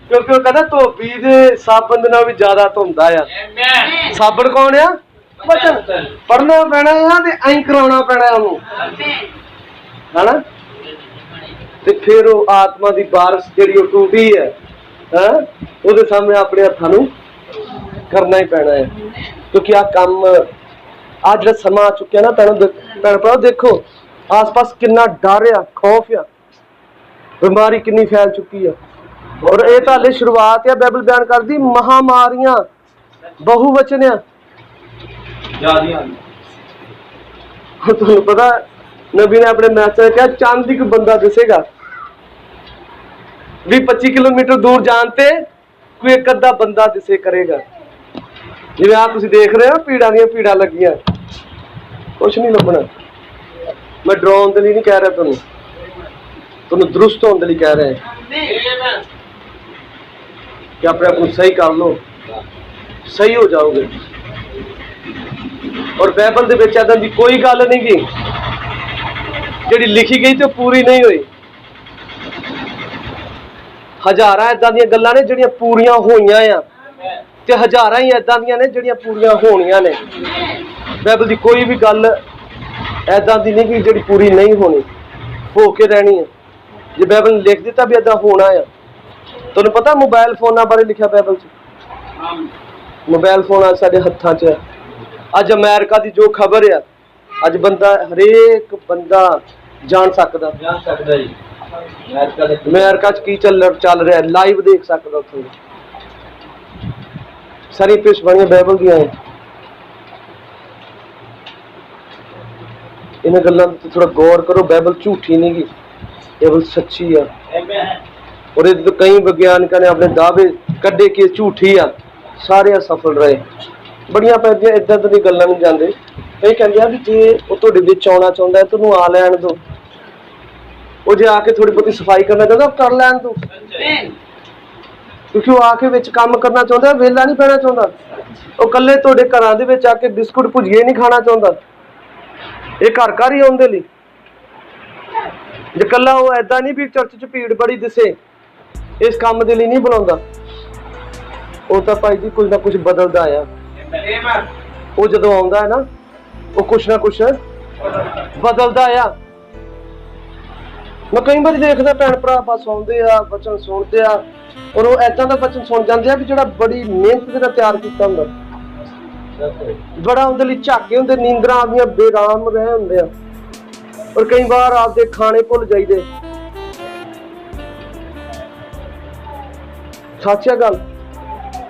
ਕਿਉਂਕਿ ਉਹ ਕਹਿੰਦਾ ਧੋਬੀ ਦੇ ਸਾਬਣ ਦੇ ਨਾਲ ਵੀ ਜ਼ਿਆਦਾ ਧੋਂਦਾ ਆ। ਸਾਬਣ ਕੌਣ ਆ? ਵਚਨ। ਪੜ੍ਹਨਾ ਪੈਣਾ ਆ ਤੇ ਐਂ ਕਰਾਉਣਾ ਪੈਣਾ ਉਹਨੂੰ, ਹਨਾ। ਤੇ ਫਿਰ ਉਹ ਆਤਮਾ ਦੀ ਬਾਰਿਸ਼ ਜਿਹੜੀ ਉਹ ਟੂਟੀ ਹੈ, ਉਹਦੇ ਸਾਹਮਣੇ ਆਪਣੇ ਹੱਥਾਂ ਨੂੰ ਕਰਨਾ ਹੀ ਪੈਣਾ ਹੈ। ਕਿਉਂਕਿ ਆਹ ਕੰਮ ਆਹ ਜਿਹੜਾ ਸਮਾਂ ਆ ਚੁੱਕਿਆ ਨਾ ਭੈਣ ਭਰਾ, ਦੇਖੋ ਆਸ ਪਾਸ ਕਿੰਨਾ ਡਰ ਆ, ਖੌਫ ਆ, ਬਿਮਾਰੀ ਕਿੰਨੀ ਫੈਲ ਚੁੱਕੀ ਆ। ਔਰ ਇਹ ਤਾਂ ਹਾਲੇ ਸ਼ੁਰੂਆਤ ਆ। ਬਾਈਬਲ ਬਿਆਨ ਕਰਦੀ ਮਹਾਮਾਰੀਆਂ ਬਹੁਵਚਨ ਆ। ਤੁਹਾਨੂੰ ਪਤਾ ਨਬੀ ਨੇ ਆਪਣੇ ਮੈਸੇਜ ਕਿਹਾ ਚੰਦ ਇੱਕ ਬੰਦਾ ਦਿਸੇਗਾ, 20-25 ਕਿਲੋਮੀਟਰ ਦੂਰ ਜਾਣ ਤੇ ਕੋਈ ਇੱਕ ਅੱਧਾ ਬੰਦਾ ਦਿਸੇ ਕਰੇਗਾ। ਜਿਵੇਂ ਆਹ ਤੁਸੀਂ ਦੇਖ ਰਹੇ ਹੋ ਭੀੜਾਂ ਦੀਆਂ ਭੀੜਾਂ ਲੱਗੀਆਂ, ਕੁਛ ਨਹੀਂ ਲੱਭਣਾ। ਮੈਂ ਡਰਾਉਣ ਦੇ ਲਈ ਨਹੀਂ ਕਹਿ ਰਿਹਾ, ਤੁਹਾਨੂੰ ਦਰੁਸਤ ਹੋਣ ਦੇ ਲਈ ਕਹਿ ਰਿਹਾ ਕਿ ਆਪਣੇ ਆਪ ਨੂੰ ਸਹੀ ਕਰ ਲਓ, ਸਹੀ ਹੋ ਜਾਓਗੇ। ਔਰ ਬਾਈਬਲ ਦੇ ਵਿੱਚ ਏਦਾਂ ਦੀ ਕੋਈ ਗੱਲ ਨਹੀਂ ਗੀ ਜਿਹੜੀ ਲਿਖੀ ਗਈ ਤੇ ਉਹ ਪੂਰੀ ਨਹੀਂ ਹੋਈ। ਹਜ਼ਾਰਾਂ ਏਦਾਂ ਦੀਆਂ ਗੱਲਾਂ ਨੇ ਜਿਹੜੀਆਂ ਪੂਰੀਆਂ ਹੋਈਆਂ ਆ, ਤੇ ਹਜ਼ਾਰਾਂ ਹੀ ਏਦਾਂ ਦੀਆਂ ਨੇ ਜਿਹੜੀਆਂ ਪੂਰੀਆਂ ਹੋਣੀਆਂ ਨੇ। ਬਾਈਬਲ ਦੀ ਕੋਈ ਵੀ ਗੱਲ ਏਦਾਂ ਦੀ ਨਹੀਂ ਕਿ ਜਿਹੜੀ ਪੂਰੀ ਨਹੀਂ ਹੋਣੀ, ਹੋ ਕੇ ਰਹਿਣੀ ਹੈ। ਜੇ ਬਾਈਬਲ ਨੇ ਲਿਖ ਦਿੱਤਾ ਵੀ ਏਦਾਂ ਹੋਣਾ ਆ। ਤੁਹਾਨੂੰ ਪਤਾ ਮੋਬਾਈਲ ਫੋਨਾਂ ਬਾਰੇ ਲਿਖਿਆ ਬਾਈਬਲ 'ਚ? ਮੋਬਾਈਲ ਫੋਨ ਸਾਡੇ ਹੱਥਾਂ 'ਚ ਹੈ। ਅੱਜ ਅਮਰੀਕਾ ਦੀ ਜੋ ਖਬਰ ਆ, ਅੱਜ ਹਰੇਕ ਬੰਦਾ ਜਾਣ ਸਕਦਾ ਜੀ ਅਮਰੀਕਾ 'ਚ ਕੀ ਚੱਲ ਰਿਹਾ, ਲਾਈਵ ਦੇਖ ਸਕਦਾ। ਉੱਥੋਂ ਸਾਰੀ ਭਵਿੱਖਬਾਣੀਆਂ ਬਾਈਬਲ ਦੀਆਂ ਹੈ। ਇਹਨਾਂ ਗੱਲਾਂ ਤੇ ਥੋੜਾ ਗੌਰ ਕਰੋ। ਬਾਈਬਲ ਝੂਠੀ ਨਹੀਂ ਗੀ, ਬਾਈਬਲ ਸੱਚੀ ਆ। ਔਰ ਇਹਦੇ ਤੋਂ ਕਈ ਵਿਗਿਆਨਕਾਂ ਨੇ ਆਪਣੇ ਦਾਅਵੇ ਕੱਢੇ ਕਿ ਝੂਠੀ ਆ, ਸਾਰੇ ਅਸਫਲ ਰਹੇ। ਬੜੀਆਂ ਪੈਦੀਆਂ ਏਦਾਂ ਦੀ ਗੱਲਾਂ ਨਹੀਂ ਜਾਂਦੇ। ਕਈ ਕਹਿੰਦੇ ਆ ਵੀ ਜੇ ਉਹ ਤੁਹਾਡੇ ਵਿੱਚ ਆਉਣਾ ਚਾਹੁੰਦਾ ਹੈ ਤੁਹਾਨੂੰ ਆ ਲੈਣ ਦਿਓ, ਉਹ ਜੇ ਆ ਕੇ ਥੋੜੀ ਬਹੁਤੀ ਸਫਾਈ ਕਰਨਾ ਚਾਹੁੰਦਾ ਕਰ ਲੈਣ ਦਿਓ, ਕਿਉਂਕਿ ਉਹ ਆ ਕੇ ਵਿੱਚ ਕੰਮ ਕਰਨਾ ਚਾਹੁੰਦਾ, ਵਿਹਲਾ ਨਹੀਂ ਪੈਣਾ ਚਾਹੁੰਦਾ। ਉਹ ਇਕੱਲੇ ਤੁਹਾਡੇ ਘਰਾਂ ਦੇ ਵਿੱਚ ਆ ਕੇ ਬਿਸਕੁਟ ਭੁਜੀਏ ਨਹੀਂ ਖਾਣਾ ਚਾਹੁੰਦਾ। ਇਹ ਘਰ ਘਰ ਹੀ ਆਉਣ ਦੇ ਲਈ। ਜੇ ਇਕੱਲਾ ਉਹ ਏਦਾਂ ਨਹੀਂ ਵੀ ਚਰਚ 'ਚ ਭੀੜ ਬੜੀ ਦਿਸੇ, ਇਸ ਕੰਮ ਦੇ ਲਈ ਨਹੀਂ ਬੁਲਾਉਂਦਾ। ਉਹ ਤਾਂ ਭਾਈ ਜੀ ਕੁਝ ਨਾ ਕੁਝ ਬਦਲਦਾ ਆ। ਉਹ ਜਦੋਂ ਆਉਂਦਾ ਹੈ ਨਾ, ਉਹ ਕੁਛ ਨਾ ਕੁਛ ਬਦਲਦਾ ਆ। ਮੈਂ ਕਈ ਵਾਰੀ ਦੇਖਦਾ ਭੈਣ ਭਰਾ ਬਸ ਆਉਂਦੇ ਆ, ਬਚਨ ਸੁਣਦੇ ਆ, ਔਰ ਉਹ ਏਦਾਂ ਦਾ ਬਚਨ ਸੁਣ ਜਾਂਦੇ ਆ ਵੀ ਜਿਹੜਾ ਬੜੀ ਮਿਹਨਤ ਦੇ ਨਾਲ ਤਿਆਰ ਕੀਤਾ ਹੁੰਦਾ, ਬੜਾ ਉਹਦੇ ਲਈ ਝਾਕੇ ਹੁੰਦੇ, ਨੀਂਦਰਾਂ ਆਪਦੀਆਂ ਬੇਰਾਮ ਰਹੇ ਹੁੰਦੇ ਆ। ਔਰ ਕਈ ਵਾਰ ਆਪਦੇ ਖਾਣੇ ਭੁੱਲ ਜਾਈਦੇ। ਸੱਚ ਹੈ ਗੱਲ।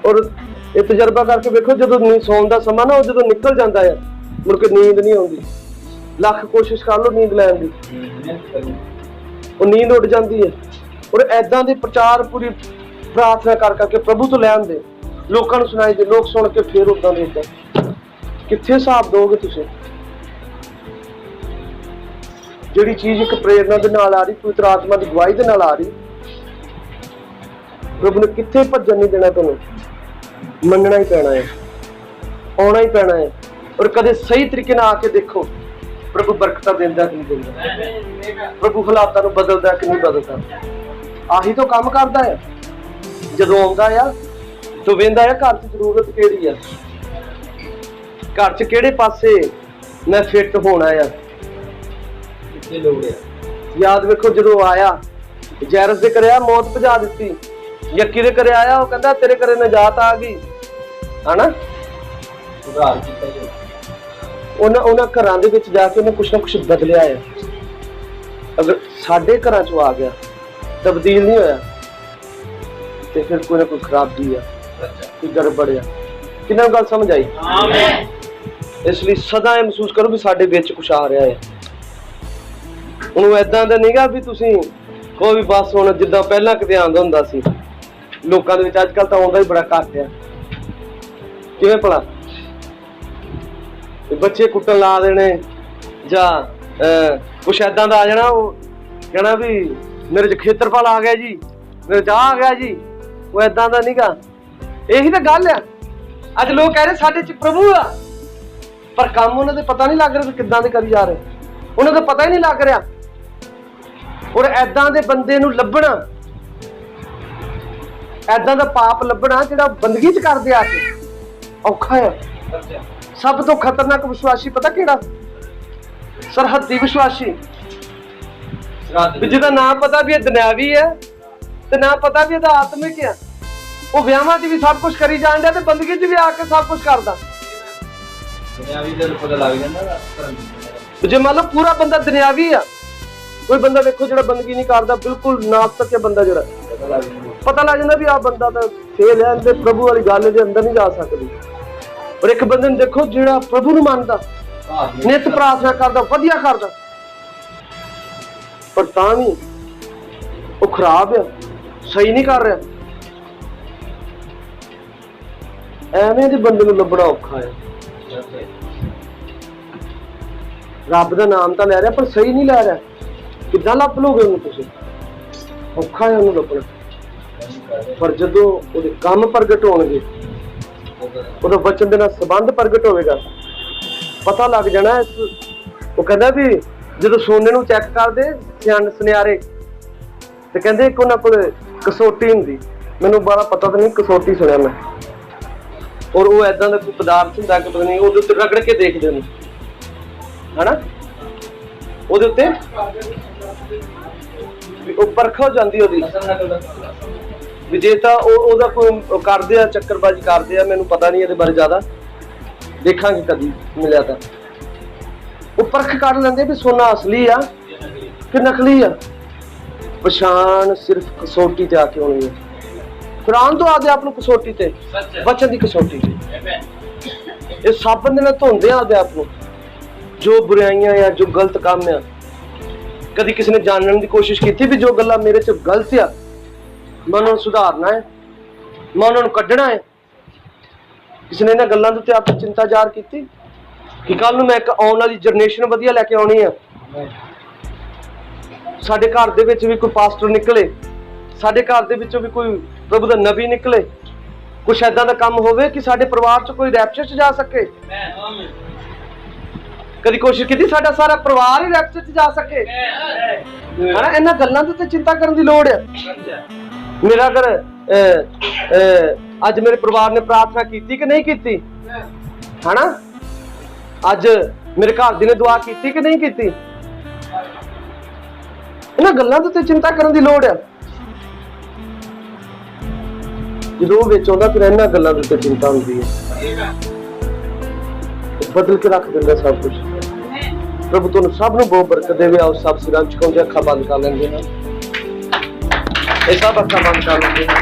ਔਰ ਇਹ ਤਜਰਬਾ ਕਰਕੇ ਵੇਖੋ, ਜਦੋਂ ਸੌਣ ਦਾ ਸਮਾਂ ਨਾ, ਉਹ ਜਦੋਂ ਨਿਕਲ ਜਾਂਦਾ ਹੈ ਮੁੜ ਕੇ ਨੀਂਦ ਨਹੀਂ ਆਉਂਦੀ। ਲੱਖ ਕੋਸ਼ਿਸ਼ ਕਰ ਲਓ ਨੀਂਦ ਲੈਣ ਦੀ, ਉਹ ਨੀਂਦ ਉੱਡ ਜਾਂਦੀ ਹੈ। ਔਰ ਏਦਾਂ ਦੇ ਪ੍ਰਚਾਰ ਪੂਰੀ ਪ੍ਰਾਰਥਨਾ ਕਰ ਕਰਕੇ ਪ੍ਰਭੂ ਤੋਂ ਲੈਣ ਦੇ, ਲੋਕਾਂ ਨੂੰ ਸੁਣਾਈ ਦੇ, ਲੋਕ ਸੁਣ ਕੇ ਫੇਰ ਉਦਾਂ ਦੇ ਉਦਾਂ। ਕਿੱਥੇ ਹਿਸਾਬ ਦੋਗੇ ਤੁਸੀਂ? ਜਿਹੜੀ ਚੀਜ਼ ਇੱਕ ਪ੍ਰੇਰਨਾ ਦੇ ਨਾਲ ਆ ਰਹੀ, ਪਵਿੱਤਰ ਆਤਮਾ ਦੀ ਗਵਾਹੀ ਦੇ ਨਾਲ ਆ ਰਹੀ, ਪ੍ਰਭੂ ਨੇ ਕਿੱਥੇ ਭੱਜਣ ਨਹੀਂ ਦੇਣਾ। ਤੁਹਾਨੂੰ ਮੰਨਣਾ ਹੀ ਪੈਣਾ ਹੈ, ਆਉਣਾ ਹੀ ਪੈਣਾ ਹੈ। ਔਰ ਕਦੇ ਸਹੀ ਤਰੀਕੇ ਨਾਲ ਆ ਕੇ ਦੇਖੋ ਪ੍ਰਭੂ ਬਰਕਤਾਂ ਦਿੰਦਾ ਕਿ ਨਹੀਂ ਦਿੰਦਾ, ਪ੍ਰਭੂ ਹਾਲਾਤਾਂ ਨੂੰ ਬਦਲਦਾ ਕਿ ਨਹੀਂ ਬਦਲਦਾ। ਆਹੀ ਤੋਂ ਕੰਮ ਕਰਦਾ ਹੈ। ਜਦੋਂ ਆਉਂਦਾ ਆ ਤਾਂ ਵੇਂਦਾ ਆ ਘਰ 'ਚ ਜ਼ਰੂਰਤ ਕਿਹੜੀ ਆ, ਘਰ 'ਚ ਕਿਹੜੇ ਪਾਸੇ ਮੈਂ ਫਿੱਟ ਹੋਣਾ ਆ, ਕਿੱਥੇ ਲੋੜ ਆ। ਯਾਦ ਵੇਖੋ ਜਦੋਂ ਆਇਆ ਜੈਰਸ ਦੇ ਘਰੇ ਆ, ਮੌਤ ਭਜਾ ਦਿੱਤੀ, ਯੱਕੀ ਦੇ ਘਰੇ ਆਇਆ, ਉਹ ਕਹਿੰਦਾ ਤੇਰੇ ਘਰੇ ਨਜਾਤ ਆ ਗਈ, ਹਨਾ। ਉਹਨਾਂ ਘਰਾਂ ਦੇ ਵਿੱਚ ਜਾ ਕੇ ਉਹਨੇ ਕੁਛ ਨਾ ਕੁਛ ਬਦਲਿਆ ਹੈ। ਅਗਰ ਸਾਡੇ ਘਰਾਂ ਚੋਂ ਆ ਗਿਆ, ਤਬਦੀਲ ਨਹੀਂ ਹੋਇਆ, ਤੇ ਫਿਰ ਕੋਈ ਨਾ ਕੋਈ ਖਰਾਬੀ ਆ, ਕੋਈ ਗੜਬੜ ਆ। ਕਿੰਨਾ ਗੱਲ ਸਮਝ ਆਈ? ਇਸ ਲਈ ਸਦਾ ਇਹ ਮਹਿਸੂਸ ਕਰੋ ਵੀ ਸਾਡੇ ਵਿੱਚ ਕੁਛ ਆ ਰਿਹਾ ਹੈ। ਉਹਨੂੰ ਏਦਾਂ ਦਾ ਨਹੀਂਗਾ ਵੀ ਤੁਸੀਂ ਕੋਈ ਵੀ ਬਸ ਹੁਣ ਜਿੱਦਾਂ ਪਹਿਲਾਂ ਕਿਤੇ ਆਉਂਦਾ ਹੁੰਦਾ ਸੀ ਲੋਕਾਂ ਦੇ ਵਿੱਚ, ਅੱਜ ਕੱਲ ਤਾਂ ਆਉਂਦਾ ਹੀ ਬੜਾ ਘੱਟ ਆ। ਕਿਵੇਂ ਭਲਾ ਬੱਚੇ ਕੁੱਟਣ ਲਾ ਦੇਣੇ ਜਾਂ ਕੁਛ ਏਦਾਂ ਦਾ ਆ ਜਾਣਾ, ਉਹ ਕਹਿਣਾ ਵੀ ਮੇਰੇ ਚ ਖੇਤਰਫਲ ਆ ਗਿਆ ਜੀ, ਮੇਰੇ ਚ ਆ ਗਿਆ ਜੀ। ਉਹ ਏਦਾਂ ਦਾ ਨਹੀਂਗਾ। ਇਹੀ ਤਾਂ ਗੱਲ ਆ। ਅੱਜ ਲੋਕ ਕਹਿ ਰਹੇ ਸਾਡੇ ਚ ਪ੍ਰਭੂ ਆ, ਪਰ ਕੰਮ ਉਹਨਾਂ ਦੇ ਪਤਾ ਨਹੀਂ ਲੱਗ ਰਿਹਾ ਕਿੱਦਾਂ ਦੇ ਕਰੀ ਜਾ ਰਹੇ, ਉਹਨਾਂ ਦਾ ਪਤਾ ਹੀ ਨਹੀਂ ਲੱਗ ਰਿਹਾ। ਔਰ ਏਦਾਂ ਦੇ ਬੰਦੇ ਨੂੰ ਲੱਭਣਾ, ਏਦਾਂ ਦਾ ਪਾਪ ਲੱਭਣਾ ਜਿਹੜਾ ਬੰਦਗੀ ਚ ਕਰਦੇ ਆ ਕੇ, ਔਖਾ ਆ। ਸਭ ਤੋਂ ਖਤਰਨਾਕ ਵਿਸ਼ਵਾਸੀ ਪਤਾ ਕਿਹੜਾ? ਸਰਹੱਦੀ ਵਿਸ਼ਵਾਸੀ, ਜਿਹਦਾ ਨਾ ਪਤਾ ਵੀ ਇਹ ਦੁਨਿਆਵੀ ਹੈ ਤੇ ਨਾ ਪਤਾ ਵੀ ਇਹਦਾ ਆਤਮਿਕ ਆ। ਉਹ ਵਿਆਹਾਂ 'ਚ ਵੀ ਸਭ ਕੁਝ ਕਰੀ ਜਾਣ ਡਿਆ ਤੇ ਬੰਦਗੀ 'ਚ ਵੀ ਆ ਕੇ ਸਭ ਕੁਝ ਕਰਦਾ। ਜੇ ਮੰਨ ਲਓ ਪੂਰਾ ਬੰਦਾ ਦੁਨਿਆਵੀ ਆ, ਕੋਈ ਬੰਦਾ ਦੇਖੋ ਜਿਹੜਾ ਬੰਦਗੀ ਨਹੀਂ ਕਰਦਾ, ਬਿਲਕੁਲ ਨਾਸਤਕ ਹੈ ਬੰਦਾ, ਜਿਹੜਾ ਪਤਾ ਲੱਗ ਜਾਂਦਾ ਵੀ ਆਹ ਬੰਦਾ ਤਾਂ ਫੇਲ ਹੈ, ਤੇ ਪ੍ਰਭੂ ਵਾਲੀ ਗੱਲ ਦੇ ਅੰਦਰ ਨਹੀਂ ਜਾ ਸਕਦੀ। ਪਰ ਇੱਕ ਬੰਦੇ ਨੂੰ ਦੇਖੋ ਜਿਹੜਾ ਪ੍ਰਭੂ ਨੂੰ ਮੰਨਦਾ, ਨਿਤ ਪ੍ਰਾਰਥਨਾ ਕਰਦਾ, ਵਧੀਆ ਕਰਦਾ, ਪਰ ਤਾਂ ਵੀ ਉਹ ਖਰਾਬ ਆ, ਸਹੀ ਨਹੀਂ ਕਰ ਰਿਹਾ। ਐਵੇਂ ਦੇ ਬੰਦੇ ਨੂੰ ਲੱਭਣਾ ਔਖਾ ਹੈ। ਰੱਬ ਦਾ ਨਾਮ ਤਾਂ ਲੈ ਰਿਹਾ ਪਰ ਸਹੀ ਨਹੀਂ ਲੈ ਰਿਹਾ, ਕਿੱਦਾਂ ਲੱਭ ਲੋਗੇ ਉਹਨੂੰ ਤੁਸੀਂ? ਔਖਾ ਹੈ ਉਹਨੂੰ ਲੱਭਣਾ। ਪਰ ਜਦੋਂ ਉਹਦੇ ਕੰਮ ਪ੍ਰਗਟ ਹੋਣਗੇ, ਉਹਦਾ ਵਚਨ ਦੇ ਨਾਲ ਸੰਬੰਧ ਪ੍ਰਗਟ ਹੋਵੇਗਾ, ਪਤਾ ਲੱਗ ਜਾਣਾ। ਉਹ ਕਹਿੰਦਾ ਵੀ ਜਦੋਂ ਸੋਨੇ ਨੂੰ ਚੈੱਕ ਕਰਦੇ ਸੁਨਿਆਰੇ, ਤੇ ਕਹਿੰਦੇ ਇੱਕ ਉਹਨਾਂ ਕੋਲ ਕਸੌਟੀ ਹੁੰਦੀ, ਮੈਨੂੰ ਬਾਰਾ ਪਤਾ ਤਾਂ ਨਹੀਂ, ਕਸੌਟੀ ਸੁਣਿਆ ਮੈਂ। ਔਰ ਉਹ ਏਦਾਂ ਦਾ ਕੋਈ ਪਦਾਰਥ ਹੁੰਦਾ ਕਿ ਪਤਾ ਨਹੀਂ, ਉਹਦੇ ਉੱਤੇ ਰਗੜ ਕੇ ਦੇਖਦੇ ਨੇ, ਹਨਾ, ਉਹਦੇ ਉੱਤੇ ਉਹ ਪਰਖ ਹੋ ਜਾਂਦੀ ਉਹਦੀ ਵੀ ਜੇ ਤਾਂ ਉਹਦਾ ਕੋਈ ਕਰਦੇ ਆ, ਚੱਕਰਬਾਜ਼ੀ ਕਰਦੇ ਆ। ਮੈਨੂੰ ਪਤਾ ਨਹੀਂ ਇਹਦੇ ਬਾਰੇ ਜ਼ਿਆਦਾ, ਦੇਖਾਂਗੇ ਕਦੀ ਮਿਲਿਆ ਤਾਂ। ਉਹ ਪਰਖ ਕਰ ਲੈਂਦੇ ਵੀ ਸੋਨਾ ਅਸਲੀ ਆ ਕਿ ਨਕਲੀ ਆ। ਪਛਾਣ ਸਿਰਫ ਕਸੌਟੀ ਤੇ ਆ ਕੇ ਹੋਣੀ ਹੈ। ਕੁਰਾਨ ਤੋਂ ਆਦੇ ਆਪ ਨੂੰ ਕਸੌਟੀ ਤੇ, ਵਚਨ ਦੀ ਕਸੌਟੀ ਤੇ। ਇਹ ਸਭ ਬੰਦੇ ਨਾਲ ਧੋਂਦੇ ਆਦੇ ਆਪ ਨੂੰ, ਜੋ ਬੁਰਾਈਆਂ ਆ, ਜੋ ਗਲਤ ਕੰਮ ਆ। ਕਦੀ ਕਿਸੇ ਨੇ ਜਾਣਨ ਦੀ ਕੋਸ਼ਿਸ਼ ਕੀਤੀ ਵੀ ਜੋ ਗੱਲਾਂ ਮੇਰੇ ਚ ਗਲਤ ਆ, ਮੈਂ ਉਹਨਾਂ ਨੂੰ ਸੁਧਾਰਨਾ ਹੈ, ਮੈਂ ਉਹਨਾਂ ਨੂੰ ਕੱਢਣਾ ਹੈ? ਕਿਸੇ ਨੇ ਇਹਨਾਂ ਗੱਲਾਂ ਦੇ ਉੱਤੇ ਆਪ ਚਿੰਤਾ ਜ਼ਾਹਰ ਕੀਤੀ ਕਿ ਕੱਲ ਨੂੰ ਮੈਂ ਇੱਕ ਆਉਣ ਵਾਲੀ ਜਨਰੇਸ਼ਨ ਵਧੀਆ ਲੈ ਕੇ ਆਉਣੀ ਆ, ਸਾਡੇ ਘਰ ਦੇ ਵਿੱਚ ਵੀ ਕੋਈ ਪਾਸਟਰ ਨਿਕਲੇ, ਸਾਡੇ ਘਰ ਦੇ ਵਿੱਚੋਂ ਵੀ ਕੋਈ ਪ੍ਰਭੂ ਦਾ ਨਬੀ ਨਿਕਲੇ, ਕੁਛ ਏਦਾਂ ਦਾ ਕੰਮ ਹੋਵੇ ਕਿ ਸਾਡੇ ਪਰਿਵਾਰ ਚ ਕੋਈ ਰੈਪਚਰ ਚ ਜਾ ਸਕੇ। ਕਦੀ ਕੋਸ਼ਿਸ਼ ਕੀਤੀ ਸਾਡਾ ਸਾਰਾ ਪਰਿਵਾਰ ਹੀ ਰੈਪਚਰ ਚ ਜਾ ਸਕੇ? ਹਨਾ, ਇਹਨਾਂ ਗੱਲਾਂ ਦੇ ਉੱਤੇ ਚਿੰਤਾ ਕਰਨ ਦੀ ਲੋੜ ਹੈ। ਮੇਰਾ ਅਗਰ ਅੱਜ ਮੇਰੇ ਪਰਿਵਾਰ ਨੇ ਪ੍ਰਾਰਥਨਾ ਕੀਤੀ ਕਿ ਨਹੀਂ ਕੀਤੀ, ਹਨਾ, ਅੱਜ ਮੇਰੇ ਘਰ ਦੀ ਨੇ ਦੁਆ ਕੀਤੀ ਕਿ ਨਹੀਂ ਕੀਤੀ, ਇਹਨਾਂ ਗੱਲਾਂ ਦੇ ਉੱਤੇ ਚਿੰਤਾ ਕਰਨ ਦੀ ਲੋੜ ਹੈ। ਜਦੋਂ ਉਹ ਵਿੱਚ ਆਉਂਦਾ ਫਿਰ ਇਹਨਾਂ ਗੱਲਾਂ ਦੇ ਉੱਤੇ ਚਿੰਤਾ ਹੁੰਦੀ ਹੈ, ਬਦਲ ਕੇ ਰੱਖ ਦਿੰਦਾ ਸਭ ਕੁਝ। ਪ੍ਰਭੂ ਤੁਹਾਨੂੰ ਸਭ ਨੂੰ ਬਹੁਤ ਬਰਕਤ ਦੇਵੇ। ਆਓ ਸਭ ਸਿਰਾਂ ਝੁਕਾਉਂਦੇ ਅੱਖਾਂ ਬੰਦ ਕਰ ਲੈਂਦੇ ਹਾਂ, ਇਹ ਸਭ ਅੱਖਾਂ ਬੰਦ ਕਰ ਲੈਂਦੇ ਹਾਂ।